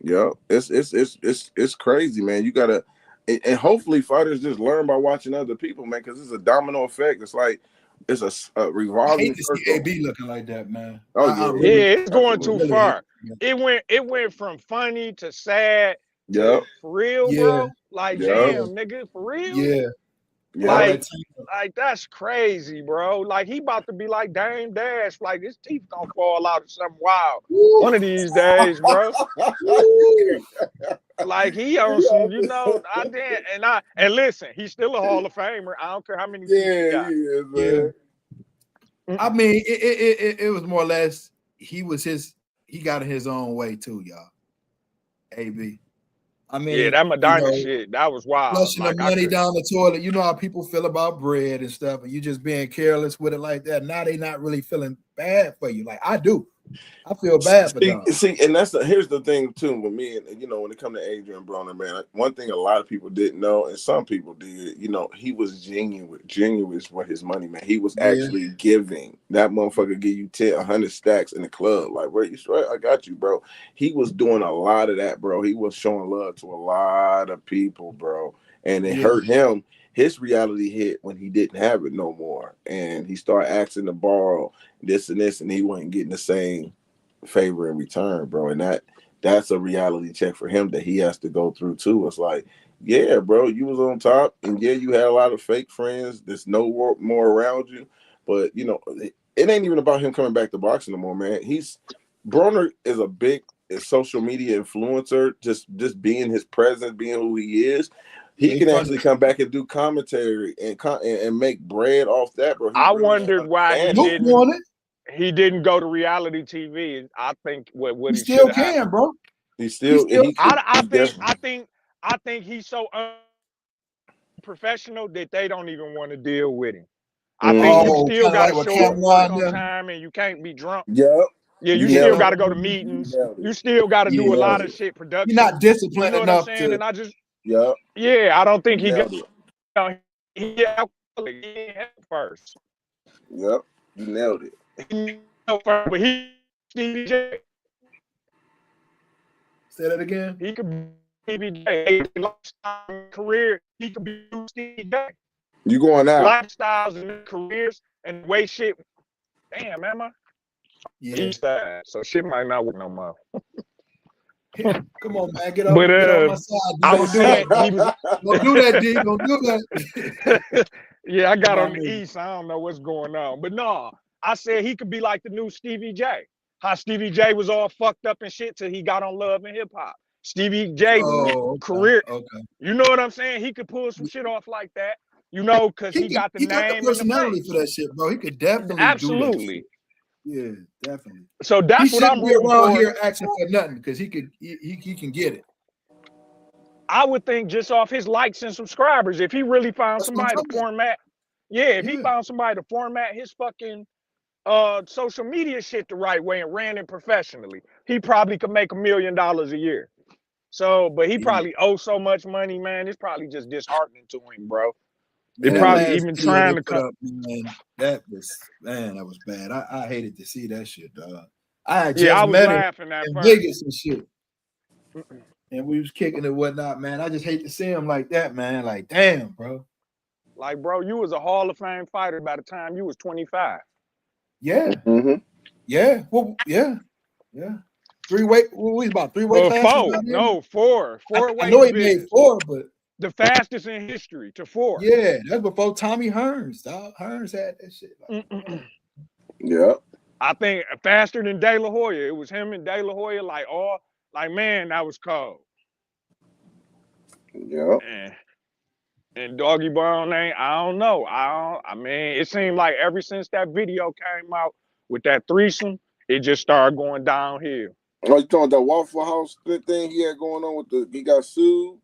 Yeah. It's crazy, man. You gotta and hopefully fighters just learn by watching other people, man, because it's a domino effect. It's like it's a
I
revolving
hate to see
circle.
AB looking like that, man.
Oh
I
yeah,
Yeah,
really,
it's going too
absolutely.
really hate
far.
it.
It went from funny to sad
Yep.
to for real,
Yeah,
bro. Like,
Yep.
damn, nigga, for real.
yeah. All
Yep.
Like,
that Tank.
that's crazy, bro. Like, he about to be like Dame Dash. Like, his teeth gonna fall out or something wild
Woo,
one of these days, bro.
woo.
Like, he on some, I didn't, and listen, he's still a Hall of Famer. I don't care how many teeth he
Yeah,
got.
he is,
Yeah.
man.
I mean, it was more or less he got in his own way too, y'all. AB. I
Yeah,
mean,
that Medina shit, that was wild.
flushing the
Like,
money down the toilet. You know how people feel about bread and stuff, and you just being careless with it like that. Now they not really feeling bad for you. Like I do. I feel bad for them.
See, and here's the thing too with me, and when it comes to Adrian Broner, man, one thing a lot of people didn't know, and some people did, he was genuine with his money, man. He was actually giving. That motherfucker give you 100 stacks in the club, like, bro, you straight? I got you, bro. He was doing a lot of that, bro. He was showing love to a lot of people, bro, and it hurt him. His reality hit when he didn't have it no more, and he started asking to borrow this and this, and he wasn't getting the same favor in return, bro. And that's a reality check for him that he has to go through too. It's like, yeah, bro, you was on top, and yeah, you had a lot of fake friends. There's no more around you, but it ain't even about him coming back to boxing no more, man. Broner is a big social media influencer, just being his presence, being who he is. He can actually come back and do commentary and make bread off that, bro.
I wondered why he didn't go to reality TV. I think what
He
he
still
should have.
can, bro.
I think he's so unprofessional that they don't even want to deal with him. I think you still got to show up work on time, and you can't be drunk.
Yep.
Yeah, you still got to go to meetings. You still got to do a lot of shit production.
You're not disciplined
You know what
enough
I'm saying?
to.
And I just,
Yep.
yeah, I don't think he got.
it.
He had first.
Yep, you nailed it.
But he Stevie J.
Say that again.
He could be Stevie J. Lifestyle career. He could be Stevie J.
You going out?
Lifestyles and careers and the way shit. Damn, am I?
Yeah.
East side, so shit might not work no more.
Come on, man, get on my side.
I was saying
he was. Don't do that, D. Don't do that.
Yeah, I got on the east. I don't know what's going on, but no, I said he could be like the new Stevie J. How Stevie J was all fucked up and shit till he got on Love and Hip Hop. Stevie J career. Okay. You know what I'm saying? He could pull some shit off like that. Because he got the
he
name
got the personality for that shit, bro. He could definitely do that shit. Yeah, definitely.
So that's what I'm rooting
around
for.
Here asking for nothing because he can get it.
I would think just off his likes and subscribers, if he really found somebody to format, if he found somebody to format his fucking social media shit the right way and ran it professionally, he probably could make $1 million a year. So, but he probably owes so much money, man. It's probably just disheartening to him, bro.
Man,
they probably even trying to
come. That was bad. I hated to see that shit, dog. I had just met him in Vegas and shit. And we was kicking and whatnot, man. I just hate to see him like that, man. Like, damn, bro.
Like, bro, you was a Hall of Fame fighter by the time you was 25.
Yeah. Mm-hmm. Yeah. Well, yeah. Yeah. Three-way. We about three-way classes.
Four. No, four. Four-way.
I know he made 4, but
The fastest in history to 4.
Yeah, that's before Tommy Hearns. Dog. Hearns had that shit.
Yeah.
I think faster than De La Hoya. It was him and De La Hoya. Like man, that was cold.
Yeah.
And Doggy Bone ain't. I don't know. I mean, it seemed like ever since that video came out with that threesome, it just started going downhill.
Oh, you talking about that Waffle House thing he had going on with he got sued?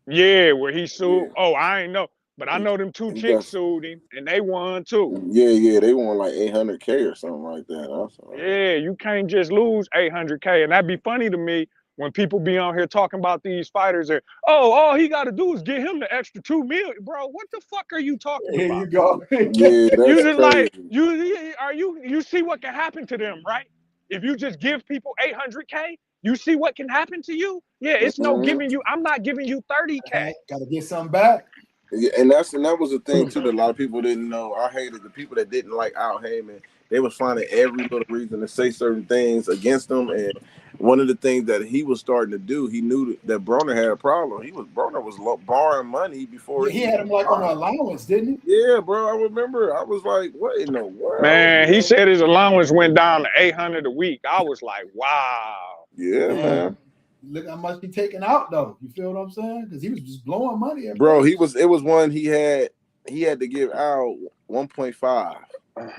Yeah, where he sued.
Yeah.
Oh, I ain't know, but I know them 2
He
chicks
got,
sued him, and they won too.
yeah, they won like $800K or something like that.
Yeah, you can't just lose 800K, and that'd be funny to me when people be on here talking about these fighters. And all he got to do is get him the extra 2 million, bro. What the fuck are you talking
Here
about?
you go.
Yeah, that's
You just
crazy.
like you see what can happen to them, right? If you just give people 800K, you see what can happen to you. Yeah, it's no giving you. I'm not giving you 30K.
Gotta get something back.
Yeah, and that was the thing too that a lot of people didn't know. I hated the people that didn't like Al Heyman. They was finding every little reason to say certain things against him. And one of the things that he was starting to do, he knew that Broner had a problem. Broner was borrowing money before
He had him like on an allowance, didn't he?
Yeah, bro. I remember. I was like, "What in the world?"
Man, he said his allowance went down to 800 a week. I was like, wow.
Yeah, man.
Look how much he taking out though. You feel what I'm saying? Because he was just blowing money.
Bro, it was one he had to give out 1.5,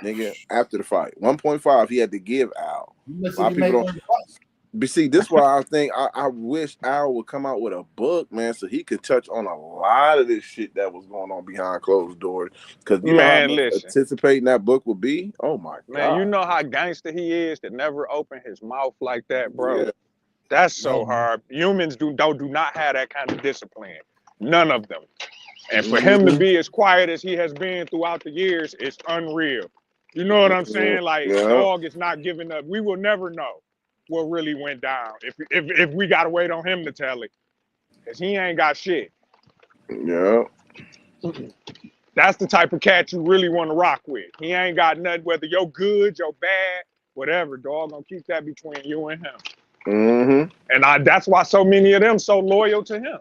nigga, after the fight. 1.5 he had to give out. A lot of people don't. But see, this is why I think I wish Al would come out with a book, man, so he could touch on a lot of this shit that was going on behind closed doors. Because you know how much anticipating that book would be. Oh my god,
man! You know how gangster he is to never open his mouth like that, bro. Yeah. That's so hard. Humans do not have that kind of discipline. None of them. And for him to be as quiet as he has been throughout the years, it's unreal. You know what I'm saying? Like, dog is not giving up. We will never know what really went down if we gotta wait on him to tell it. Because he ain't got shit.
Yeah.
That's the type of cat you really want to rock with. He ain't got nothing, whether you're good, you're bad, whatever, dog. Gonna keep that between you and him. And that's why so many of them so loyal to him.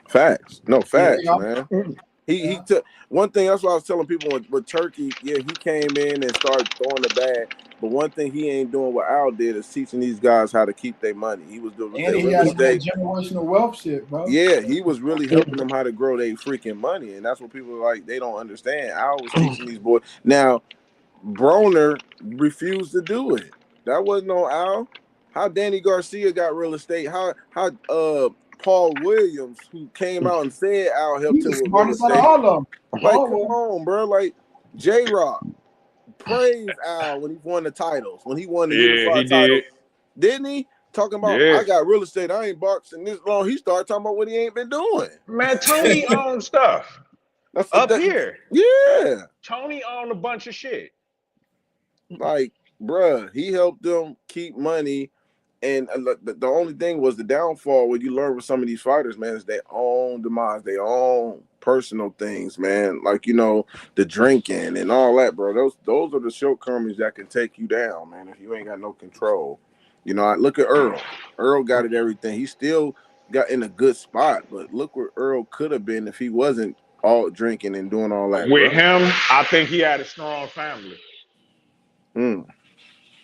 Facts. No, facts, man. He took one thing. That's why I was telling people with Turkey. Yeah, he came in and started throwing the bag. But one thing he ain't doing what Al did is teaching these guys how to keep their money. He was doing
and he got that generational wealth shit, bro.
Yeah, he was really helping them how to grow their freaking money, and that's what people are like. They don't understand. Al was teaching these boys. Now, Broner refused to do it. That wasn't on Al. How Danny Garcia got real estate? How Paul Williams, who came out and said Al helped him with real estate.
All of them.
Like, come on, bro. Like J-Rock praised Al when he won the titles, when he won the unified titles. Didn't he? Talking about I got real estate, I ain't boxing this long. He started talking about what he ain't been doing.
Man, Tony owns stuff. Up here.
Yeah.
Tony owned a bunch of shit.
Like, bruh, he helped them keep money. And the only thing was the downfall when you learn with some of these fighters, man, is their own demise, their own personal things, man. Like, you know, the drinking and all that, bro. Those are the shortcomings that can take you down, man, if you ain't got no control. You know, look at Earl. Earl got it everything. He still got in a good spot, but look where Earl could have been if he wasn't all drinking and doing all that.
With him, I think he had a strong family.
Mm.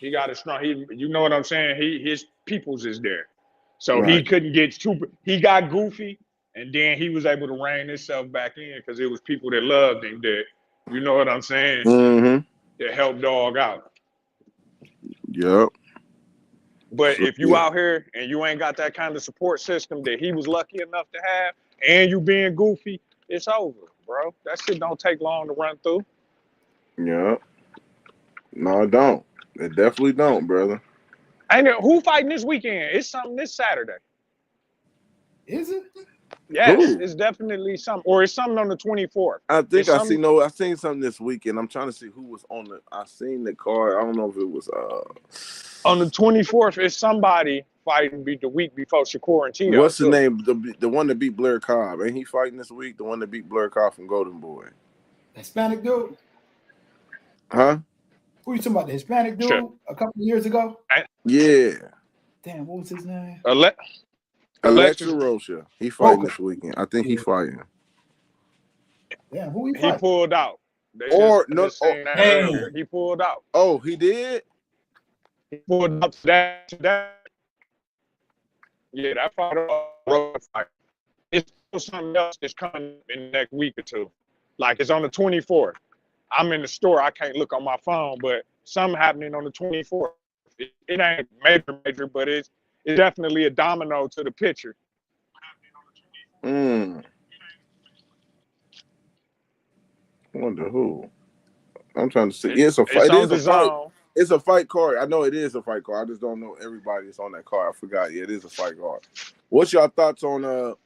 He got a strong. You know what I'm saying? His peoples is there, so he couldn't get too. He got goofy, and then he was able to rein himself back in because it was people that loved him. That you know what I'm saying? That helped dog out.
Yep.
But if you out here and you ain't got that kind of support system that he was lucky enough to have, and you being goofy, it's over, bro. That shit don't take long to run through.
Yeah. No, it don't. It definitely don't, brother.
And who fighting this weekend? It's something this Saturday.
Is it?
Yes, it's definitely something. Or it's something on the 24th.
I think I seen something this weekend. I'm trying to see who was on the. I seen the card. I don't know if it was
on the 24th. It's somebody fighting the week before Shakur and Tito.
What's the name? The one that beat Blair Cobb. Ain't he fighting this week? The one that beat Blair Cobb from Golden Boy.
Hispanic dude.
Huh?
Who are you talking about? The Hispanic dude a couple of years ago?
Yeah.
Damn, what was his name?
Alexa
Alexis,
Rocha. He fighting
Broker.
this weekend. I think
Yeah.
he fighting.
Damn, who he
he
fight?
pulled out. They
Or
I
no.
just saying that earlier.
Damn.
He pulled out.
Oh, he did.
He pulled out today. Yeah, that fight, road fight. It's still something else that's coming in the next week or two. Like it's on the 24th. I'm in the store. I can't look on my phone, but something happening on the 24th. It ain't major, but it's definitely a domino to the picture.
I wonder who. I'm trying to see. Yeah, it's a fight.
It's
It
on
is
the
a fight.
zone.
It's a fight card. I know it is a fight card. I just don't know everybody that's on that card. I forgot. Yeah, it is a fight card. What's your thoughts on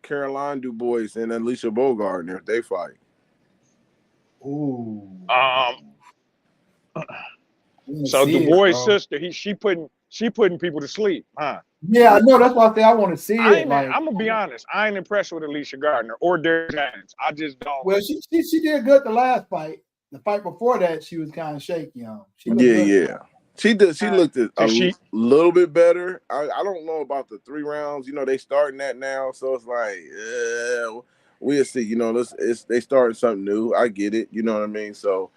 Caroline Dubois and Alicia Bogart if they fight?
Ooh.
So Du Bois' sister, she putting people to sleep, huh?
Yeah, I know. That's why I say I want to see it.
I'm gonna be honest. I ain't impressed with Alicia Gardner or Derrick James. I just don't.
Well, she did good the last fight. The fight before that, she was kind of shaky on. She looked
Yeah,
good.
yeah. She did. She looked a little bit better. I don't know about the 3 rounds. You know, they starting that now, so it's like, we'll see. You know, they starting something new. I get it. You know what I mean? So,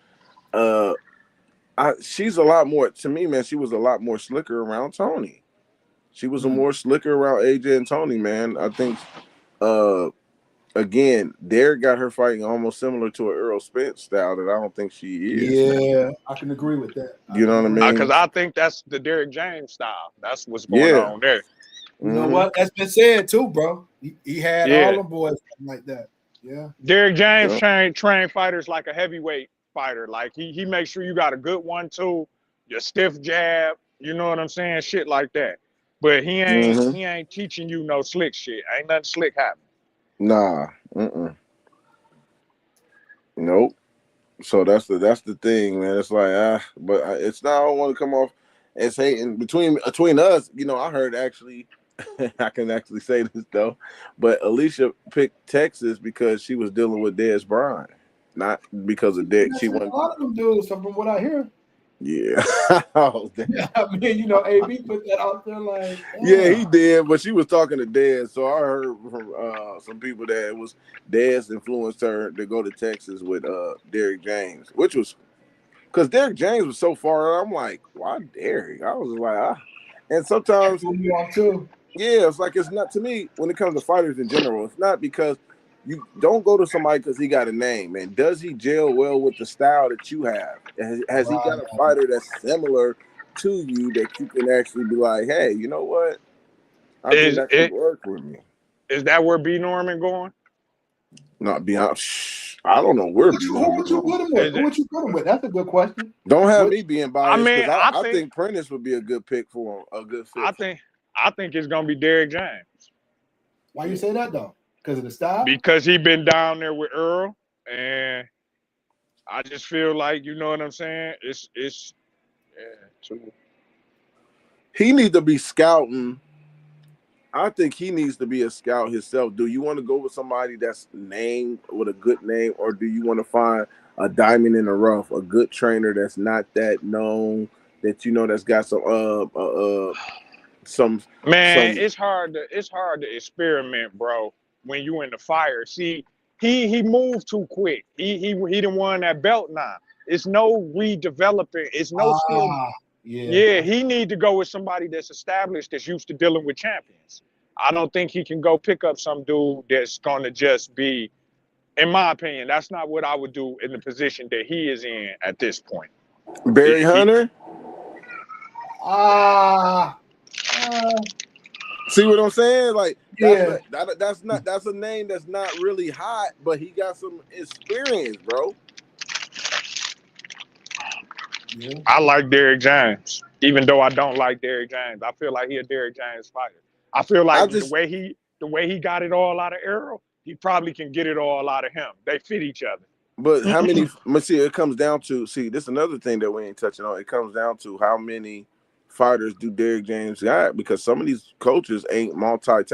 she's a lot more to me, man. She was a lot more slicker around Tony. She was a more slicker around AJ and Tony, man. I think, again, Derek got her fighting almost similar to an Earl Spence style that I don't think she is.
Yeah,
man.
I can agree with that.
You know what I mean?
Because I think that's the Derrick James style. That's what's going on there.
You know what? That's been said too, bro. He had all them boys like that. Yeah.
Derrick James train fighters like a heavyweight fighter. Like he makes sure you got a good 1-2, your stiff jab. You know what I'm saying? Shit like that. But he ain't teaching you no slick shit. Ain't nothing slick happening.
Nah. Nope. So that's the thing, man. It's like but it's not. I don't want to come off as hating between us. You know, I heard actually, I can actually say this though, but Alicia picked Texas because she was dealing with Dez Bryant, not because of Dick. She won.
A lot of them dudes, from what I hear.
Yeah. Oh,
yeah, I mean, you know, AB put that out there like.
Yeah, he did, but she was talking to Dez, so I heard from some people that it was Dez influenced her to go to Texas with Derrick James, which was because Derrick James was so far. I'm like, why Derrick? I was like, and sometimes, yeah, it's like it's not to me when it comes to fighters in general. It's not because you don't go to somebody because he got a name, man. Does he gel well with the style that you have? Has he got a fighter that's similar to you that you can actually be like, hey, you know what? I think that could work with me.
Is that where B Norman going?
Not beyond. I don't know where B Norman.
Who would you put him with? That's a good question.
Don't have me being biased because
I
think Prentice would be a good pick for a good fit.
I think it's gonna be Derrick James.
Why you say that though? Because of the style?
Because he been down there with Earl, and I just feel like, you know what I'm saying?
He needs to be scouting. I think he needs to be a scout himself. Do you want to go with somebody that's named with a good name, or do you want to find a diamond in the rough, a good trainer that's not that known, that you know that's got some
it's hard to experiment, bro, when you in the fire. See, he moved too quick. He didn't won that belt now. It's no redeveloping. It's no skill. Yeah, he need to go with somebody that's established, that's used to dealing with champions. I don't think he can go pick up some dude that's gonna just be, in my opinion, that's not what I would do in the position that he is in at this point.
Barry Hunter? See what I'm saying? Like that's a name that's not really hot, but he got some experience, bro.
Yeah.
I like Derrick James, even though I don't like Derrick James. I feel like he a Derrick James fighter. I feel like the way he got it all out of Errol, he probably can get it all out of him. They fit each other.
But how many? See, it comes down to this is another thing that we ain't touching on. It comes down to how many fighters do Derrick James got, because some of these coaches ain't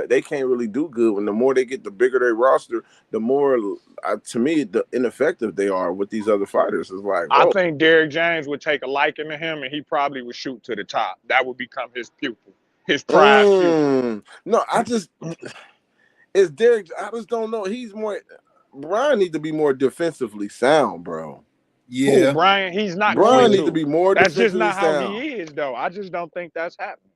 they can't really do good. When the more they get, the bigger their roster, the more to me the ineffective they are with these other fighters. It's like,
I think Derrick James would take a liking to him, and he probably would shoot to the top. That would become his pupil, his prize pupil.
No, it's Derek. I just don't know. He's more. Brian need to be more defensively sound, bro.
Who,
Yeah,
Brian? He's not
Brian
going
need to
to.
be more
That's just
defensively
not how he
sound.
is, though. I just don't think that's happening.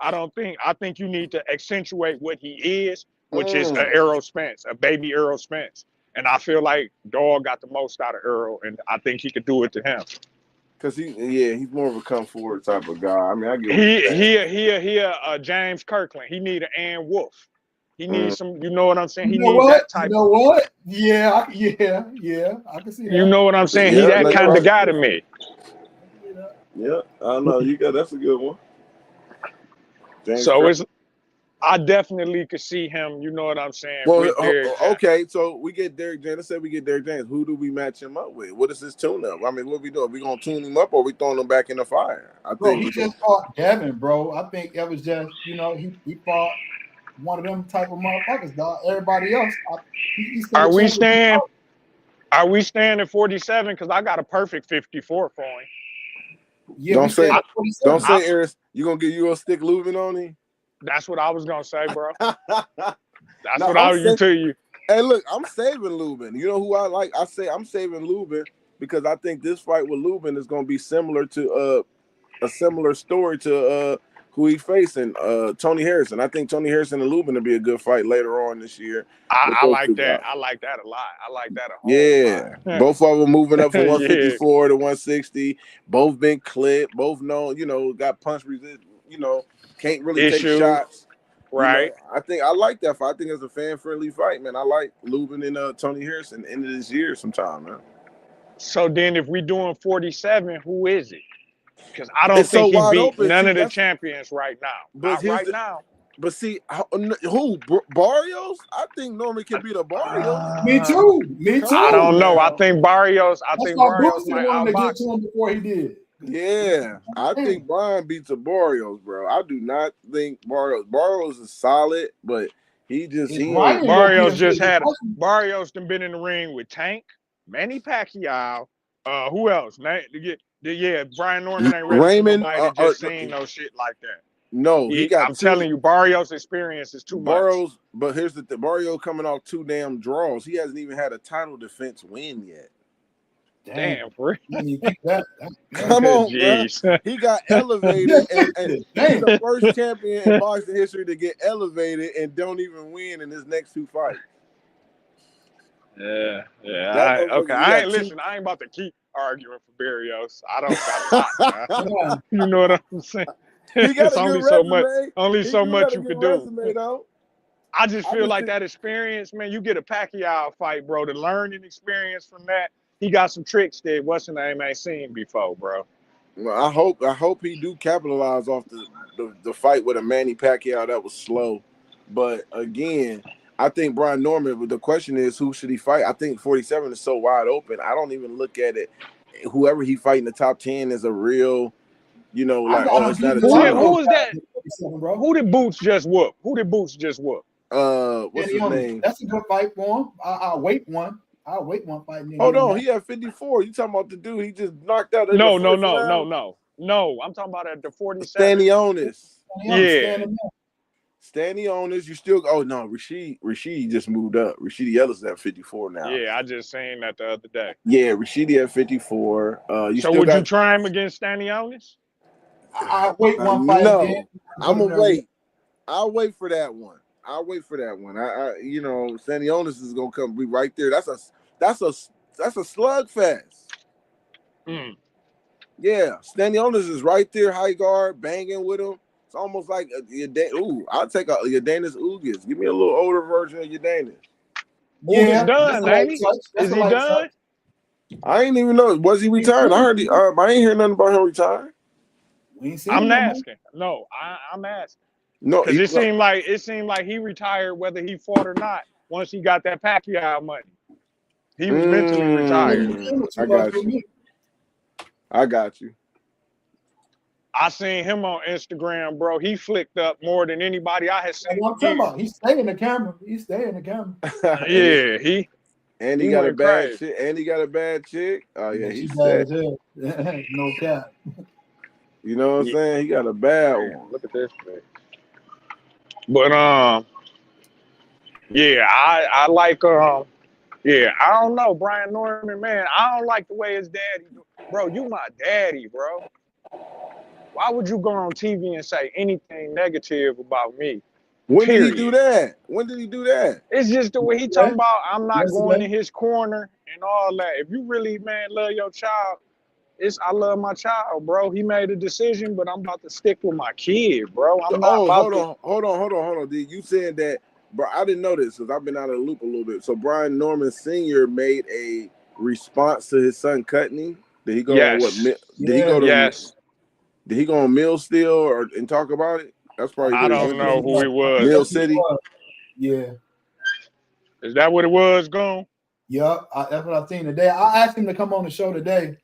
I think you need to accentuate what he is, which is a Errol Spence, a baby Errol Spence. And I feel like Dog got the most out of Earl, and I think he could do it to him.
Cause he's more of a come forward type of guy. I mean, I get what
He
you're
he
saying.
he James Kirkland. He need an Ann Wolf. He
Mm.
needs some. You know what I'm saying?
you
He
know
need
what?
that
You
type.
know what? Yeah, I can see
You
that.
know what I'm saying? He
Yeah,
that
no, you're
kind of
right.
guy to me.
I can see that.
Yeah, I know you got. That's a good one. James
So
Kirk.
it's I definitely could see him. You know what I'm saying
Well,
with Derrick James.
okay, so we get Derrick James. Let's say we get Derrick James. Who do we match him up with? What is his tune up? I mean, what we doing? We gonna tune him up, or we throwing him back in the fire? I
Bro,
think
he
we
just fought Devin, bro. I think it was just, he fought one of them type of motherfuckers, dog. Everybody else, he said
Are
a
we
chance to be
staying?
out.
Are we staying at 47? Because I got a perfect 54 for him.
Yeah, we
don't
stayed
say
at
don't
47.
say Eris. You gonna stick Lubin on him?
That's what I was gonna say, bro.
No,
That's what I was tell you.
Hey, look, I'm saving Lubin. You know who I like? I say I'm saving Lubin because I think this fight with Lubin is going to be similar to a similar story to who he facing, Tony Harrison. I think Tony Harrison and Lubin will be a good fight later on this year.
I like that. I like that a lot. I like that a whole
Yeah,
lot.
both of them moving up from
Yeah,
154 to 160. Both been clipped. Both know, got punch resist. Can't really take
issue,
shots.
right?
I like that fight. I think it's a fan-friendly fight, man. I like Lubin and Tony Harrison end of this year sometime, man.
So then, if we doing 47, who is it? Because I don't
It's so
think he
wide
beat
open.
none
See,
of the champions right now.
but
Not right now.
but see, who Barrios? I think Norman can beat a Barrios.
Me
Uh,
too. Me
Come
I
too.
on
don't know. I
now.
think Barrios. I
That's
think
why
Barrios
Boosie
might
wanted to get
outbox
to
him.
him before he did.
Yeah, I think Brian beats a Barrios, bro. I do not think Barrios is solid, but he
If
ain't.
Ryan gonna beat
Barrios
him to
just
the
had
discussion,
Barrios done been in the ring with Tank, Manny Pacquiao. Who else? Yeah, Brian Norman ain't ready for
Raymond,
nobody that just seen no shit like that.
no, he got
I'm telling
two
you, Barrios' experience is too much.
Barrios, but here's the thing: Barrio coming off 2 damn draws. He hasn't even had a title defense win yet.
Damn, for
I mean, keep that.
Come on, bro.
jeez.
He got elevated, and he's
Damn.
the first champion in boxing history to get elevated and don't even win in his next 2 fights.
Yeah.
That
Okay.
motherfucker, he
I ain't
got two.
listen. I ain't about to keep arguing for Barrios. I don't got a lot, man. You know what I'm saying?
He got
It's
a good
only so much.
resume.
Only
He
so
do got
much
a
you
good
could do.
resume, though.
I just
I
feel
just
like
think,
that experience, man. You get a Pacquiao fight, bro. The learning experience from that. He got some tricks that what's the name ain't seen before, bro.
well, I hope he do capitalize off the fight with a Manny Pacquiao that was slow. But again, I think Brian Norman. The question is, who should he fight? I think 47 is so wide open. I don't even look at it. Whoever he fight in the top 10 is a real,
I
like,
got
oh,
him
it's not a
beating a lot of
team.
those
Who is
guys
that?
at 47, bro.
Who did Boots just whoop?
What's
Danny
his
Young,
name?
that's a good fight for him. I'll wait one. I'll wait one fight and then
Hold
give him
on,
that.
he had 54. You talking about the dude he just knocked out in the
No.
first round?
No. I'm talking about at the 47.
Stanionis.
Danny Young,
Yeah.
Stanionis, you still. Oh no, Rashid just moved up. Rashid Ellis at 54 now.
Yeah, I just seen that the other day.
Yeah, Rashid at 54. You
So
still
would you
got.
try him against Stanionis?
I'll wait one fight and then
No, I'm gonna wait. I'll wait for that one. I Stanionis is gonna come be right there. That's a slugfest.
Mm.
Yeah, Stanionis is right there, high guard, banging with him. It's almost like I'll take a Udanis Ugas. Give me a little older version of Udanis.
Ugas
that's
done,
a light
ain't he?
touch. That's
Is
a
he
light
done?
touch.
I ain't even know. Was he retired? I heard. I ain't hear nothing about him retiring.
We ain't seen
I'm
him no more.
asking. No, I'm asking.
No,
Because it seemed like he retired whether he fought or not once he got that Pacquiao money. He was mentally retired.
I got you.
I seen him on Instagram, bro. He flicked up more than anybody I had seen.
What I'm talking about. He stay in the camera.
Yeah, he
got a
went
bad
crazy.
chick. And he got a bad chick. Oh yeah,
She
he's
bad
set.
as hell. No cap.
You know what I'm saying? He got a bad one.
Look at this, man. But yeah, I like yeah, I don't know, Brian Norman, man. I don't like the way his daddy do. Bro, you my daddy, bro. Why would you go on TV and say anything negative about me?
When did he do
Period.
that? When did he do that?
It's just the way he
Yeah.
talking about I'm not going
Yesterday.
in his corner and all that. If you really, man, love your child, I love my child, bro. He made a decision, but I'm about to stick with my kid, bro.
So,
I'm not about to.
hold on. Dude, you said that, bro. I didn't know this because I've been out of the loop a little bit. So Brian Norman Sr. made a response to his son cutting him. Did he go on what?
Yes,
Did he
Yeah.
go to?
yes.
Did he go on Mill Steel and talk about it? That's probably
I
what he
don't
went
know
to.
who he
I
was.
Mill
think he
City.
was. Yeah.
Is that what it was, Goon?
Yep. That's what I've seen today. I asked him to come on the show today,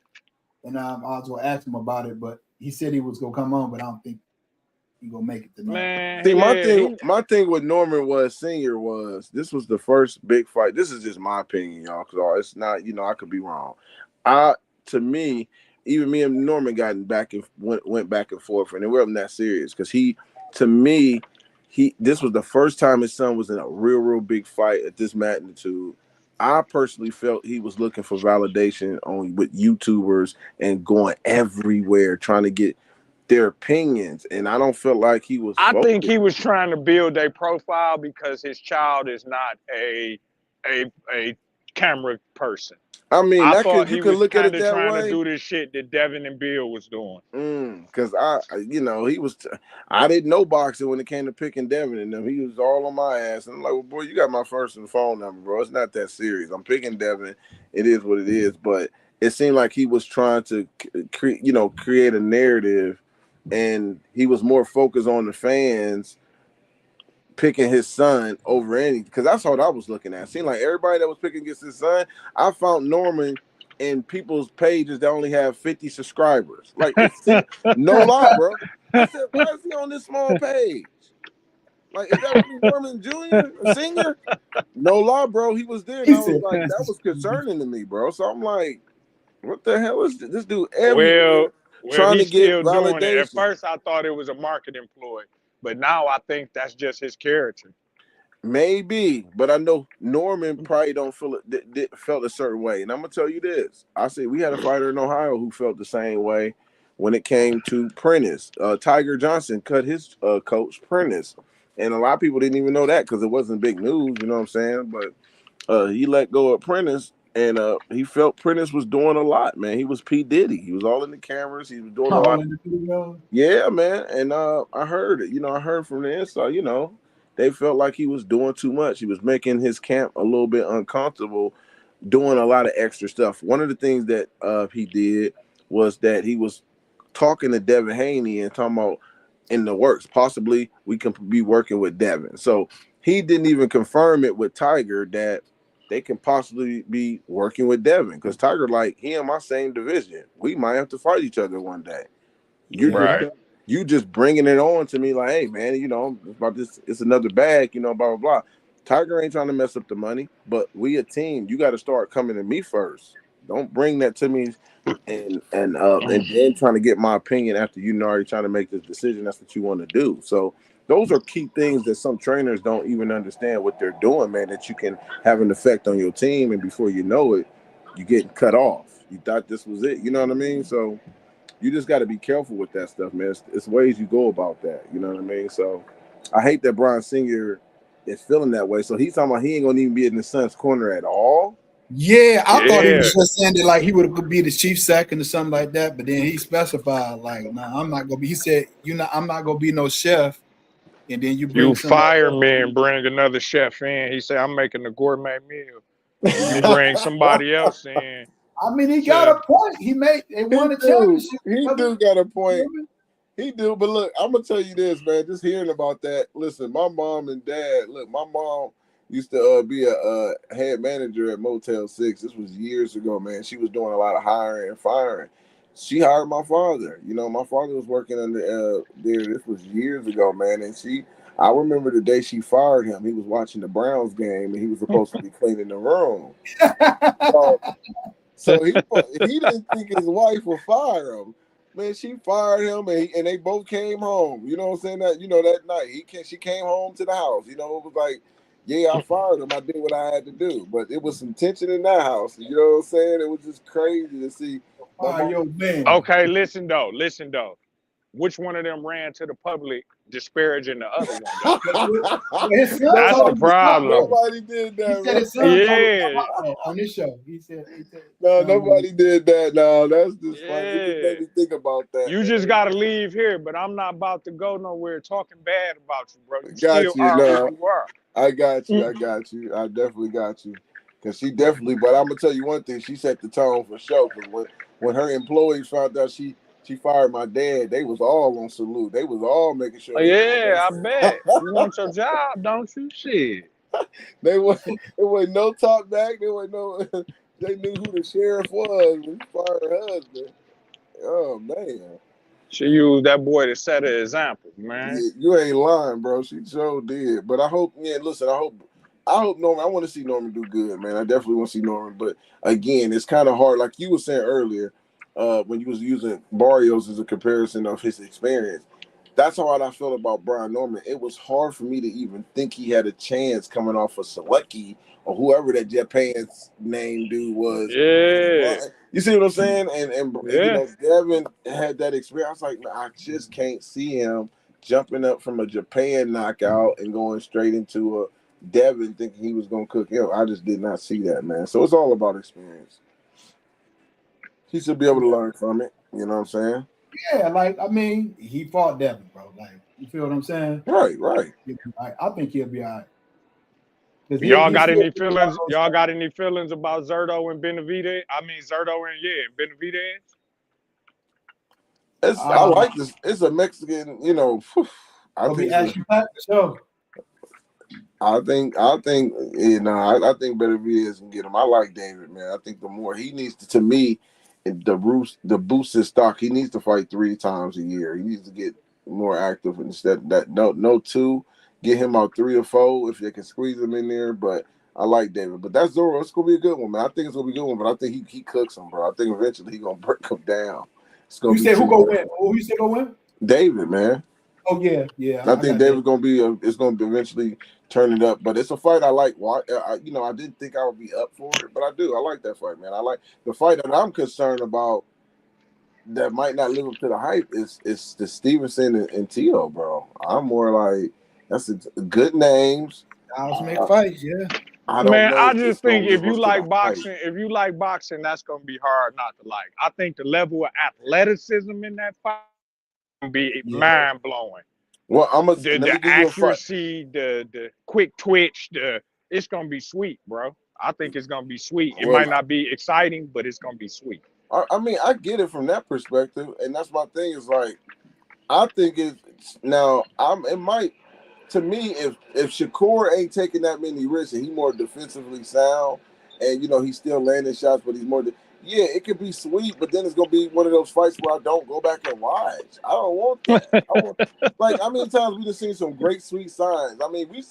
and I was gonna ask him about it, but he said he was gonna come on, but I don't think he gonna make it tonight.
Man,
See,
yeah,
my thing with Norman was Senior was this was the first big fight. This is just my opinion, y'all, because it's not, I could be wrong. To me, even me and Norman got back and went back and forth, and it wasn't that serious because this was the first time his son was in a real big fight at this magnitude. I personally felt he was looking for validation with YouTubers and going everywhere trying to get their opinions, and I don't feel like he was
I think
focused.
he was trying to build a profile because his child is not a camera person.
I mean,
I
that
thought
could you
he
could
was
look at
kind
it
of
that
trying to
way.
do this shit that Devin and Bill was doing.
Because he was. I didn't know boxing when it came to picking Devin and them. He was all on my ass, and I'm like, well, boy, you got my first and phone number, bro. It's not that serious. I'm picking Devin. It is what it is. But it seemed like he was trying to create a narrative, and he was more focused on the fans picking his son over any, because that's what I was looking at. It seemed like everybody that was picking against his son, I found Norman in people's pages that only have 50 subscribers. Like, it's no lie, bro. I said, why is he on this small page? Like, is that really Norman Jr. Senior? No lie, bro. He was there, and
He
I was
said,
like, that was concerning to me, bro. So I'm like, what the hell is this dude
Well,
everywhere trying to
he's
get
still doing it. At
validation?
first, I thought it was a marketing ploy, but now I think that's just his character.
Maybe, but I know Norman probably don't felt a certain way, and I'm gonna tell you this. I said we had a fighter in Ohio who felt the same way when it came to Prentice. Tiger Johnson cut his coach Prentice, and a lot of people didn't even know that because it wasn't big news. You know what I'm saying? But he let go of Prentice, and he felt Prentice was doing a lot. Man, he was P Diddy. He was all in the cameras. He was doing a lot.
all in the video.
Yeah, man, and I heard it. I heard from the inside. They felt like he was doing too much. He was making his camp a little bit uncomfortable, doing a lot of extra stuff. One of the things that he did was that he was talking to Devin Haney and talking about in the works, possibly we can be working with Devin. So he didn't even confirm it with Tiger that they can possibly be working with Devin because Tiger, like, he in my same division. We might have to fight each other one day. You're
Yeah.
just
Right.
you just bringing it on to me like, hey man, about this, it's another bag, blah blah blah. Tiger ain't trying to mess up the money, but we a team. You got to start coming to me first. Don't bring that to me, and then trying to get my opinion after already trying to make this decision. That's what you want to do. So those are key things that some trainers don't even understand what they're doing, man. That you can have an effect on your team, and before you know it, you're getting cut off. You thought this was it. You know what I mean? So you just got to be careful with that stuff, man. It's ways you go about that. You know what I mean? So I hate that Brian Senior is feeling that way. So he's talking about he ain't gonna even be in the son's corner at all.
Yeah, I thought he
Yeah.
was just saying that like he would be the chief second or something like that, but then he specified like, "Nah, I'm not gonna be." He said, I'm not gonna be no chef," and then you bring
You
somebody
fire
else.
me and bring another chef in. He said, I'm making a gourmet meal. You
Yeah.
bring somebody else in
I mean, he got
to.
a point. They
He
won a
do.
championship
He
together.
do got a point.
Women.
He do. But look, I'm gonna tell you this, man. Just hearing about that. Listen, my mom and dad. Look, my mom used to be a head manager at Motel 6. This was years ago, man. She was doing a lot of hiring and firing. She hired my father. My father was working under there. This was years ago, man. And I remember the day she fired him. He was watching the Browns game, and he was supposed to be cleaning the room. So he didn't think his wife would fire him.
Man, she fired him, and they both came home. You know what I'm saying? That that night she came home to the house. It was like, yeah, I fired him. I did what I had to do, but it was some tension in that house. You know what I'm saying? It was just crazy to see.
Yo, man.
Okay, listen though. Which one of them ran to the public disparaging the other one though?
His son
That's
told
the
him to stop,
problem.
though.
Nobody did
He
that,
said
bro.
his son told him to
Yeah,
stop on this show. He said
No, nobody did that. No, that's just funny. It just
yeah.
made me think about that,
You just
man.
gotta leave here, but I'm not about to go nowhere talking bad about you, bro. You
Got
still
you.
are
No,
who you are.
I got you.
Mm.
I got you. I definitely got you. Cause she definitely. But I'm gonna tell you one thing. She set the tone for sure. Cause when her employees found out she fired my dad, they was all on salute. They was all making sure they did
Yeah, I bet.
that.
You want your job, don't you? Shit.
There was no talk back. There was no. They knew who the sheriff was when he fired her husband. Oh man.
She used that boy to set an example, man.
Yeah, you ain't lying, bro. She sure did. But I hope, listen, I hope Norman. I want to see Norman do good, man. I definitely want to see Norman. But again, it's kind of hard, like you were saying earlier, when you was using Barrios as a comparison of his experience. That's how I felt about Brian Norman. It was hard for me to even think he had a chance coming off of Selecki or whoever that Japan's name dude was.
Yeah,
You see what I'm saying? And
yeah.
Devin had that experience. I was like, man, I just can't see him jumping up from a Japan knockout and going straight into a Devin thinking he was gonna cook him. I just did not see that, man. So it's all about experience. He should be able to learn from it. You know what I'm saying?
Yeah, he fought Devin, bro. Like, you feel what I'm saying?
Right.
I think he'll be all right.
Y'all got any feelings? Y'all got any feelings about Zerto and Benavidez? I mean Zerto and Benavidez.
I like this. It's a Mexican, I think
action packed show.
I think I think Benavidez can get him. I like David, man. I think the more he needs to me, the boost his stock. He needs to fight 3 times a year. He needs to get more active instead of that. No 2. Get him out 3 or 4 if they can squeeze him in there. But I like David. But that's Zoro. It's gonna be a good one, man. I think it's gonna be a good one. But I think he cooks him, bro. I think eventually he gonna break him down. It's gonna
you say who gonna win? Who you say gonna win?
David, man.
Oh yeah.
I think David's gonna be. It's gonna be eventually turn it up, but it's a fight I like. I didn't think I would be up for it, but I do. I like that fight, man. I like the fight that I'm concerned about that might not live up to the hype is the Stevenson and Tio, bro. I'm more like that's good names.
Styles make fights, yeah.
I don't
Man,
know
I
if
just
it's gonna
think if
live
you
up to
like
the
boxing,
hype.
that's gonna be hard not to like. I think the level of athleticism in that fight gonna be mind blowing.
Well, let
The
me give you a fight.
accuracy, the quick twitch, it's gonna be sweet, bro. I think it's gonna be sweet. It
Well,
might not be exciting, but it's gonna be sweet.
I mean, I get it from that perspective, and that's my thing. Is like, I think it's now. It might to me if Shakur ain't taking that many risks and he more defensively sound, and he's still landing shots, but he's more. It could be sweet, but then it's gonna be one of those fights where I don't go back and watch. I don't want that. How many times we just seen some great sweet signs? I mean, we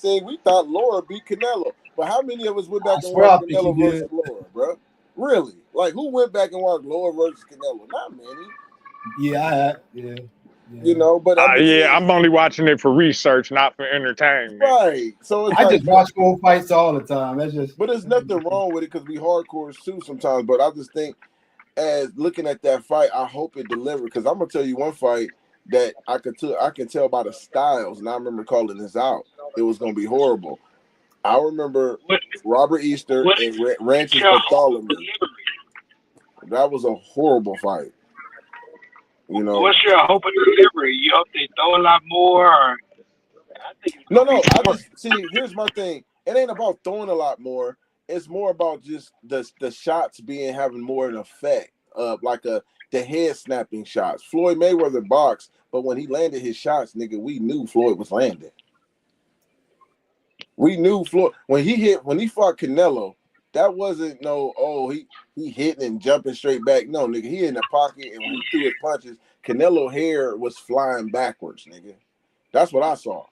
thought Laura beat Canelo, but how many of us went back and watched Canelo versus Laura, bro? Really? Like, who went back and watched Laura versus Canelo? Not many.
Yeah, I had. Yeah.
But
I'm only watching it for research, not for entertainment.
Right. So
I just watch old fights all the time. That's just.
But there's nothing wrong with it because we hardcores too sometimes. But I just think, as looking at that fight, I hope it delivered. Because I'm gonna tell you one fight that I can tell by the styles, and I remember calling this out. It was gonna be horrible. I remember Robert Easter and Ranches Bartholomew. That was a horrible fight.
What's your hope of delivery? You hope they throw a lot more? Or...
No. I just see. Here's my thing. It ain't about throwing a lot more. It's more about just the shots having more an effect of the head snapping shots. Floyd Mayweather boxed, but when he landed his shots, nigga, we knew Floyd was landing. We knew Floyd when he fought Canelo. That wasn't he hitting and jumping straight back. No, nigga, he in the pocket, and when he threw his punches, Canelo hair was flying backwards, nigga. That's what I saw.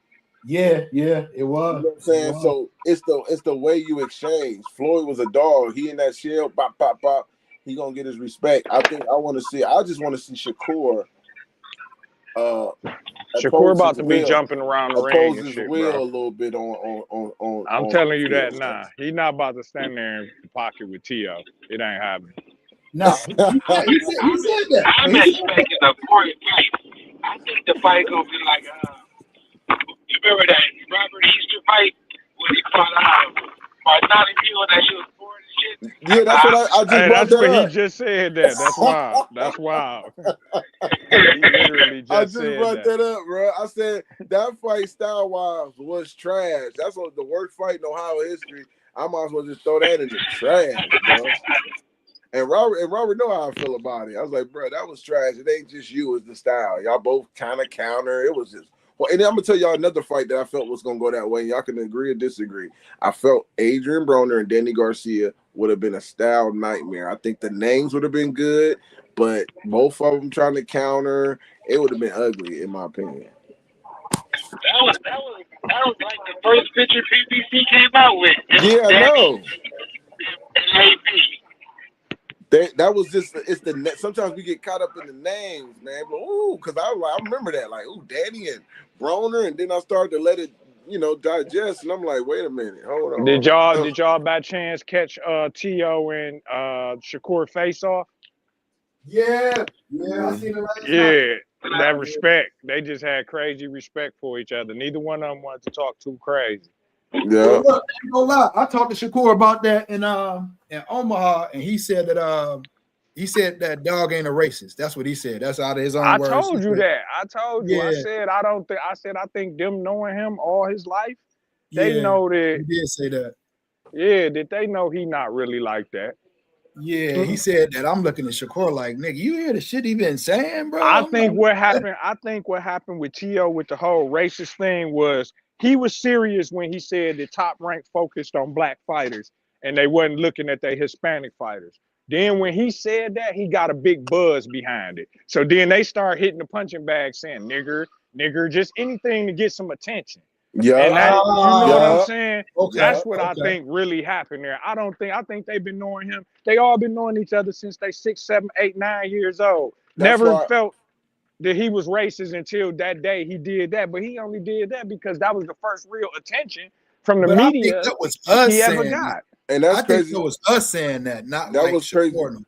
Yeah, it was.
You know what I'm saying? So it's the way you exchange. Floyd was a dog. He in that shell, pop, pop, pop. he gonna get his respect. I think I just want to see Shakur
Shakur
oppose
about
his
to be
will,
jumping around the ring and shit, bro.
a little bit
I'm
on
telling you
Tio,
that now. He not about to stand there in the pocket with T.O. It ain't happening.
No, he said that.
I'm
He said that.
expecting a great fight. I think the fight gonna be like, you remember that Robert Easter fight when he fought Martinelli Hill that he was born and shit?
Yeah, that's what I just
Hey,
brought
that's
that
what he
up.
just said. That's wild. That's wild. He literally
I
just
just
said
brought
that.
that up, bro. I said that fight style wise was trash. That's what the worst fight in Ohio history. I might as well just throw that in the trash, bro. And Robert know how I feel about it. I was like, bro, that was trash. It ain't just you, it's the style. Y'all both kind of counter. It was just well, and then I'm gonna tell y'all another fight that I felt was gonna go that way. Y'all can agree or disagree. I felt Adrian Broner and Danny Garcia would have been a style nightmare. I think the names would have been good, but both of them trying to counter, it would have been ugly, in my opinion.
That was like the first picture PPC came out with. It was
Yeah, I
Danny
know.
and AB.
That was just sometimes we get caught up in the names, man. But because I remember that, like, Danny and Broner, and then I started to let it, digest, and I'm like, wait a minute, hold on.
Did y'all by chance catch T.O. and Shakur face off?
Yeah, I seen it last night.
Yeah, that respect. They just had crazy respect for each other. Neither one of them wanted to talk too crazy.
Yeah,
Well, look, I ain't gonna lie. I talked to Shakur about that in Omaha, and he said that dog ain't a racist. That's what he said. That's out of his own
I
words.
told you that. I told you.
Yeah,
I said I think them knowing him all his life, they
yeah,
know that.
he did say that.
Yeah, that they know he not really like that.
Yeah, he said that. I'm looking at Shakur like, nigga, you hear the shit he been saying, bro?
I
I'm
think
like,
what happened. I think what happened with T.O. with the whole racist thing was he was serious when he said the Top Rank focused on black fighters and they wasn't looking at their Hispanic fighters. Then when he said that, he got a big buzz behind it. So then they start hitting the punching bag saying nigger, nigger, just anything to get some attention.
yeah,
And that, you know what I'm
yeah,
saying?
okay,
That's what I
okay.
think really happened there. I think they've been knowing him. They all been knowing each other since they 6, 7, 8, 9 years old.
that's
Never
why.
felt that he was racist until that day he did that. But he only did that because that was the first real attention from the
But I think
media
that was us
he ever
saying that.
got.
And
I
that's
think
crazy.
that was us saying that, not
That
like
was crazy.
Shakur.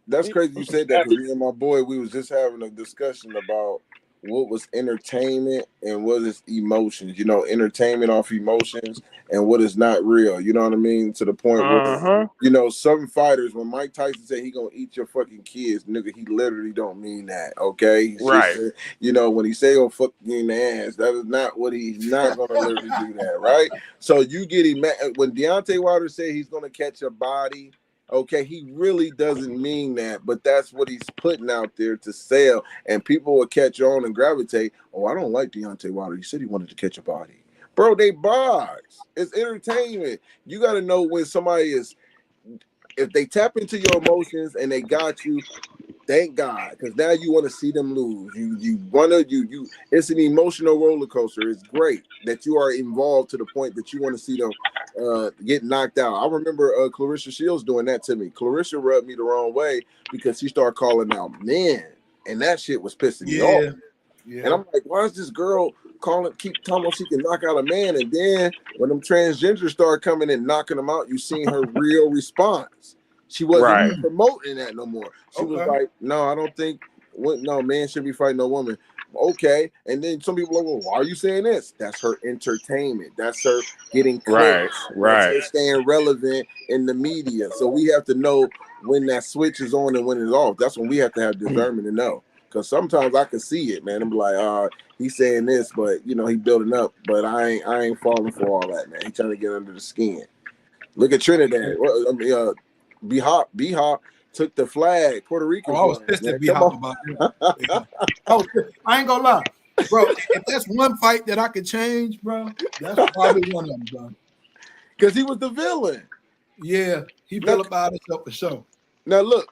That's crazy you said that, because me and my boy, we was just having a discussion about what was entertainment and what is emotions. Entertainment off emotions and what is not real. You know what I mean? To the point where, some fighters, when Mike Tyson said he gonna eat your fucking kids, nigga, he literally don't mean that. Okay, he's
Right.
just when he say "oh fuck you in the ass," that is not what he's not gonna literally do that, right? So you get him when Deontay Wilder say he's gonna catch a body. Okay, he really doesn't mean that, but that's what he's putting out there to sell, and people will catch on and gravitate. Oh, I don't like Deontay Wilder. He said he wanted to catch a body, bro. They box. It's entertainment. You got to know when somebody is, if they tap into your emotions and they got you. Thank God, because now you want to see them lose. You want to. It's an emotional roller coaster. It's great that you are involved to the point that you want to see them get knocked out. I remember Clarissa Shields doing that to me. Clarissa rubbed me the wrong way because she started calling out men, and that shit was pissing me off.
Yeah.
And I'm like, why is this girl keep telling me she can knock out a man? And then when them transgenders start coming and knocking them out, you seen her real response. She wasn't promoting that no more. She was like, no, I don't think, no, man shouldn't be fighting no woman. Okay. And then some people are like, well, why are you saying this? That's her entertainment. That's her getting clicks. That's her staying relevant in the media. So we have to know when that switch is on and when it's off. That's when we have to have discernment to know. Because sometimes I can see it, man. I'm like, he's saying this, but he building up. But I ain't falling for all that, man. He trying to get under the skin. Look at Trinidad. B-Hop took the flag, Puerto Rican
I was
flag.
pissed
Man.
at B-Hop about that. I ain't gonna lie, bro. If that's one fight that I could change, bro, that's probably one of them, bro.
Because he was the villain.
Yeah, he felt about himself for sure.
Now look,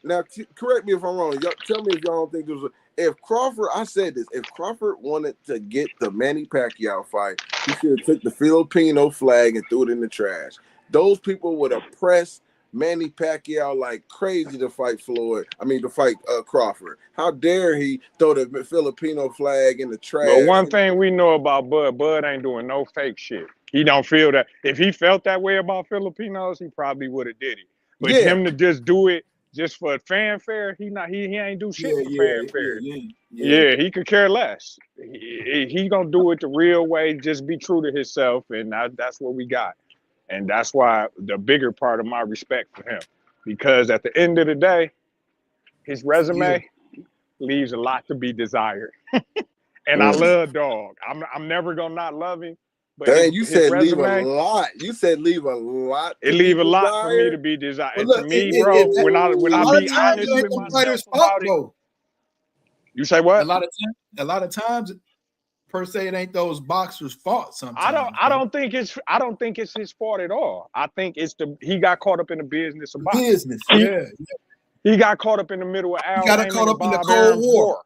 now correct me if I'm wrong. Y'all, tell me if y'all don't think this was. If Crawford, I said this, if Crawford wanted to get the Manny Pacquiao fight, he should have took the Filipino flag and threw it in the trash. Those people would have pressed Manny Pacquiao like crazy to fight Floyd. I mean, to fight Crawford. How dare he throw the Filipino flag in the
But
trash?
one thing we know about Bud ain't doing no fake shit. He don't feel that. If he felt that way about Filipinos, he probably would have did it. But
Yeah,
him to just do it just for fanfare, he ain't do shit for fanfare. Yeah, he could care less. He gonna do it the real way. Just be true to himself, and that's what we got. And that's why the bigger part of my respect for him, because at the end of the day, his resume leaves a lot to be desired. And I love Dog. I'm never gonna not love him, but
dang, you
his
said leave a
resume,
lot. You said leave a lot
it
to be
leave a lot for me to
desired.
be desired.
But
And
look,
to me, bro, when
a
I
lot of
be
times
honest
it ain't
with
the
myself
fighter's fault
about it,
though.
you say
A
what?
lot of times, per se, it ain't those boxers' fault. Sometimes
I don't think it's his fault at all. I think he got caught up in the business of
the
boxing.
business.
He got caught up in the middle of
He
Al
got
Heyman
caught
and
up in the
Bob
Cold
Arum's
War.
war.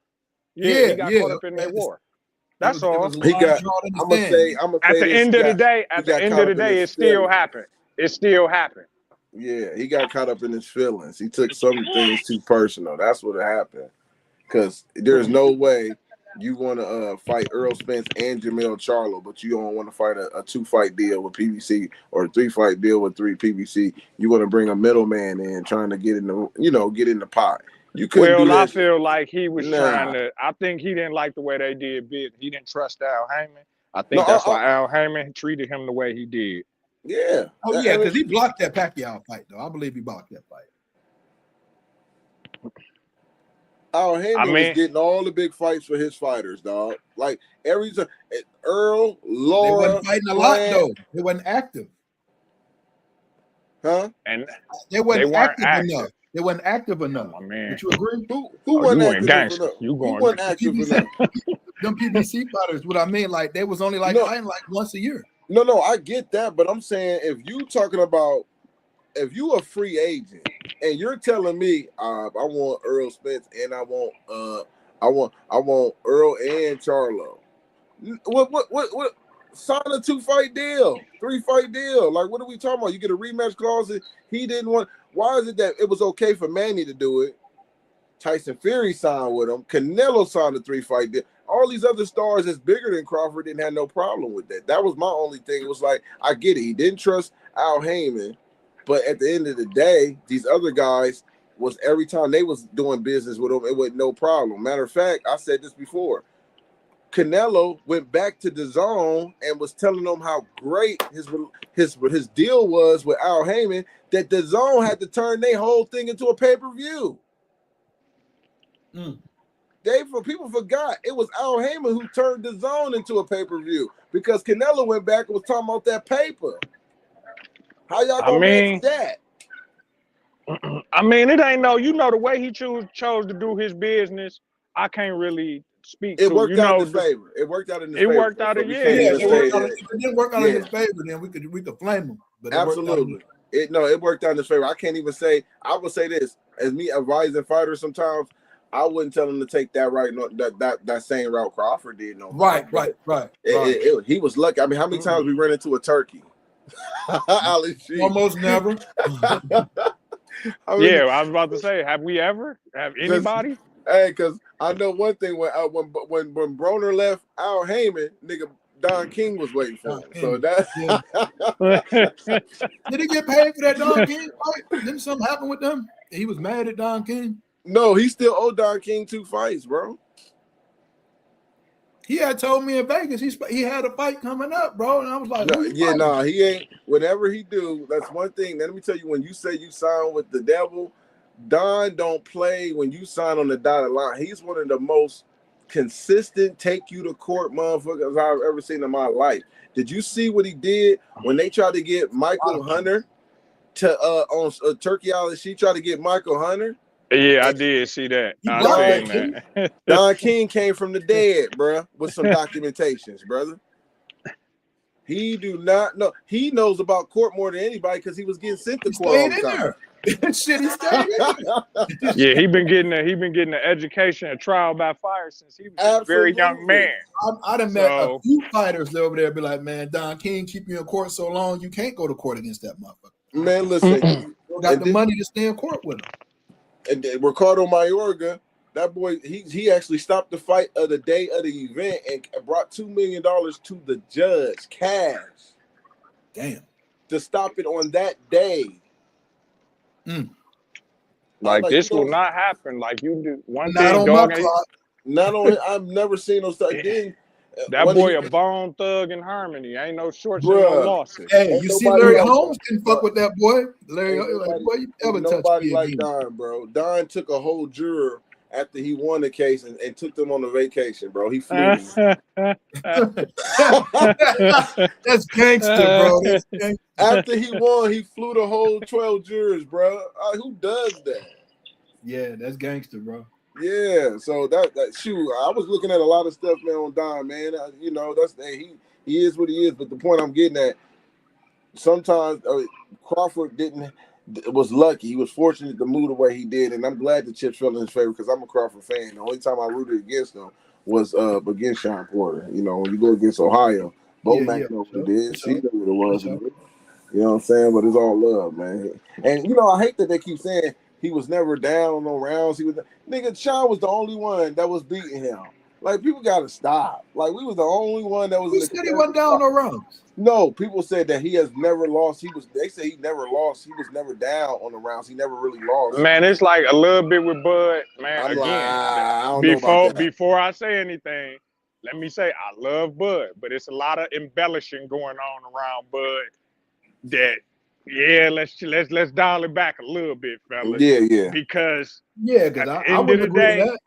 Yeah, he got caught up in that war. That's
It
all.
was a
He
line
got.
drawn in the
I'm gonna
sand.
say this.
At the end of the day, it still happened. It still happened.
Yeah, he got caught up in his feelings. He took some things too personal. That's what happened. Because there's no way you want to fight Earl Spence and Jamel Charlo, but you don't want to fight a 2-fight deal with PBC or a 3-fight deal with 3 PBC. You want to bring a middleman in, trying to get in the pot. You couldn't do that.
I feel like he was trying
Nah.
to. I think he didn't like the way they did business. He didn't trust Al Heyman. I think that's why Al Heyman treated him the way he did.
Yeah.
Oh yeah, because he blocked that Pacquiao fight though. I believe he blocked that fight.
Al Heyman was getting all the big fights for his fighters, dog. Like every time, Earl, Laura,
they wasn't fighting a lot though. They wasn't active.
Huh?
And
they weren't active enough. They weren't active enough.
Oh, man.
Would you agree?
Who wasn't active enough?
You
Who
going
wasn't active enough?
Them PBC fighters, what I mean, like they was only fighting like once a year.
No, I get that, but I'm saying if you a free agent and you're telling me I want Earl Spence and I want Earl and Charlo, what sign a 2-fight deal, 3-fight deal? Like what are we talking about? You get a rematch clause. He didn't want. Why is it that it was okay for Manny to do it? Tyson Fury signed with him. Canelo signed a 3-fight deal. All these other stars that's bigger than Crawford didn't have no problem with that. That was my only thing. It was like, I get it. He didn't trust Al Heyman, but at the end of the day, these other guys was every time they was doing business with him, it was no problem. Matter of fact, I said this before. Canelo went back to DAZN and was telling them how great his deal was with Al Heyman that DAZN had to turn their whole thing into a pay-per-view. People forgot it was Al Heyman who turned DAZN into a pay-per-view because Canelo went back and was talking about that paper. How y'all gonna match that?
I mean, it ain't the way he chose to do his business. I can't really speak.
It worked out in his favor. It worked out in his favor.
It worked out.
If it didn't work out in his favor, then we could flame him. But
absolutely, it worked out in his favor. I can't even say. I would say this as me advising fighters sometimes. I wouldn't tell him to take that same route Crawford did. No,
right.
He was lucky. I mean, how many times we ran into a turkey?
Almost never.
I was about to say, have we ever? Have anybody?
Hey, because I know one thing when Broner left, Al Heyman, nigga, Don King was waiting for him. So that
did he get paid for that Don King fight? Didn't something happen with them? He was mad at Don King.
No, he still owed Don King 2 fights, bro.
He had told me in Vegas he had a fight coming up, bro, and I was like,
he ain't. Whatever he do, that's one thing. Let me tell you, when you say you sign with the devil, Don don't play when you sign on the dotted line. He's one of the most consistent take you to court motherfuckers I've ever seen in my life. Did you see what he did when they tried to get Michael Hunter to on Turkey Island? She tried to get Michael Hunter.
Yeah, I did see that. I seen that.
Don King came from the dead, bro, with some documentations, brother. He do not know. He knows about court more than anybody because he was getting sent to court all the time.
Shit, he stayed in there.
Yeah, he been getting the education of trial by fire since he was a very young man.
I'd have met a few fighters over there be like, man, Don King keep you in court so long you can't go to court against that motherfucker.
Man, listen,
still got
And
the
then,
money to stay in court with him.
and then Ricardo Mayorga, that boy, he actually stopped the fight of the day of the event and brought $2 million to the judge, cash,
Damn.
to stop it on that day.
Like
Like,
this
you
will
know,
not happen. Like you do one
Not
thing,
on my
dog.
clock.
not only I've never seen those stuff. Then
That
when
boy
he,
a bone thug in harmony. Ain't no shorts and no
bruh,
losses.
Hey,
ain't
you see
nobody
Larry
like
Holmes
that,
didn't
bro.
fuck with that boy. Larry,
Ain't
like,
nobody,
boy, you
ain't
ever touch
nobody
me
like
again?
Don, bro. Don took a whole juror after he won the case and took them on a vacation, bro. He flew them.
That's gangster, bro. That's gangster.
After he won, he flew the whole 12 jurors, bro. Who does that?
Yeah, that's gangster, bro.
Yeah, so that shoot, I was looking at a lot of stuff, man, on Don, man. You know, that's he is what he is. But the point I'm getting at, sometimes Crawford was lucky. He was fortunate to move the way he did, and I'm glad the chips fell in his favor because I'm a Crawford fan. The only time I rooted against him was against Sean Porter. You know, when you go against Ohio, Bo
Yeah,
Mac know
for
what it
sure,
is.
for
He
sure,
knew what it
for
was.
sure.
You know what I'm saying? But it's all love, man. And you know, I hate that they keep saying he was never down on no rounds. Nigga, Sean was the only one that was beating him. Like, people gotta stop. Like, we was the only one that was
Who
in the
said he wasn't
competitive
down
fight.
no rounds?
No, people said that he has never lost. They say he never lost. He was never down on the rounds. He never really lost.
Man, it's like a little bit with Bud. Man,
I'm like,
again,
I don't know about
before
that.
before I say anything, let me say I love Bud, but it's a lot of embellishing going on around Bud. That let's dial it back a little bit, fellas,
Yeah.
because
Yeah, because
at the
I
end of
wouldn't
the
agree to
day,
that.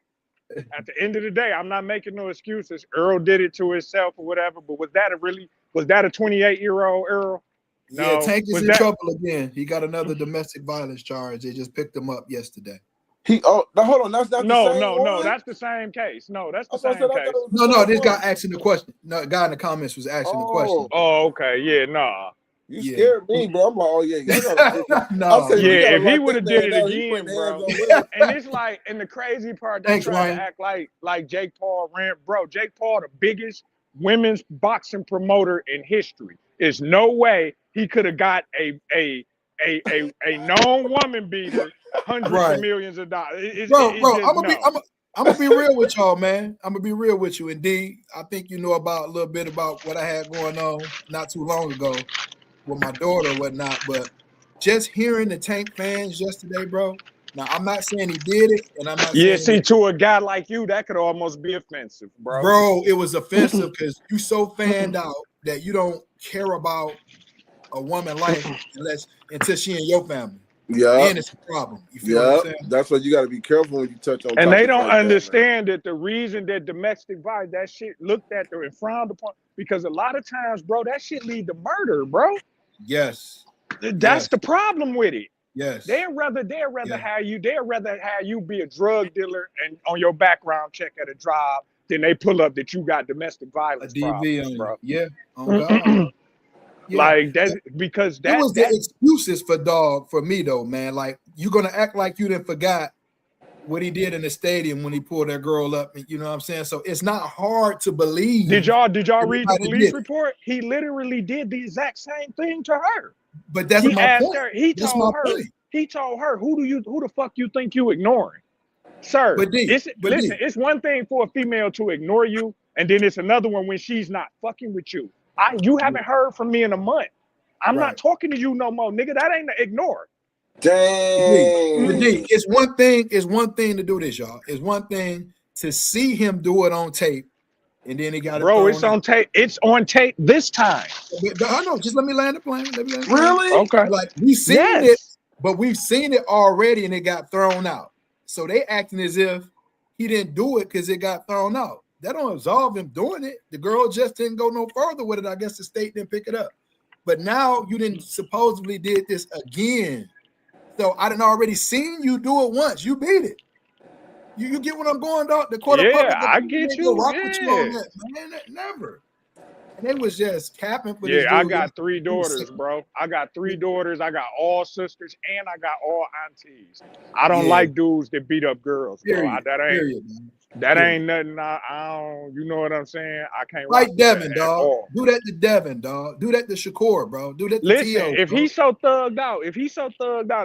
at the end of the day, I'm not making no excuses. Earl did it to himself or whatever, but was that a 28-year-old Earl?
Yeah,
No.
Tank is
Was
in
that
trouble again. He got another domestic violence charge. They just picked him up yesterday.
Now hold on, that's not the
no,
same
no, no,
one?
that's the same case. No, that's the
That's what I said.
same
I thought it
case.
was the
No,
same
this guy
one.
asking the question. No, guy in the comments was asking the
Oh,
question.
Oh, okay, yeah, nah.
you
Yeah.
scared me, bro. I'm like, oh yeah, y'all gotta fix it. I
No,
said,
Yeah,
we
man.
gotta
if he
lock
would
this
have did
man
it
down. He putting
again,
hands
bro.
on women.
And it's like, and the crazy part, they
Thanks,
try to
Ryan.
act like Jake Paul ran, bro. Jake Paul, the biggest women's boxing promoter in history. There's no way he could have got a known woman beater hundreds of
Right.
millions of dollars.
Bro,
It just no.
I'm gonna be real with y'all, man. I'm gonna be real with you. Indeed, I think you know about a little bit about what I had going on not too long ago with my daughter or whatnot. But just hearing the Tank fans yesterday, bro. Now I'm not saying he did it, and I'm not
Yeah,
saying
see,
it,
to a guy like you, that could almost be offensive, bro.
bro. It was offensive because you so fanned out that you don't care about a woman life until she in your family.
Yeah,
Then it's a problem. You feel what I'm saying?
that's why you got to be careful when you touch on
And they
topics
don't
like that, man.
understand that the reason that domestic violence, that shit looked at and frowned upon, because a lot of times, bro, that shit lead to murder, bro.
Yes.
That's the problem with it.
Yes.
They'd rather have you be a drug dealer and on your background check at a job than they pull up that you got domestic
A
violence
DV
problems,
on you.
bro.
Yeah. Oh God. Yeah.
Like that, because
It
that
was the excuses for me though, man. Like you're gonna act like you didn't forgot what he did in the stadium when he pulled that girl up. You know what I'm saying? So it's not hard to believe.
Did y'all read the
everybody
police
did it.
report? He literally did the exact same thing to her.
But that's
He
my
asked
point.
her, he
That's my
told her,
point.
who the fuck you think you ignoring? Sir,
But D,
it's one thing for a female to ignore you, and then it's another one when she's not fucking with you. You haven't heard from me in a month. I'm not talking to you no more, nigga. That ain't ignore.
Dang.
But D, it's one thing to do this, y'all. It's one thing to see him do it on tape, and then he got it
Bro,
thrown
it's
out.
on tape. It's on tape this time.
But I know, just let me land the plane.
Really?
Okay.
Like we've seen it,
Yes.
but we've seen it already and it got thrown out. So they acting as if he didn't do it because it got thrown out. That don't absolve him doing it. The girl just didn't go no further with it. I guess the state didn't pick it up. But now you didn't supposedly did this again. So I didn't already seen you do it once. You beat it. You get what I'm going, dog? The court of public
I
opinion
get
ain't gonna
you.
rock with you on
Yeah.
that, man. Never. And they was just capping for
Yeah,
this
I
dude.
got 3
He was
daughters,
sick.
bro. I got 3 daughters. I got all sisters, and I got all aunties. I don't
Yeah,
like dudes that beat up girls, bro.
period.
That
Period, man.
ain't
Period.
nothing. I don't. You know what I'm saying? I can't rock
Fight
with that
Devin,
at
dog.
all.
Do that to Devin, dog. Do that to Shakur, bro. Do that to
Listen,
T.O.,
if
bro.
he's so thugged out,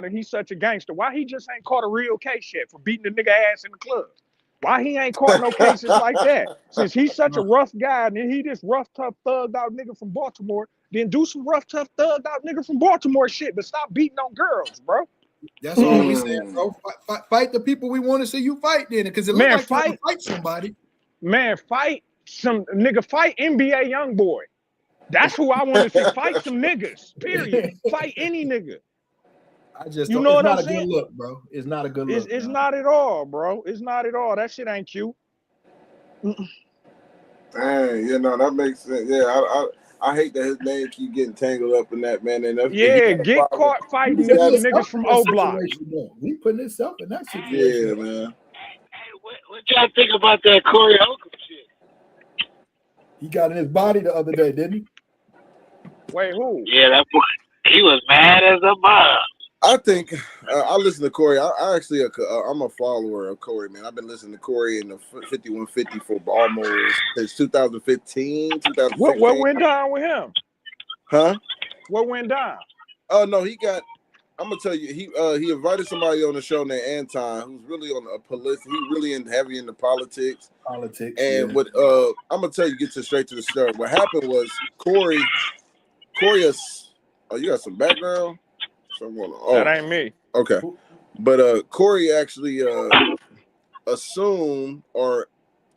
and he's such a gangster, why he just ain't caught a real case yet for beating the nigga ass in the clubs? Why he ain't caught no cases like that? Since he's such a rough guy, and he this rough, tough, thugged out nigga from Baltimore, then do some rough, tough, thugged out nigga from Baltimore shit, but stop beating on girls, bro.
That's all we saying, bro. Fight the people we want to see you fight then, because it looked
Man,
like you want to fight somebody.
fight some nigga, fight NBA Youngboy. That's who I want to see. Fight some niggas, period. Fight any nigga.
I just
You
don't.
know
It's
what I'm
not a good
saying?
look, bro. It's not a good look.
It's
man.
not at all, bro. It's not at all. That shit ain't cute.
Dang, you know, that makes sense. Yeah, I hate that his name keep getting tangled up in that, man. And if he
Yeah,
got a
get
problem,
caught
We
fighting
putting
some
that,
himself
niggas from
in that
O Block.
situation, though. We putting himself in that situation.
yeah, man.
Hey, what y'all think about that Corey Holcomb shit?
He got in his body the other day, didn't he?
Wait, who?
Yeah, that boy, he was mad as a mug.
I think I listen to Corey. I actually I'm a follower of Corey, man. I've been listening to Corey in the 5150 for almost since 2015, 2016.
What went down with him?
Huh?
What went down?
Oh no, he got. I'm gonna tell you, he invited somebody on the show named Anton, who's really on a he really heavy into politics.
Politics.
And
Yeah.
what I'm gonna tell you, get to straight to the start. What happened was Corey is. Oh, you got some background? Someone. Oh,
That ain't me.
okay. But Corey actually assumed or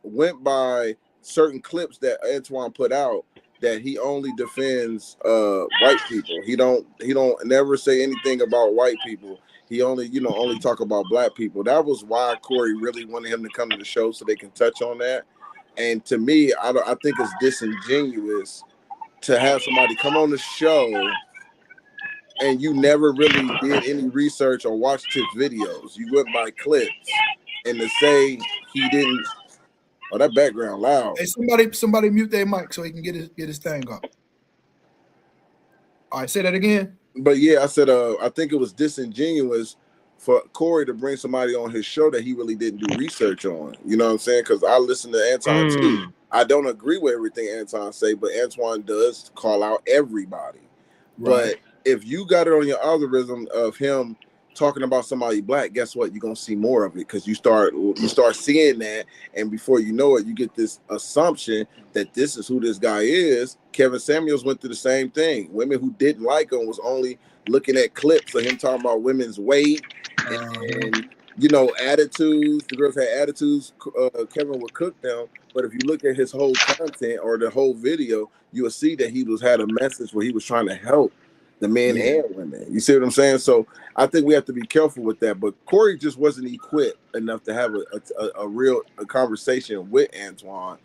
went by certain clips that Antoine put out that he only defends white people. He don't never say anything about white people. He only talk about black people. That was why Corey really wanted him to come to the show so they can touch on that. And to me, I think it's disingenuous to have somebody come on the show and you never really did any research or watched his videos. You went by clips, and to say he didn't. Oh, that background loud.
Hey, somebody mute their mic so he can get his thing up. All right, say that again.
But yeah, I said I think it was disingenuous for Corey to bring somebody on his show that he really didn't do research on. You know what I'm saying? Because I listen to Anton too. I don't agree with everything Anton say, but Antoine does call out everybody.
Right.
But if you got it on your algorithm of him talking about somebody black, guess what? You're gonna see more of it because you start seeing that, and before you know it, you get this assumption that this is who this guy is. Kevin Samuels went through the same thing. Women who didn't like him was only looking at clips of him talking about women's weight and attitudes. The girls had attitudes. Kevin would cook them, but if you look at his whole content or the whole video, you will see that he had a message where he was trying to help the men and women. You see what I'm saying? So I think we have to be careful with that. But Corey just wasn't equipped enough to have a real conversation with Anton,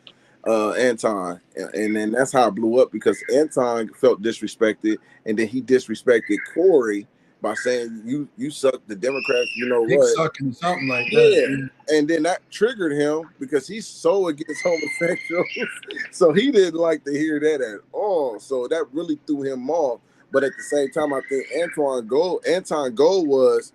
and then that's how it blew up because Anton felt disrespected, and then he disrespected Corey by saying you suck the Democrats, you know
Dick
what?
sucking something like that.
Yeah. And then that triggered him because he's so against homosexuals. So he didn't like to hear that at all. So that really threw him off. But at the same time, I think Anton goal was,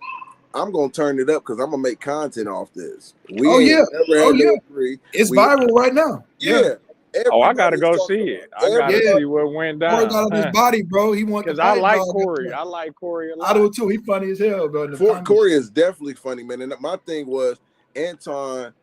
I'm gonna turn it up because I'm gonna make content off this. We ain't never had no agree.
It's viral right now.
Yeah.
I gotta go see it. I gotta see what went down.
Corey got on his body, bro. He wants
because
to
I
fight,
like
dog.
Corey. I like Corey a lot.
I do too. He funny as hell, bro.
Corey is definitely funny, man. And my thing was Anton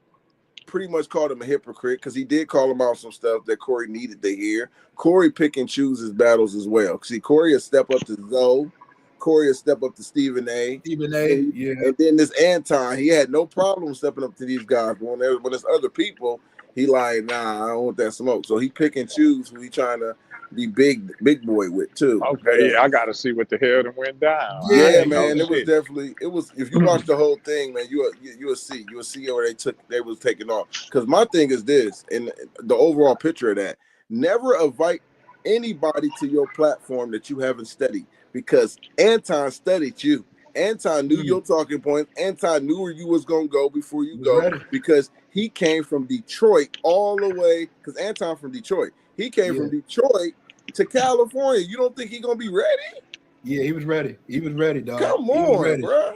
pretty much called him a hypocrite because he did call him out some stuff that Corey needed to hear. Corey pick and choose his battles as well. See, Corey will step up to Zoe. Corey will step up to Stephen A. And then this Anton, he had no problem stepping up to these guys. When there's other people, he like, nah, I don't want that smoke. So he pick and choose who he trying to be big boy with too.
Okay, yeah, I gotta see what the hell that went down.
Yeah, man, it was definitely if you watch the whole thing, man, you will see where they was taking off. Because my thing is this, and the overall picture of that, never invite anybody to your platform that you haven't studied, because Anton studied you. Anton knew your talking points. Anton knew where you was gonna go before you go, because he came from Detroit all the way. Because Anton from Detroit, He came
Yeah.
from Detroit to California. You don't think he gonna be ready?
Yeah, he was ready. He was ready, dog.
Come
He was
on,
ready.
bro.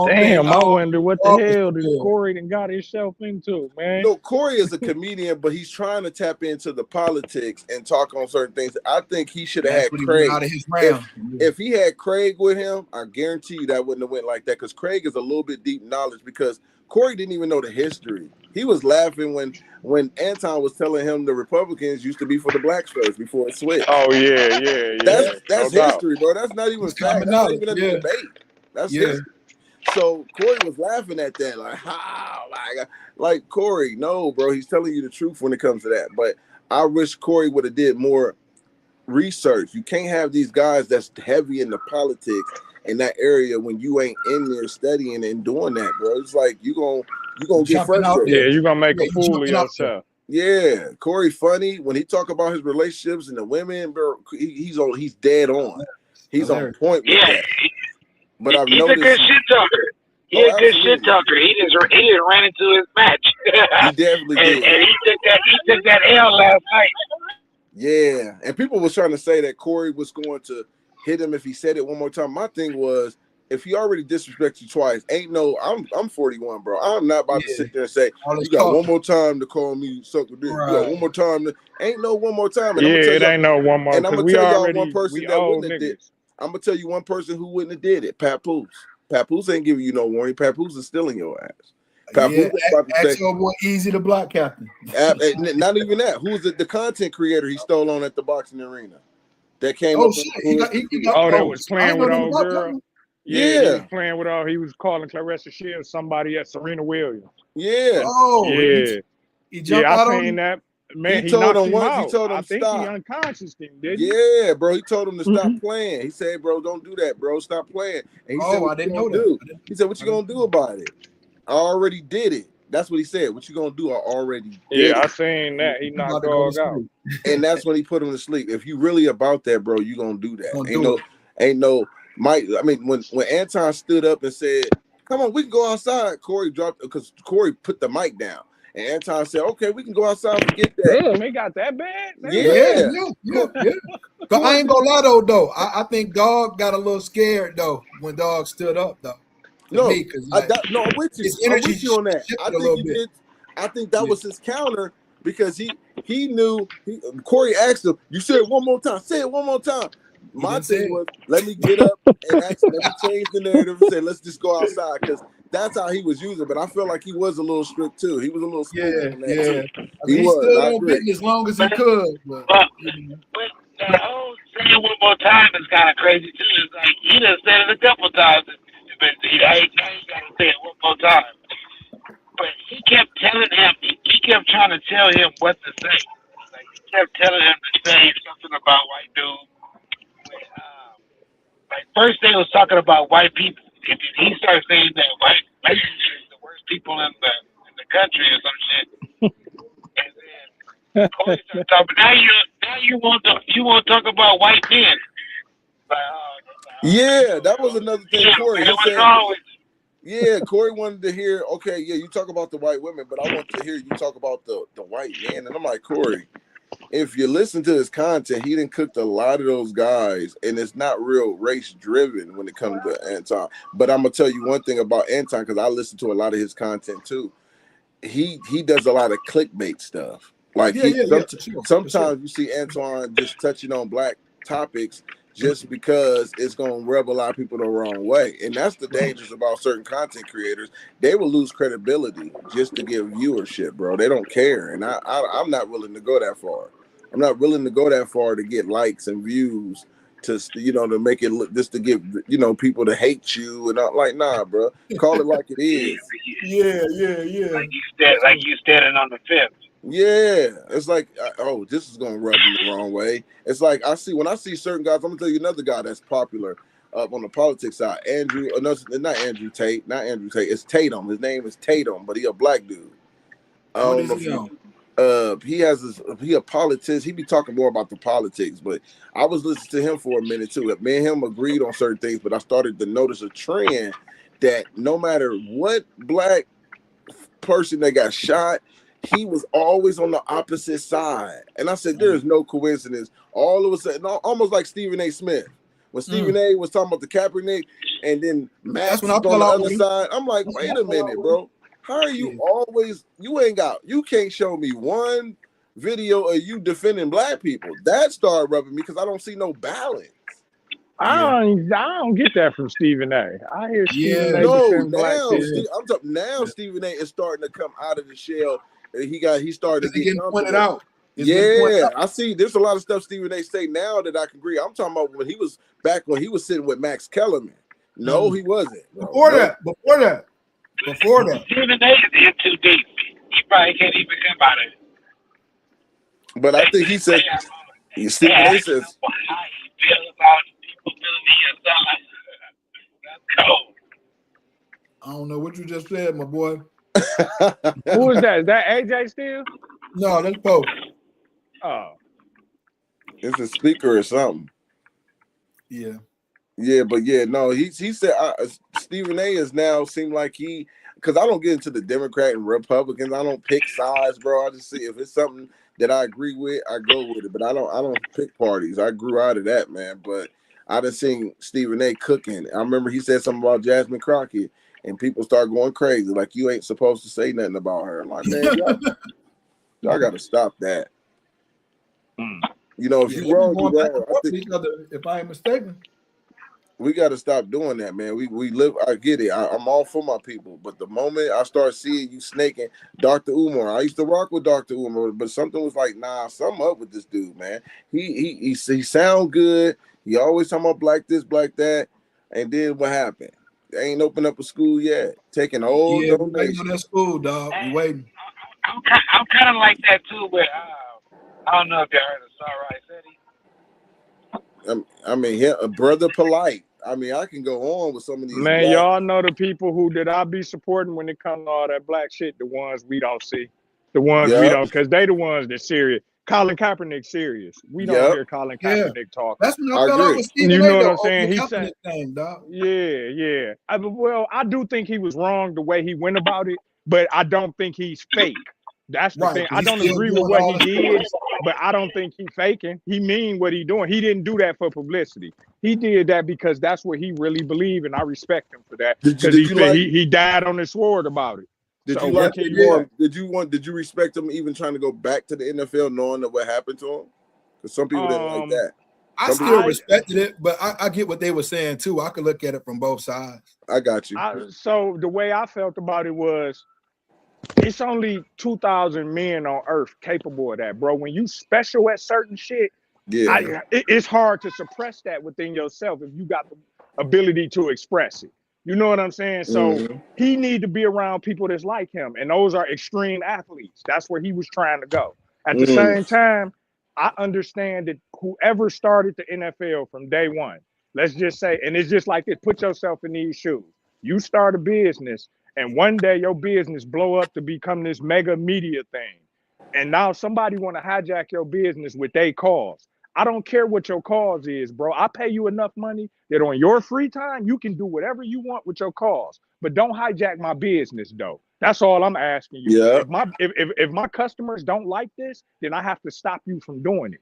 Damn, I wonder what the
Dog was
hell did
prepared.
Corey done got himself into, man.
No, Corey is a comedian, but he's trying to tap into the politics and talk on certain things. I think he should have
That's
had
what he went
Craig.
out of his round.
If he had Craig with him, I guarantee you that wouldn't have went like that, because Craig is a little bit deep knowledge, because Corey didn't even know the history. He was laughing when Anton was telling him the Republicans used to be for the blacks first before it switched.
Oh yeah.
That's
No doubt.
history, bro. That's not even
It's
fact.
common
That's not
knowledge.
even a
Yeah.
debate. That's
Yeah.
history. So Corey was laughing at that, like, how, like Corey, no, bro. He's telling you the truth when it comes to that. But I wish Corey would have did more research. You can't have these guys that's heavy in the politics in that area when you ain't in there studying and doing that, bro. It's like you gonna get
Jumping out
frustrated.
Yeah,
there.
you gonna make
Yeah,
a
you
fool of
jumping out there.
yourself.
Yeah, Corey funny when he talk about his relationships and the women, bro. He's dead on. He's on
Hilarious.
point with
Yeah,
that. But I've
he's a good
noticed.
shit talker. He's
Oh,
a good shit
absolutely.
talker. He just ran into his match.
He definitely did.
And he took that L last night.
Yeah, and people was trying to say that Corey was going to hit him if he said it one more time. My thing was, if he already disrespected you twice, I'm 41, bro. I'm not about to
Yeah.
sit there and say
All this
you got one
talking.
more time to call me sucker dick. You got
Right.
one more time. Ain't no one more time. And
Yeah,
I'm gonna tell
it
y'all,
ain't no one more
and I'm
because
gonna
we
tell y'all
already
one person
we
that
old
wouldn't have did.
niggas.
I'm gonna tell you one person who wouldn't have did it. Papoose. Papoose ain't giving you no warning. Papoose is stealing your ass. Papoose
Yeah.
is about to say,
Ask your boy Easy the block captain.
not even that. Who's the content creator he stole on at the boxing arena? That came
Oh
up
shit.
and
He
pulled
got
Oh, that
oh,
was
I
playing
ain't know
with
nothing
old
about
girl.
that.
Yeah, he was
Yeah,
playing with all. He was calling Clarissa Shields somebody at Serena Williams.
yeah.
Oh,
Yeah,
he jumped
yeah, I
out on
seen
him.
that.
He
Man, he
told
knocked
him
him
once. He
out.
told
I
him
think he
stop.
unconscious him, didn't he?
Yeah, bro. He told him to stop playing. He said, "Bro, don't do that, bro. Stop playing." And he said,
Oh, I
"What you
didn't
gonna
know that.
do?" He said, "What you gonna do about it?" I already did it. That's what he said. What you gonna do? I already did
Yeah, I
it.
seen that. He
I'm
knocked
about to go to
dog out.
sleep.
And that's when he put him to sleep. If you really about that, bro, you gonna do that.
Gonna do it.
Ain't no Mike. I mean, when Anton stood up and said, "Come on, we can go outside," Corey dropped because Corey put the mic down, and Anton said, "Okay, we can go outside. Forget that."
Damn, it got that bad?
Yeah,
Yeah,
yeah. But I ain't gonna lie though. I think Dog got a little scared though when Dog stood up though. To
no,
me, because like
I'm with you.
his
I'm
energy
with you on that. I
shifted a
think
little
he
bit.
did. I think that
Yeah.
was his counter because he knew. Corey asked him, "You said it one more time. Say it one more time."
He
My
didn't say
thing
it.
was, let me get up and let me change the narrative and say, let's just go outside, because that's how he was using. But I feel like he was a little strict too. He was a little smooth
Yeah,
on that
yeah.
too.
I
He
mean, he
was.
stood
I
on
agree.
business as long as he could. But
But
you know.
but the whole saying one more time is kind of crazy too. It's like he done said it a couple times, but I ain't gotta say it one more time. But he kept telling him. He kept trying to tell him what to say. Like he kept telling him to say something about white dude. When, like first they was talking about white people. If he started saying that white people is the worst people in the country or some shit, and then Corey started talking. Now you want to talk about white men. Like,
Yeah, that was another thing.
yeah,
Corey,
man,
he
what's
said,
wrong with
yeah, Corey wanted to hear, okay, yeah, you talk about the white women, but I want to hear you talk about the white men. And I'm like, Corey, if you listen to his content, he didn't cooked a lot of those guys, and it's not real race driven when it comes to Anton. But I'm gonna tell you one thing about Anton, because I listen to a lot of his content too. He does a lot of clickbait stuff. Like
Yeah, for sure.
sometimes you see Antoine just touching on black topics just because it's gonna rub a lot of people the wrong way. And that's the dangers about certain content creators. They will lose credibility just to get viewership, bro. They don't care. And I'm not willing to go that far. I'm not willing to go that far to get likes and views to make it look, just to get people to hate you, and not like, nah, bro. Call it like it is.
Yeah.
like you standing on the fence.
Yeah, it's like, oh, this is gonna rub them the wrong way. It's like when I see certain guys. I'm gonna tell you another guy that's popular up on the politics side. Not Andrew Tate. It's Tatum. His name is Tatum, but he a black dude. I
What
don't
is
know
he
if
on?
he a politician. He be talking more about the politics, but I was listening to him for a minute too. Me and him agreed on certain things, but I started to notice a trend that no matter what black person that got shot, he was always on the opposite side. And I said, there is no coincidence. All of a sudden, almost like Stephen A. Smith. When Stephen A. was talking about the Kaepernick, and then
That's
Max
when I
was on
fell
the
out
other
with him.
side, I'm like,
That's when
wait
I
a
fell out
minute,
with him.
bro. How are you
Yeah.
always, you can't show me one video of you defending black people. That started rubbing me because I don't see no balance.
I don't get that from Stephen A. I hear Stephen A.
No,
defend black
now
people.
I'm talking now. Stephen A. is starting to come out of the shell. He started to
It's
get
getting pointed
comfortable.
out. It's getting pointed
Yeah,
out.
I see. There's a lot of stuff Stephen A. say now that I can agree. I'm talking about when he was sitting with Max Kellerman. No, he wasn't. Bro.
Before
No.
that.
Stephen A. is in too deep. He probably can't even come out of it.
But I think he said Stephen A. says
how he feels about people feeling the inside. That's cold.
I don't know what you just said, my boy.
Who is that? Is that AJ still?
No, that's Poe.
Oh.
It's a speaker or something.
Yeah.
Yeah, but yeah, no, he said Stephen A. is now seem like because I don't get into the Democrat and Republicans. I don't pick sides, bro. I just see if it's something that I agree with, I go with it. But I don't pick parties. I grew out of that, man. But I done seen Stephen A. cooking. I remember he said something about Jasmine Crockett, and people start going crazy, like you ain't supposed to say nothing about her. I'm like, man, y'all got to stop that. You know, if you wrong, you wrong. I think,
each other, if I ain't mistaken.
we got to stop doing that, man. We live. I get it. I'm all for my people, but the moment I start seeing you snaking Dr. Umar, I used to rock with Dr. Umar, but something was like, nah, something up with this dude, man. He sound good. He always talking about black this, black that, and then what happened? They ain't opened up a school yet. Taking old
Yeah, we waiting
donations.
on that school, dog. We waiting.
I'm kind of like that too, but I don't know if you heard of Sorry City.
I mean, brother polite. I mean, I can go on with some of these.
Man, y'all know the people who did I be supporting when it comes to all that black shit, the ones we don't see. The ones we don't, because they the ones that serious. Colin Kaepernick serious. We don't hear Colin Kaepernick talking.
That's when I fell out with Stephen
You
A.
know what
though,
I'm saying?
over
He
the
said,
Kaepernick thing, dog.
yeah. I do think he was wrong the way he went about it, but I don't think he's fake. That's the thing. I don't agree with what he did, but I don't think he's faking. He mean what he doing. He didn't do that for publicity. He did that because that's what he really believed, and I respect him for that. Because he died on his sword about it.
Did
so
you like him more? Did you respect him even trying to go back to the NFL, knowing that what happened to him? Because some people didn't like that.
I still respected it, but I get what they were saying too. I could look at it from both sides.
I got you.
So the way I felt about it was, it's only 2,000 men on earth capable of that, bro. When you special at certain shit, it's hard to suppress that within yourself if you got the ability to express it. You know what I'm saying? So he need to be around people that's like him, and those are extreme athletes. That's where he was trying to go. At the same time, I understand that whoever started the NFL from day one, let's just say, and it's just like this, put yourself in these shoes. You start a business, and one day your business blow up to become this mega media thing. And now somebody want to hijack your business with their cause. I don't care what your cause is, bro. I pay you enough money that on your free time, you can do whatever you want with your cause. But don't hijack my business, though. That's all I'm asking you.
Yeah.
If my customers don't like this, then I have to stop you from doing it.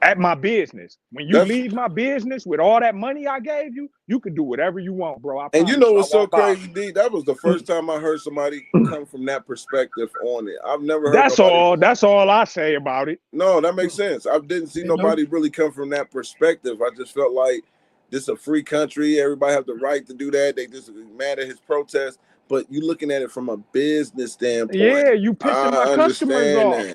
At my business. When you leave my business with all that money I gave you, you can do whatever you want, bro.
And you know what's so crazy, D? That was the first time I heard somebody come from that perspective on it. I've never heard nobody.
That's all I say about it.
No, that makes sense. I didn't see nobody really come from that perspective. I just felt like this is a free country. Everybody have the right to do that. They just mad at his protest. But you looking at it from a business standpoint.
Yeah, you pissing my customers off.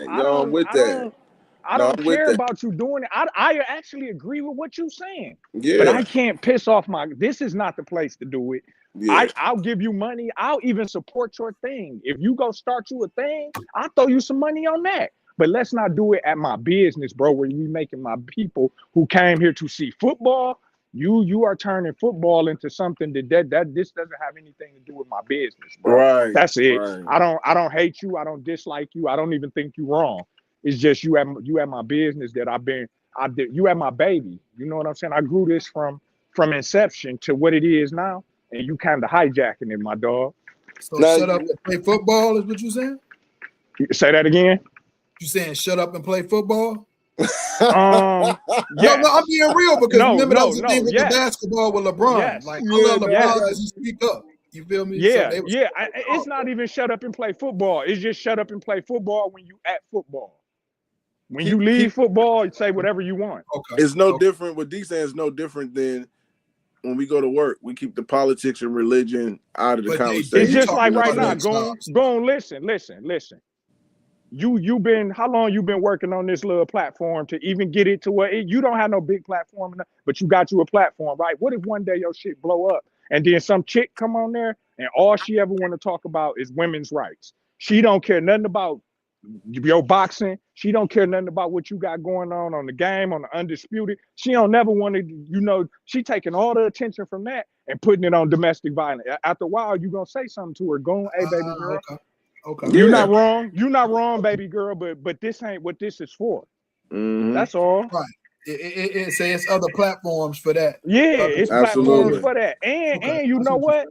I don't care about you doing it. I actually agree with what you're saying.
Yeah.
But I can't piss off this is not the place to do it.
Yeah.
I'll give you money. I'll even support your thing. If you go start you a thing, I'll throw you some money on that. But let's not do it at my business, bro, where you making my people who came here to see football. You are turning football into something that this doesn't have anything to do with my business, bro.
Right.
That's it.
Right.
I don't hate you. I don't dislike you. I don't even think you're wrong. It's just you at my business that you at my baby. You know what I'm saying? I grew this from inception to what it is now, and you kind of hijacking it, my dog.
So shut up and play football is what you saying?
Say that again.
You saying shut up and play football?
Yes.
No, I'm being real because remember that was the thing with
yes.
the basketball with LeBron.
Yes.
Like I love LeBron
Yes.
because he speak up. You feel me?
Yeah,
So
yeah. It's not even shut up and play football. It's just shut up and play football when you at football. When you leave football, you say whatever you want.
Okay.
It's no different. What D saying is no different than when we go to work. We keep the politics and religion out of the conversation.
It's just like right
about
now.
that
Goon, listen. You been how long you been working on this little platform to even get it to where you don't have no big platform, but you got you a platform, right? What if one day your shit blow up and then some chick come on there and all she ever want to talk about is women's rights? She don't care nothing about your boxing. She don't care nothing about what you got going on the game, on the Undisputed. She don't never want to, she taking all the attention from that and putting it on domestic violence. After a while, you gonna say something to her, going, "Hey, baby girl,
okay.
You're not wrong. You're not wrong, baby girl. But this ain't what this is for.
Mm-hmm.
That's all.
Right. It says other platforms for that.
Yeah, it's platforms for that. And you know what?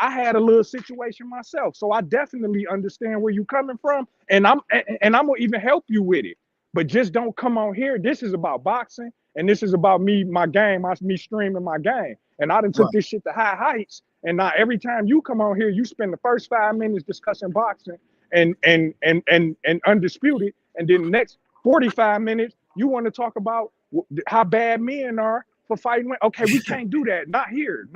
I had a little situation myself, so I definitely understand where you're coming from, and I'm gonna even help you with it. But just don't come on here. This is about boxing, and this is about me, my game, me streaming my game. And I done took this shit to high heights. And now every time you come on here, you spend the first 5 minutes discussing boxing and Undisputed, and then the next 45 minutes you want to talk about how bad men are for fighting. Okay, we can't do that. Not here.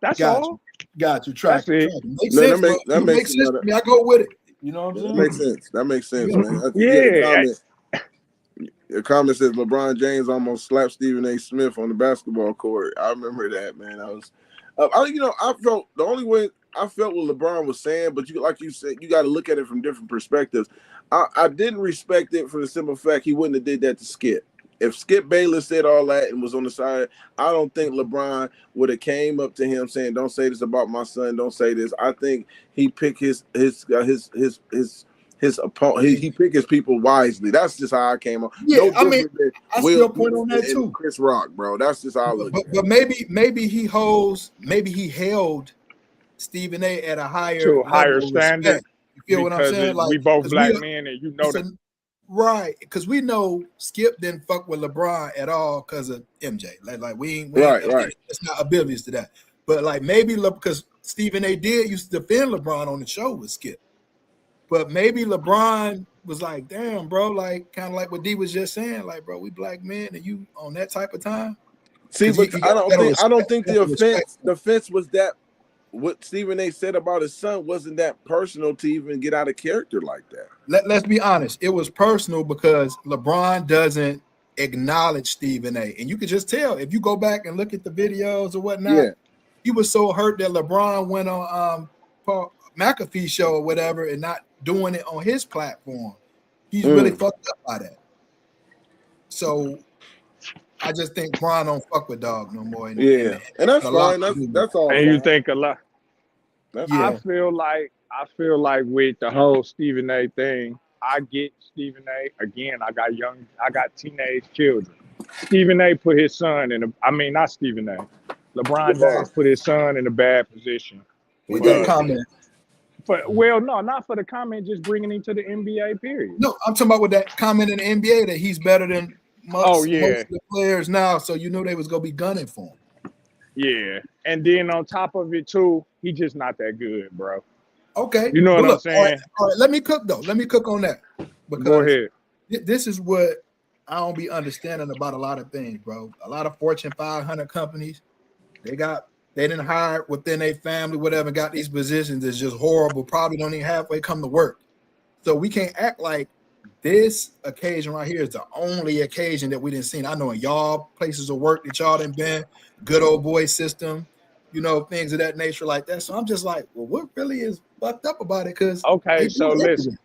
That's all.
Got you. Track it.
Makes sense. That makes sense.
To me. I go with it. You know what I'm saying?
That makes sense, man.
Yeah.
A comment says LeBron James almost slapped Stephen A. Smith on the basketball court. I remember that, man. I felt the only way I felt what LeBron was saying, but like you said, you got to look at it from different perspectives. I didn't respect it for the simple fact he wouldn't have did that to Skip. If Skip Bayless said all that and was on the side, I don't think LeBron would have came up to him saying, "Don't say this about my son. Don't say this." I think he picked his opponent. He picked his people wisely. That's just how I came up.
Yeah, I mean, I still point on that too.
Chris Rock, bro. That's just how I look.
But maybe he held Stephen A. at a higher
standard.
Respect. You feel what I'm saying? Like
we both black men, and you know that.
Right, because we know Skip didn't fuck with LeBron at all because of MJ. Like we ain't
right.
It's not oblivious to that. But like maybe because Stephen A. did used to defend LeBron on the show with Skip. But maybe LeBron was like, "Damn, bro," like kind of like what D was just saying, like, "Bro, we black men, and you on that type of time."
See, but I don't think the offense was that. What Stephen A. said about his son wasn't that personal to even get out of character like that.
Let's be honest. It was personal because LeBron doesn't acknowledge Stephen A. And you could just tell if you go back and look at the videos or whatnot. Yeah. He was so hurt that LeBron went on Paul McAfee show or whatever and not doing it on his platform. He's really fucked up by that. So I just think Bron don't fuck with dog no more.
And that's fine. That's all.
And you think a lot.
Yeah.
I feel like with the whole Stephen A. thing, I get Stephen A. Again, I got teenage children. Stephen A. put his son not Stephen A. LeBron James put his son in a bad position.
With that comment.
Not for the comment, just bringing him to the NBA period.
No, I'm talking about with that comment in the NBA that he's better than most of the players now, so you know they was gonna be gunning for him.
Yeah, and then on top of it too, he just not that good, bro.
Okay,
you know what I'm saying.
All right, let me cook though. Let me cook on that. Because
go ahead.
This is what I don't be understanding about a lot of things, bro. A lot of Fortune 500 companies, they didn't hire within their family, whatever, got these positions that's just horrible. Probably don't even halfway come to work. So we can't act like this occasion right here is the only occasion that we didn't see. I know in y'all places of work that y'all done been, good old boy system, things of that nature like that. So I'm just like, well, what really is fucked up about it? Because
so listen,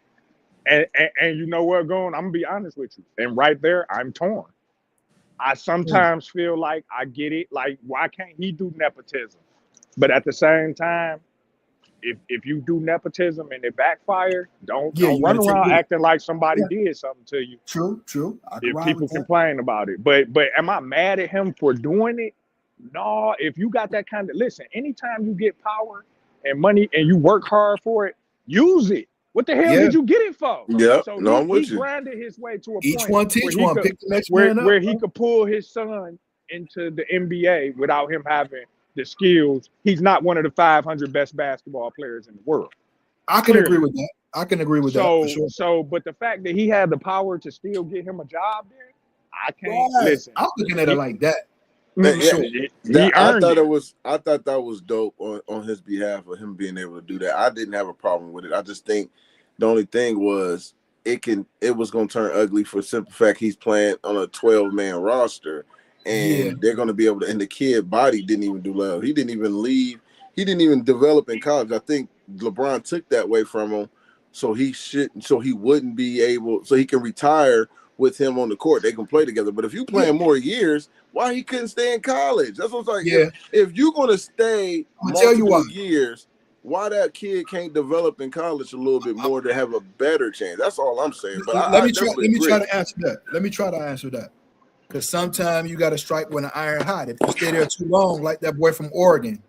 and you know where going? I'm gonna be honest with you. And right there, I'm torn. I sometimes feel like I get it. Like, why can't he do nepotism? But at the same time, if you do nepotism and it backfire, don't run around acting like somebody did something to you.
True.
If people complain about it. But am I mad at him for doing it? No, if you got that kind of, listen, anytime you get power and money and you work hard for it, use it. What the hell
Yeah.
did you get it for?
Yeah,
So
no, I'm
he
with you.
grinded his way to a
Each
point
one
where
teach
he
one.
could
Pick the next man up.
where he
Bro.
could pull his son into the NBA without him having the skills. He's not one of the 500 best basketball players in the world.
I can agree
Clearly.
with that. I can agree with that for sure.
But the fact that he had the power to still get him a job there, I can't
Right.
listen.
I'm looking at it like that.
That-
For
yeah,
sure.
He
I
earned
thought
it.
I thought that was dope on his behalf of him being able to do that. I didn't have a problem with it. I just think the only thing was it was gonna turn ugly for the simple fact he's playing on a 12-man roster, and
Yeah.
they're gonna be able to. And the kid body didn't even do well. He didn't even leave. He didn't even develop in college. I think LeBron took that away from him, so he wouldn't be able, so he can retire with him on the court. They can play together. But if you playing more years, why he couldn't stay in college? That's what I'm saying.
Yeah.
If you're gonna stay
I'm gonna tell you
multiple
why.
years, why that kid can't develop in college a little bit more to have a better chance? That's all I'm saying. But
Let
I
me try.
definitely
Let me try
agree.
to answer that. Let me try to answer that. Because sometimes you got to strike when the iron hot. If you stay there too long, like that boy from Oregon,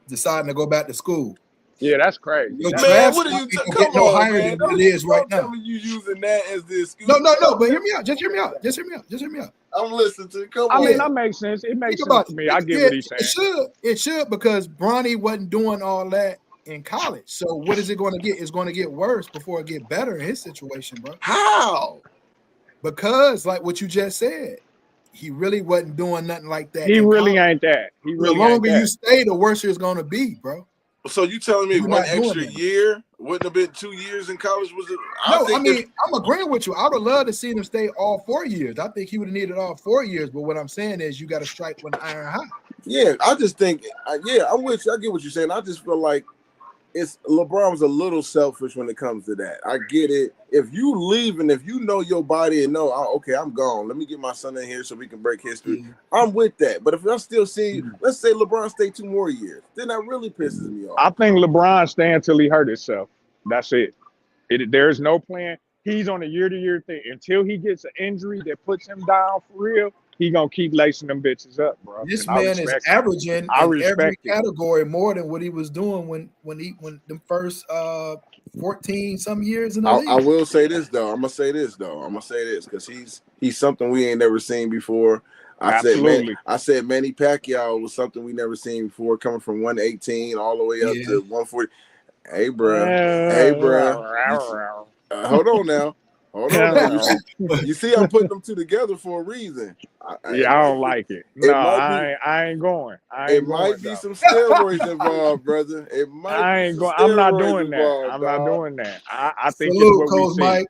deciding to go back to school,
Yeah, that's crazy.
your
That's
Man,
draft
what are
stock
you?
ain't gonna
Come
get no
on,
higher
man!
than what it is right
Don't tell
now.
me you using that as the excuse.
No. But hear me out. Just hear me out. Just hear me out. Just hear me out.
I'm listening to. Come
I
on.
mean, that makes sense. It makes
Think
sense
about
to
it.
me. I get what he's saying.
It should because Bronny wasn't doing all that in college. So what is it going to get? It's going to get worse before it get better in his situation, bro.
How?
Because like what you just said, he really wasn't doing nothing like that
He
in
really
college.
ain't that. He
The
really ain't
longer you
that.
stay, the worse it's going to be, bro.
So you telling me
You're
one
not doing
extra
that.
year wouldn't have been 2 years in college? Was it? I
No, I
think
mean, I'm agreeing with you. I would love to see him stay all 4 years. I think he would have needed all 4 years. But what I'm saying is you got to strike when the iron hot.
yeah, I just think, I'm with you. I get what you're saying. I just feel like it's LeBron's a little selfish when it comes to that. I get it. If you leave and if you know your body and know, oh, okay, I'm gone. Let me get my son in here so we can break history.
Yeah.
I'm with that. But if I still see, let's say LeBron stay 2 more years, then that really pisses me off.
I think LeBron stay until he hurt himself. That's it. There's no plan. He's on a year-to-year thing. Until he gets an injury that puts him down for real, he gonna keep lacing them bitches up, bro.
This
And I
man is
respect it.
averaging
I
in every
respect it.
category more than what he was doing when the first 14 some years in the
I
league.
will say this though. I'm gonna say this because he's something we ain't never seen before.
Absolutely.
I said Manny Pacquiao was something we never seen before, coming from 118 all the way up
Yeah.
to 140. Hey, bruh. Hold on now. You see, I'm putting them two together for a reason.
Yeah, I don't like it. No, I ain't going.
It might be some steroids involved, brother. It might
I
be
ain't
some
going. I'm not
steroids
doing that.
involved,
I'm
dog.
not doing that. I think it's
Salute,
what we
Coach
see.
Mike.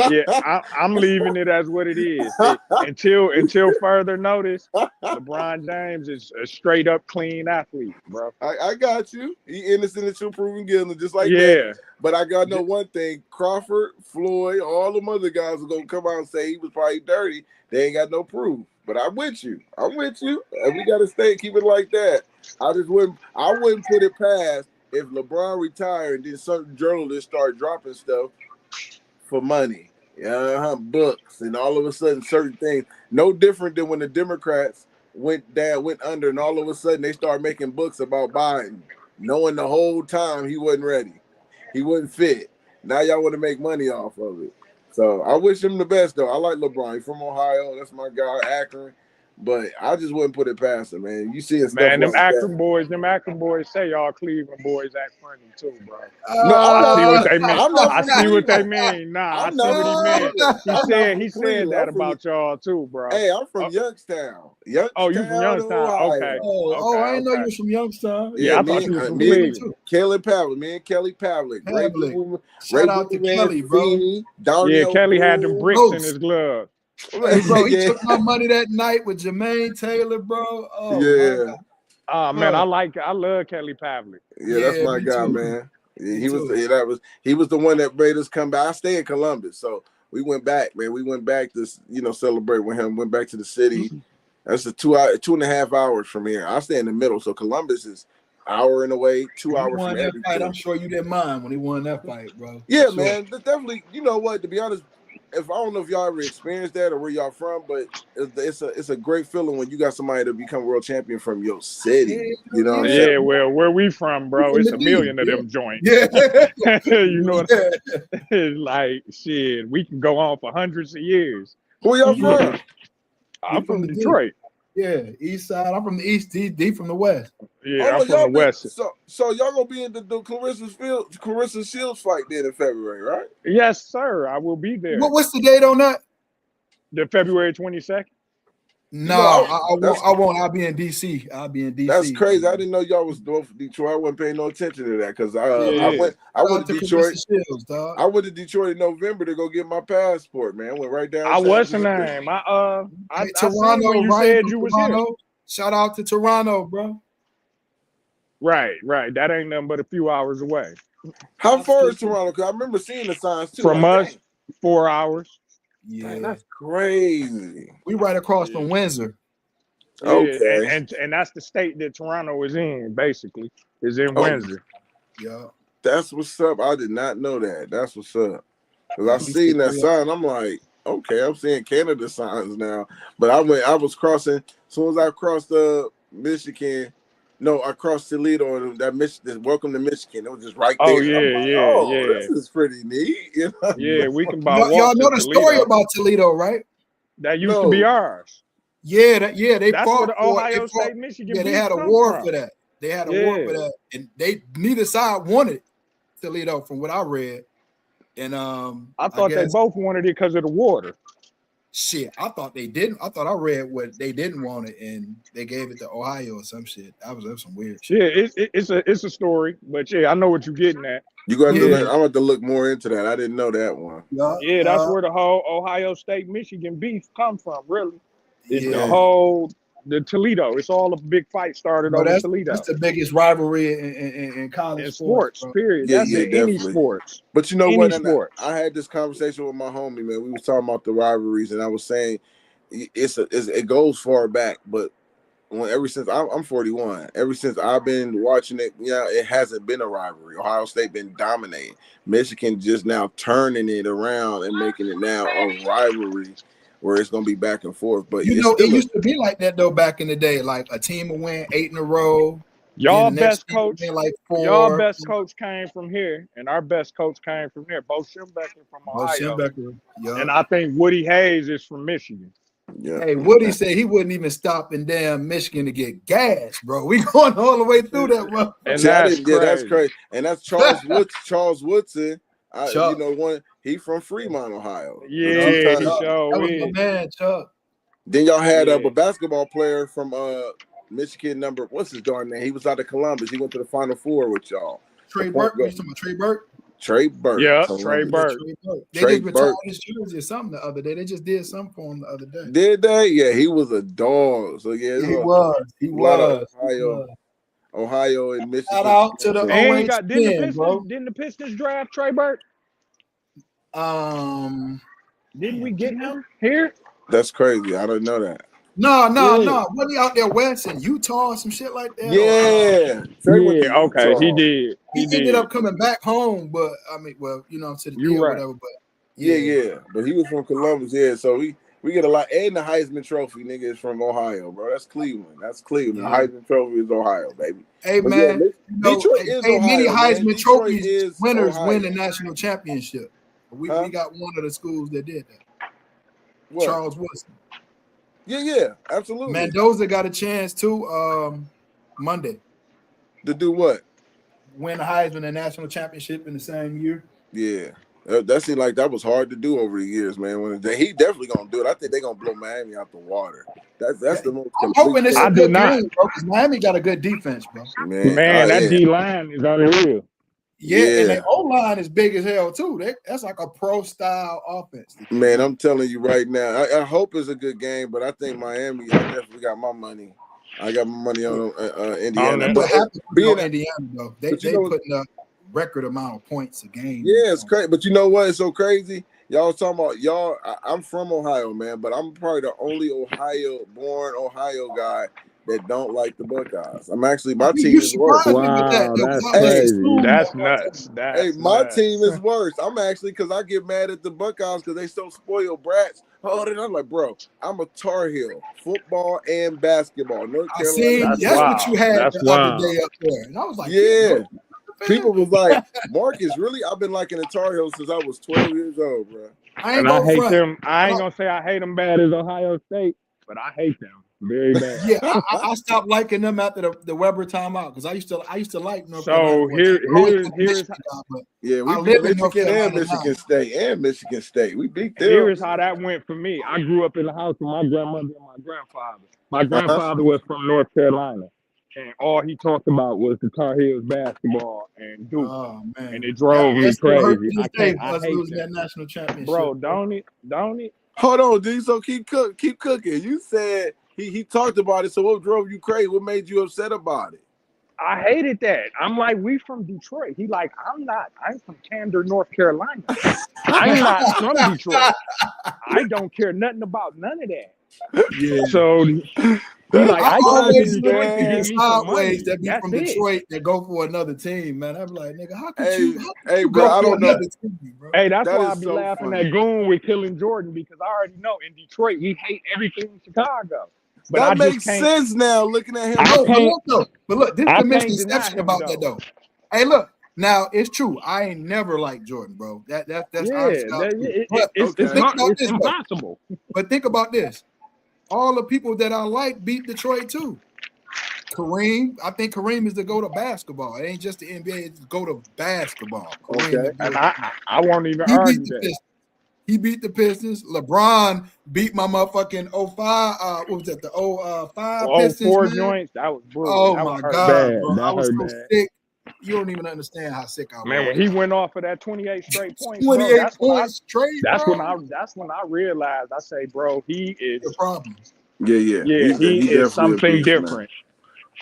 Yeah, I'm leaving it as what it is. Until further notice, LeBron James is a straight up clean athlete, bro.
I got you. He innocent until proven guilty, just like
Yeah.
that. But I gotta know one thing: Crawford, Floyd, all them other guys are gonna come out and say he was probably dirty. They ain't got no proof. But I'm with you. And we gotta keep it like that. I wouldn't put it past if LeBron retired and then certain journalists start dropping stuff for money. Books, and all of a sudden certain things. No different than when the Democrats went under, and all of a sudden they start making books about Biden, knowing the whole time he wasn't ready. He wasn't fit. Now y'all want to make money off of it. So I wish him the best, though. I like LeBron. He's from Ohio. That's my guy, Akron. But I just wouldn't put it past him, man. You seeing stuff
Man,
like
them Akron boys say y'all Cleveland boys act funny too, bro.
No,
I see what they mean.
I'm not
I
from
see what they
Cleveland.
mean. Nah, I
I'm
see
not
what he
from
meant.
Cleveland.
He said that about y'all too, bro.
Hey, I'm from Youngstown.
Oh, you from Youngstown?
Ohio.
Okay.
I didn't know you was from Youngstown.
Yeah, I thought you was from
me and
Cleveland.
Kelly Pavlik.
Shout out to Kelly, bro.
Yeah, Kelly had them bricks in his glove.
Hey, bro, he took my money that night with Jermaine Taylor, bro. Oh,
yeah.
my God.
Oh man, I love Kelly Pavlik.
Yeah, that's my guy,
too.
man. Yeah, he was the one that made us come back. I stay in Columbus, so we went back, man. We went back to celebrate with him. Went back to the city. That's 2.5 hours from here. I stay in the middle, so Columbus is hour and away, 2 hours from everything.
I'm sure you didn't mind when he won that fight, bro.
Yeah, man. Definitely. You know what? To be honest, if I don't know if y'all ever experienced that or where y'all from, but it's a great feeling when you got somebody to become world champion from your city. You know what I'm
Yeah,
saying?
Yeah, well, where we from,
we
bro,
from
it's
the
a
D.
million of them joints.
Yeah,
You know what?
yeah.
Like shit, we can go on for hundreds of years.
Who y'all
Yeah.
from?
We
I'm
from
from
the D.
Detroit.
Yeah, East Side. I'm from the East. D from the West.
Yeah,
Oh
I'm
well,
from the
y'all been
West.
so y'all gonna be in the Clarissa Shields fight then in February, right?
Yes, sir. I will be there.
What's the date on that?
The February 22nd.
No,
You know,
I won't.
that's
I won't. I'll be in DC. I'll be in
that's
DC.
crazy. I didn't know y'all was North Detroit. I wasn't paying no attention to that because I
Yeah.
went I
Shout
went
out
to
to
Detroit.
Clarissa Shields, dog.
I went to Detroit in November to go get my passport. Man, I went right
I
downtown.
what's the name?
Hey,
I seen when
Toronto,
you
Ryan
said
from
you was here.
Toronto. Shout out to Toronto, bro.
Right, right. That ain't nothing but a few hours away
How far is
Absolutely.
Toronto? Because I remember seeing the signs too.
from
Like,
us.
dang,
4 hours.
dang,
Yeah,
that's crazy.
we right across
Yeah,
from Windsor.
yeah.
Okay.
And that's the state that Toronto is in. Basically, is in
Oh,
Windsor.
Yeah,
that's what's up. I did not know that. That's what's up. Because I
yeah. We sit
seen that
there.
sign. I'm like, okay, I'm seeing Canada signs now. But I was crossing, as soon as I crossed Michigan, no, I crossed Toledo and that Michigan, welcome to Michigan. It was just right
Oh
there. I'm
yeah,
like,
yeah,
oh,
yeah,
this is pretty neat. You know?
yeah. We can about
Y'all
walk
know
to
the story
Toledo.
about Toledo, right?
That used to be
No.
ours.
Yeah, they
That's where
fought
the
for it. They
Ohio
fought.
State Michigan
Yeah, they
beef
had a
come
war for
from.
that. They had a war
Yeah.
for that, and they neither side wanted Toledo, from what I read. And
I
I
thought they
guess
both wanted it because of the water.
shit. I thought they didn't. I thought I read what they didn't want it, and they gave it to Ohio or some shit. That was some weird
Yeah,
shit.
it's a story, but yeah, I know what you're getting at.
You got to
Yeah,
look. I'm going to look more into that. I didn't know that one.
yeah,
Yeah, that's where the whole Ohio State Michigan beef come from. Really, it's the
yeah.
Dang.
whole the Toledo. It's all a big fight started
Bro,
over
that's
Toledo
the biggest rivalry in college
in
sports,
sports.
bro.
Period.
Yeah,
That's
yeah,
in any
definitely.
sports.
But you know
Any
what? And
sports.
I had this conversation with my homie, man. We was talking about the rivalries, and I was saying it goes far back, but ever since I'm 41, ever since I've been watching it, it hasn't been a rivalry. Ohio State been dominating. Michigan just now turning it around and making it now a rivalry where it's gonna be back and forth. But
You
it's
know, it
still
used to be like that though back in the day. Like a team would win 8 in a row, then
Y'all
the next
best
team would
coach,
win like
y'all
4.
best coach came from here, and our best coach came from there. Bo Schembechler from
Bo
Ohio,
Schembechler, yeah.
and I think Woody Hayes is from Michigan.
yeah.
Hey, Woody said he wouldn't even stop in damn Michigan to get gas, bro. We going all the way through that, bro.
And
See, I
that's
didn't. Yeah, that's
crazy.
crazy. And that's Charles Woods. Charles Woodson.
Chuck,
One. He from Fremont, Ohio. A
yeah,
Yeah,
two-time.
he
Chuck. That
sure
was my
is.
man, Chuck.
Then y'all had a
Yeah.
basketball player from Michigan. What's his darn name? He was out of Columbus. He went to the Final Four with y'all. The
Trey
point
Burke. You
guard,
talking about Trey Burke?
Trey Burke,
Yeah, Trey
Columbus.
Yeah,
Burke.
Trey Burke. They
Trey
just retired
Burke.
his jersey or something the other day. They just did something for him the other day.
Did they? Yeah, he was a dog. So yeah,
Yeah,
there's
he
a
was. He
lot of
was. He was.
Ohio and
Shout
Michigan
out to the
connections.
And he
OH
got
spin, bro.
Didn't the Pistons draft Trey Burke?
Um,
Didn't we
damn,
get
did they?
him here?
That's crazy. I didn't know that.
No.
Yeah.
Wasn't he out there west in Utah or some shit like that? Or
Yeah, Trey went to
Yeah, okay. He
Utah.
did. He
he ended
did.
up coming back home, but I mean, well, to the
You
D or
right.
whatever. But
Yeah,
yeah,
yeah, but he was from Columbus. Yeah, so we get a lot. And the Heisman Trophy, nigga, is from Ohio, bro. That's Cleveland. That's Cleveland. The
yeah.
Heisman Trophy is Ohio, baby.
Hey
But yeah,
man,
Detroit is
many
Ohio, man.
Heisman
Detroit
trophies
is
winners win the
Ohio,
national championship. We
huh?
got one of the schools that did that.
What?
Charles Woodson.
Yeah, absolutely.
Mendoza got a chance too. Monday
To do what?
win the Heisman and national championship in the same year.
Yeah, that seemed like that was hard to do over the years, man. He definitely gonna do it. I think they're gonna blow Miami out the water. That's the most
I'm
complete
hoping it's
team.
a
I do
good
not.
game, bro. Because Miami got a good defense, bro.
Man,
Man, that
yeah,
D line is unreal.
Yeah, and their
yeah.
O line is big as hell too. That's like a pro style offense.
Man, I'm telling you right now. I hope it's a good game, but I think Miami. I definitely got my money. I got my money on
On
Indiana.
that.
What
But
happened
being
to Indiana though? They
but you know,
putting up record amount of points a game.
yeah, it's crazy. But you know what? It's so crazy. Y'all was talking about I'm from Ohio, man, but I'm probably the only born Ohio guy that don't like the Buckeyes. I'm actually my
You,
team
you
is worse.
surprised me with that
Wow,
though, 'cause
that's
I always
Hey,
crazy.
assumed
That's
that about
nuts.
them.
hey,
That's
my
nuts.
team is worse. I'm actually because I get mad at the Buckeyes because they so spoiled brats. Oh, then I'm like, bro, I'm a Tar Heel, football and basketball, North
I
Carolina
seen
That's
Eagle.
that's what you
wild.
had
That's
the other
wild.
day up there, and I was like, "You a
Yeah,
North Carolina
people
fan?"
was like, Marcus, really? I've been liking the Tar Heels since I was 12 years old, bro.
I ain't
And I
go
hate
front.
them. I
When
ain't
I,
gonna say I hate them bad as Ohio State, but I hate them very bad.
yeah, I stopped liking them after the Weber timeout because I used to like North Carolina.
So
Well, I always been a
here's
Michigan guy, but
Yeah, we
I
beat
live in North
Michigan and
Carolina
Michigan
now.
State and Michigan State. We beat them.
here's how that went for me. I grew up in the house with my grandmother and my grandfather. My
Uh-huh.
grandfather was from North Carolina, and all he talked about was the Tar Heels basketball and Duke,
Oh
and
man,
it drove me
that still hurt
crazy.
to this
I
day.
can't. I
Us
hate
losing
them,
that national
bro.
championship, bro.
Don't it?
Hold on, D. So keep cooking. You said he talked about it. So what drove you crazy? What made you upset about it?
I hated that. I'm like, we from Detroit. He like, I'm not. I'm from Camden, North Carolina. I'm not from Detroit. I don't care nothing about none of that.
Yeah,
So he
That's
like,
I
I come to
always
funny,
look
Detroit
at
to get
man.
these
me some
sideways
money.
that be
That's
from
it.
Detroit that go for another team, man. I'm like, nigga, how could
Hey,
you
bro,
go
I
for
don't know.
another team, bro?
Hey, that's
That
why I
is
be
so
laughing
funny.
at Goon with killing Jordan because I already know in Detroit we hate everything in Chicago. But
That
I just
makes
can't.
sense now, looking at him
I
No,
now.
but
can't.
look though, this is
I
the
can't deny
misconception
him
about that
though.
though. Hey, look, now it's true. I ain't never liked Jordan, bro. That's honest
Yeah,
God truth. But
it's
Okay.
think
hard.
about
It's
this though.
impossible.
But think about this. All the people that I like beat Detroit too. Kareem, I think Kareem is the go to basketball. It ain't just the NBA, it's the go to basketball. Kareem
Okay.
And
Abdul-Jabbar.
I won't even
He beat
argue
the
that.
Pistons. He beat the Pistons. LeBron beat my motherfucking '05. What was that? The '05
Oh,
Pistons,
four
man.
joints. That was brutal.
Oh
That one
my
hurt
God,
bad.
bro. I
That
was
hurt
so
bad.
sick. You don't even understand how sick I
Man,
was.
when he went off of that 28 straight points, bro,
28 points straight, bro.
that's when I realized. I say, bro, he
The
is
problem.
Yeah.
yeah, he
He
is
definitely a
something
beast, man.
different.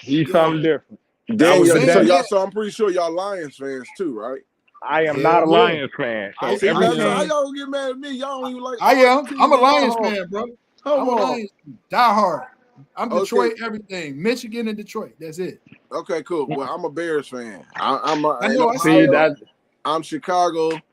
He's
Yo,
something different. That was
Daniel,
the
saying
day.
that,
so I'm pretty sure y'all Lions fans too, right?
I am
hell
not a
yeah.
Lions fan.
I
So
See,
I
that's
am.
how
everything,
y'all get mad at me. Y'all don't even like
I
all the
am. I'm
teams
a
in y'all
Lions
home.
fan, bro.
Come
I'm a
on.
Lions die hard. I'm
Okay.
Detroit, everything. Michigan and Detroit. That's it.
Okay, cool. Well, I'm a Bears fan.
I
In
know. I see
see
it, bro.
Ohio.
that
I'm Chicago.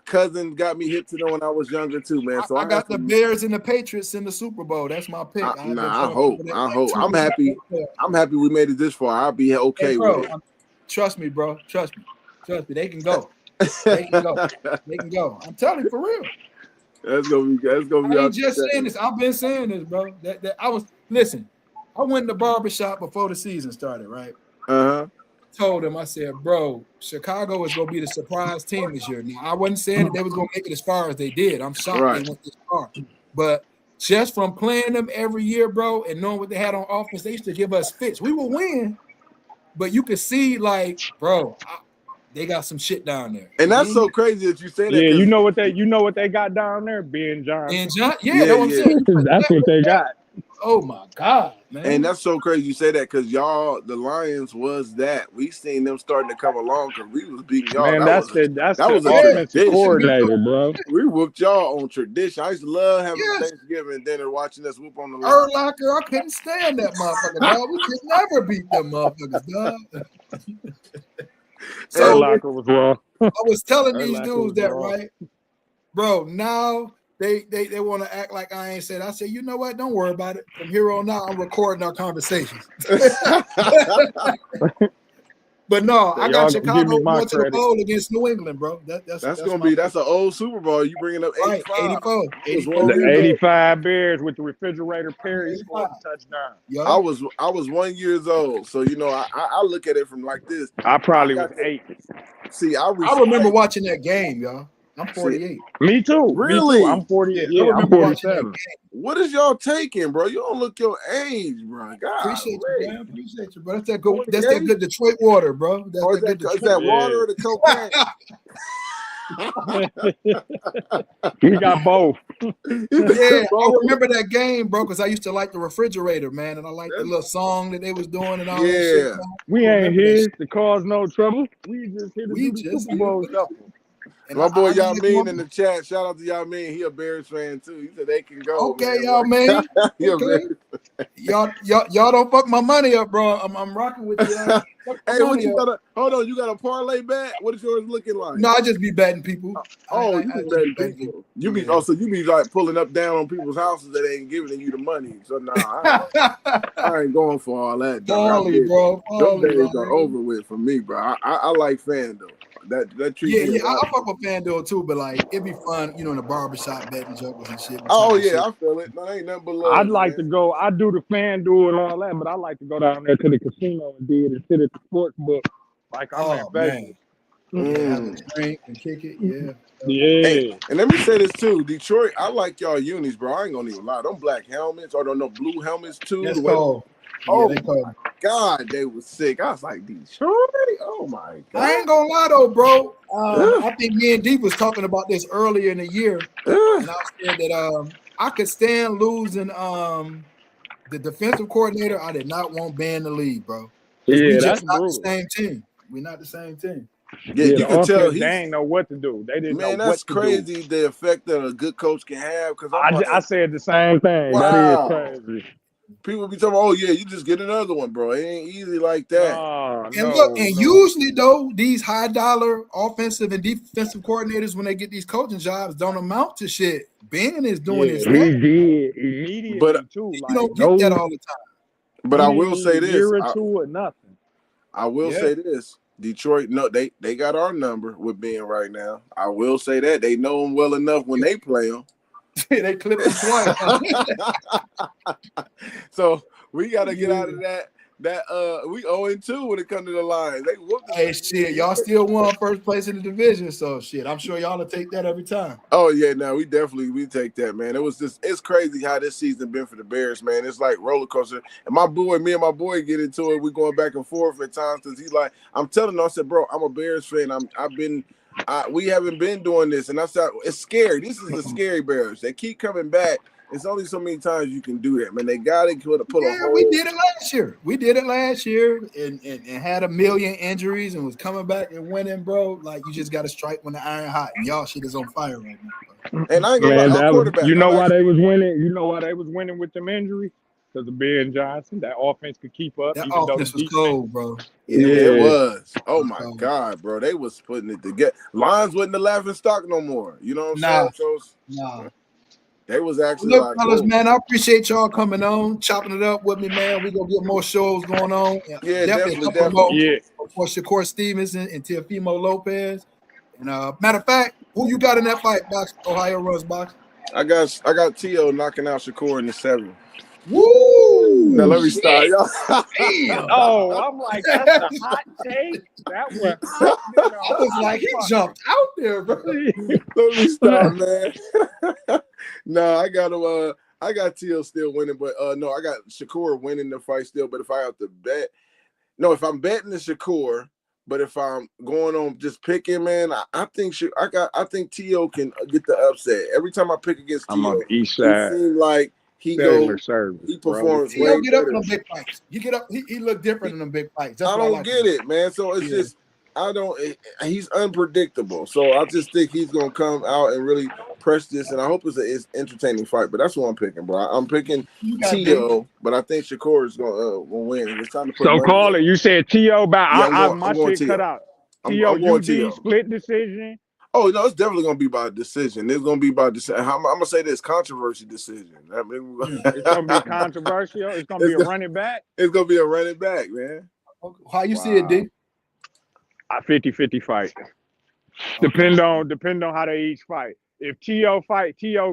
Cousin got me hip to them when I was younger too, man. So
I
I have
got the
to.
Bears and the Patriots in the Super Bowl. That's my pick. I've been
Nah, I
telling
hope.
people that
I
like
hope.
2
I'm
years out
happy.
there.
I'm happy we made it this far. I'll be
Hey,
okay with
bro,
it.
trust me, bro. Trust me. Trust me. They can go. They can go. They can go. I'm telling you for real.
That's gonna be
I
out
ain't just
there.
saying this. I've been saying this, bro. That I was listen. I went in the barbershop before the season started, right?
Uh-huh.
Told him, I said, bro, Chicago is gonna be the surprise team this year. Now, I wasn't saying that they was gonna make it as far as they did. I'm shocked they
Right.
went this far. But just from playing them every year, bro, and knowing what they had on offense, they used to give us fits. We will win, but you could see, like, bro, they got some shit down there.
And
And
that's
then
so crazy that you say that
yeah,
because
you know what they got down there, Ben
and
Johnson.
John, yeah,
yeah,
that's what I'm saying. You put
That's
that
what
with
they
that.
got.
Oh my God,
and
man.
that's so crazy you say that because y'all, the Lions, was that we seen them starting to come along because we was beating y'all.
Man, that's
That
the
was a
Yeah,
offensive
we should
tradition.
beat
coordinator,
them.
bro.
We whooped y'all on tradition. I used to love having
Yes.
Thanksgiving dinner watching us whoop on the line.
Urlacher, I couldn't stand that motherfucker, dog. We could never beat them motherfuckers, dog. So
And
Urlacher was wrong.
I was telling these
Urlacher
dudes
was
that,
wrong.
right, bro. Now they want to act like I ain't said. I said, you know what? Don't worry about it. From here on out, I'm recording our conversations. But no,
So
I got
y'all gonna give me
Chicago
my
going to the
credit.
bowl against New England, bro. That's my pick.
that's an old Super Bowl. You bringing up
Right,
85.
84,
I was
84
1
The
year
Bears.
old.
85 Bears with the refrigerator Perry
85.
scored the touchdown.
Yup.
I was 1 year old. So you know, I look at it from like this.
I
I
probably was
got to
8.
see.
I remember watching that game, y'all. I'm
See,
48.
Me too. Me too. I'm
really.
40.
Yeah, I
Yeah, I'm
remember watching that
47.
game.
What is y'all taking, bro? You don't look your age, bro. God,
Appreciate you, man. Appreciate you, bro. That's that good. That's
48?
that good Detroit water, bro. That's
Or
that good
is
Detroit
that
water.
water or the cocaine?
We got both.
Yeah, I
Both.
remember that game, bro, because I used to like the refrigerator, man, and I liked the little song that they was doing and all that shit.
Yeah.
Man.
We
I
ain't
remember that
here
shit.
to cause no trouble. We just here to
We
do the
just
Super
here
Bowl
for the
shuffle.
And
My boy
I just like
Yamin
my
in the chat. Shout out to Yamin. He a Bears fan too. He said they can go.
okay,
Man.
y'all mean.
He a
Okay. Y'all don't fuck my money up, bro. I'm rocking with y'all. Fuck my
Hey, what
money
you
up.
got? Hold on, you got a parlay bet? What is yours looking like?
No, I just be betting people.
Oh,
I
you be
just be
betting
betting
people.
people.
You be
Yeah.
so you be like pulling up down on people's houses that ain't giving you the money. So nah, I ain't going for all that, dog.
Farley, bro.
Them
Farley,
days are
man.
over with for me, bro. I like FanDuel. That treats me
Yeah,
a
I
lot.
fuck with FanDuel too, but like it'd be fun, you know, in the barbershop betting jokers and shit. Be
Oh
talking
yeah,
shit.
I feel it. No, ain't nothing but
I'd
love,
like to
man.
go. I do the FanDuel and all that, but I like to go down there to the casino and do it and sit at the sports book like I'm in
Oh
Vegas.
man. Yeah, have a
Mm.
drink and kick it. Yeah.
Hey,
Yeah.
and let me say this too, Detroit. I like y'all unis, bro. I ain't gonna even lie. Them black helmets or no blue helmets too.
That's
The way,
cold. Yeah,
oh
they
my
cold.
God, they was sick. I was like Detroit. Oh my
I
God.
ain't gonna lie though, bro.
Ugh,
I think me and Deep was talking about this earlier in the year,
ugh.
and I said that I could stand losing the defensive coordinator. I did not want Ben to leave, bro, because we
Yeah,
just
that's
not the
brutal.
same team. We're not the same team.
Yeah,
Yeah,
you
the
can tell
offense, they
he's
ain't know what to do. They didn't know
man.
what
That's
to do.
crazy. The effect that a good coach can have. Because I'm like,
I said the same thing. That is
wow.
crazy.
People be talking, oh yeah, you just get another one, bro. It ain't easy like that.
And look, and
No.
usually though, these high dollar offensive and defensive coordinators, when they get these coaching jobs, don't amount to shit. Ben is doing his
Yeah,
thing.
he did
But
immediately too.
You
Like
don't get that
no,
all the time.
but
he
I
didn't
will
need a
say this.
year or two or nothing.
I will
Yeah.
say this. Detroit, no, they got our number with Ben right now. I will say that they know him well enough when they play him.
They clipped him twice.
So we got to get
Yeah.
out of that. We 0-2 when it comes to the Lions. They whooped us.
Hey, shit, y'all still won first place in the division, so shit, I'm sure y'all will take that every time.
Oh yeah, no, we take that, man. It's crazy how this season been for the Bears, man. It's like roller coaster. And me and my boy get into it. We going back and forth at times because he's like, I'm telling him, I said, bro, I'm a Bears fan. We haven't been doing this, and I said it's scary. This is the scary Bears. They keep coming back. It's only so many times you can do that, man. They got to put a
Yeah, we
whole.
did it last year. We did it last year and had a million injuries and was coming back and winning, bro. Like you just got to strike when the iron hot. And y'all shit is on fire right now, bro.
And I ain't gonna lie, our quarterback.
You know why they was winning? You know why they was winning with them injuries? Because of Ben Johnson. That offense could keep up,
That
even though the
offense was
defense.
cold, bro.
It
Yeah.
was. Oh my God, bro. They was putting it together. Lions wasn't the laughing stock no more. You know what I'm saying? So they was actually
Look,
like,
fellas,
whoa.
man, I appreciate y'all coming on, chopping it up with me, man. We're gonna get more shows going on.
Yeah,
Definitely a couple
definitely.
more
Yeah.
for Shakur Stevenson and Teofimo Lopez. And matter of fact, who you got in that fight, box Ohio Russ box?
I got T.O. knocking out Shakur in the 7th.
Woo!
Now let me
Shit.
start, y'all.
Damn.
Oh, I'm like, that's a hot take. That was hot.
I was like, he jumped out there, bro.
Let me stop, man. No, I got him. I got T.O. still winning, but no, I got Shakur winning the fight still. But if I have to bet, no, if I'm betting the Shakur, but if I'm going on just picking, man, I think T.O. can get the upset. Every time I pick against
I'm on
T.O.,
the east
he
side.
seems like he
Cellular service,
performs
He'll
way
get up in
better.
them big fights. He get up. He look different in them big fights. That's
I
what I
don't
like.
get it, man. So it's just he's unpredictable. So I just think he's gonna come out and really press this, and I hope it's an entertaining fight. But that's what I'm picking, bro. I'm picking T.O., but I think Shakur is gonna win. It's time to put
So
money
call
on.
it. You said T.O.
Yeah,
my
I'm going
shit cut
T.O.
out.
I'm
T.O.
going
UD
T.O.
split decision.
Oh no, it's definitely gonna be by decision. It's gonna be by decision. I'm gonna say this controversy decision.
It's gonna be controversial. It's gonna be a running back.
It's gonna be a running back, man.
How you see it, D?
A 50-50 fight. Depend on how they each fight. If T.O.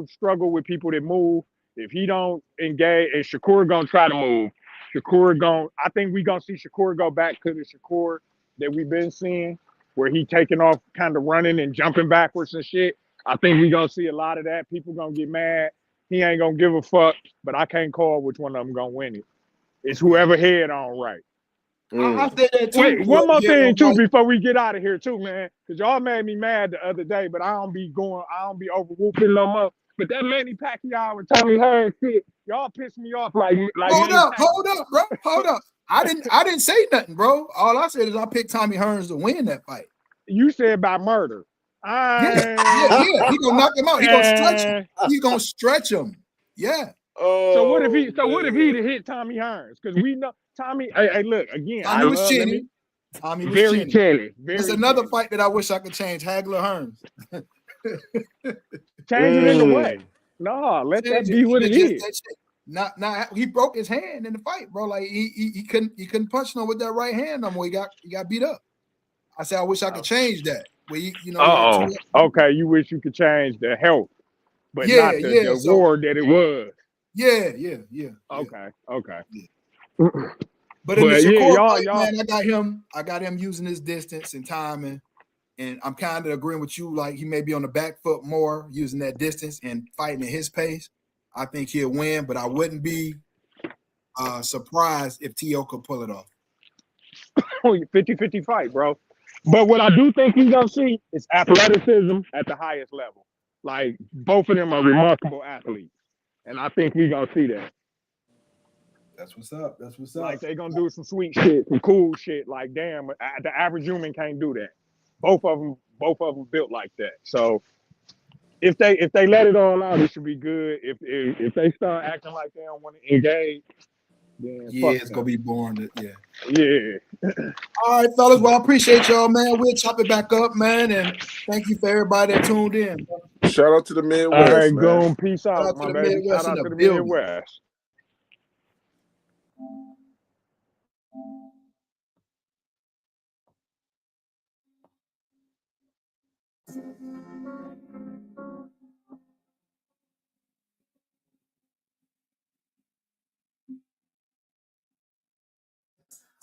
struggle with people that move. If he don't engage, and Shakur gonna try to move. I think we gonna see Shakur go back to the Shakur that we've been seeing, where he taking off, kind of running and jumping backwards and shit. I think we gonna see a lot of that. People gonna get mad. He ain't gonna give a fuck, but I can't call which one of them gonna win it. It's whoever head on right.
I said that too.
Wait, one more thing too before we get out of here too, man. Because y'all made me mad the other day, but I don't be over whooping no more. But that Manny Pacquiao and Tommy Hearns shit, y'all pissed me off like
hold up, bro. Hold up. I didn't say nothing, bro. All I said is I picked Tommy Hearns to win that fight.
You said about murder.
Yeah. He gonna knock him out. He gonna stretch him.
Man.
He's gonna stretch him. Yeah.
So what if
Oh,
he? So what if
man.
he'd have hit Tommy Hearns? Because we know Tommy. Hey, look again.
Tommy was
Let me
chinny. Tommy was
very
chinny.
chelly.
That's
Very
another
chelly.
fight that I wish I could change. Hagler Hearns.
Change it into what? No, let that be what it is.
Not he broke his hand in the fight, bro. Like he couldn't punch no with that right hand no more. He got beat up. I said I wish I could change that. Where you had two.
Okay, you wish you could change the health, but not the
So
war that it was.
Yeah.
Okay.
Yeah. But in the Shakur fight,
y'all.
man, I got him using his distance and timing. And I'm kind of agreeing with you. Like he may be on the back foot more, using that distance and fighting at his pace. I think he'll win, but I wouldn't be surprised if T.O. could pull it off.
50-50 fight, bro. But what I do think you're gonna see is athleticism at the highest level. Like both of them are remarkable athletes, and I think we're gonna see that.
That's what's up.
Like they're gonna do some sweet shit, some cool shit. Like damn, the average human can't do that. Both of them built like that. So if they let it all out, it should be good. If they start acting like they don't want to engage, then
it's gonna be boring.
Yeah.
All right, fellas. Well, I appreciate y'all, man. We'll chop it back up, man. And thank you for everybody that tuned in.
Shout out to the Midwest.
All right,
man.
Goon. Peace out,
Shout out
my
to the
baby.
Midwest
Shout out
in
to
the
the
building.
Midwest.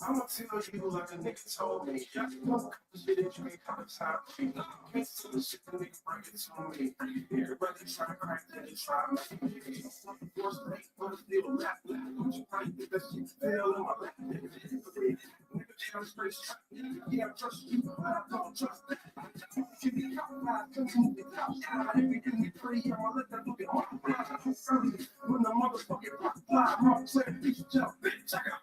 I'ma tell you like a nigga told me. Just know shit that you ain't got time. Can't see the shit that nigga bring it to me. Everybody try to crack that they try to make me. Force me, but still laugh. Don't you think that shit fell in my lap? Nigga, tell straight shot. Yeah, I trust you, but I don't trust that. You be outside, cause you be outside. Everything we pray, I'ma let that fucking heart fly. When the motherfucking rock fly, I'm saying, bitch, jump, bitch, I got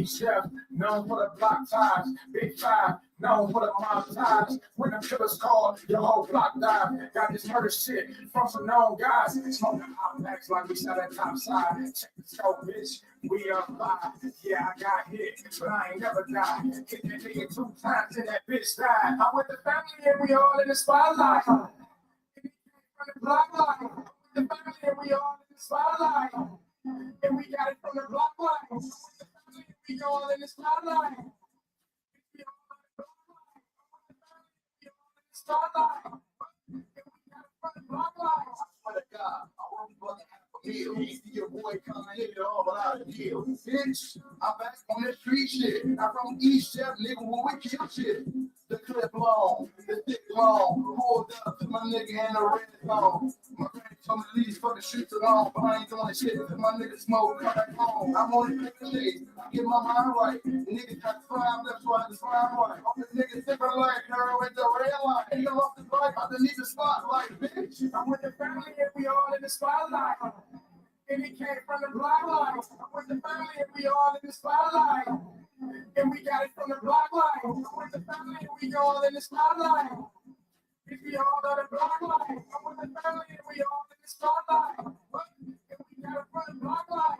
chef, known for the block ties, big five, known for the mob ties. When the killers call, your whole block dive. Got this murder shit from some known guys. Smoking hot packs like we shot at top side. Check the scope, bitch. We are live. Yeah, I got hit, but I ain't never died. Hit that nigga 2 times and that bitch died. I'm with the family and we all in the spotlight. From the block line. The family and we all in the spotlight. And we got it from the block line. We all in the spotlight. We all in the spotlight. And we got it from the block line. I swear to God, I won't fucking have a meal. You see your boy coming in all without a deal. Bitch, I'm back on that street shit. I'm from East Chef, nigga, when we kill shit. The clip long, the thick long, pulled up to my nigga in the red zone. My granny told me to leave fucking streets alone, but I ain't doing shit because my nigga smoke, come back home. I'm on the paper chase, I get my mind right. The niggas got slime left, so I had to slime right. All the niggas sipping like girl with the red light. And you off the bike, underneath the spotlight, bitch. I'm with the family and we all in the spotlight. And he came from the block line. I'm with the family and we all in the spotlight. And we got it from the block line. I'm with the family and we all in the spotlight. If we all got a block line. I'm with the family and we all in the spotlight. And we got it from the block line.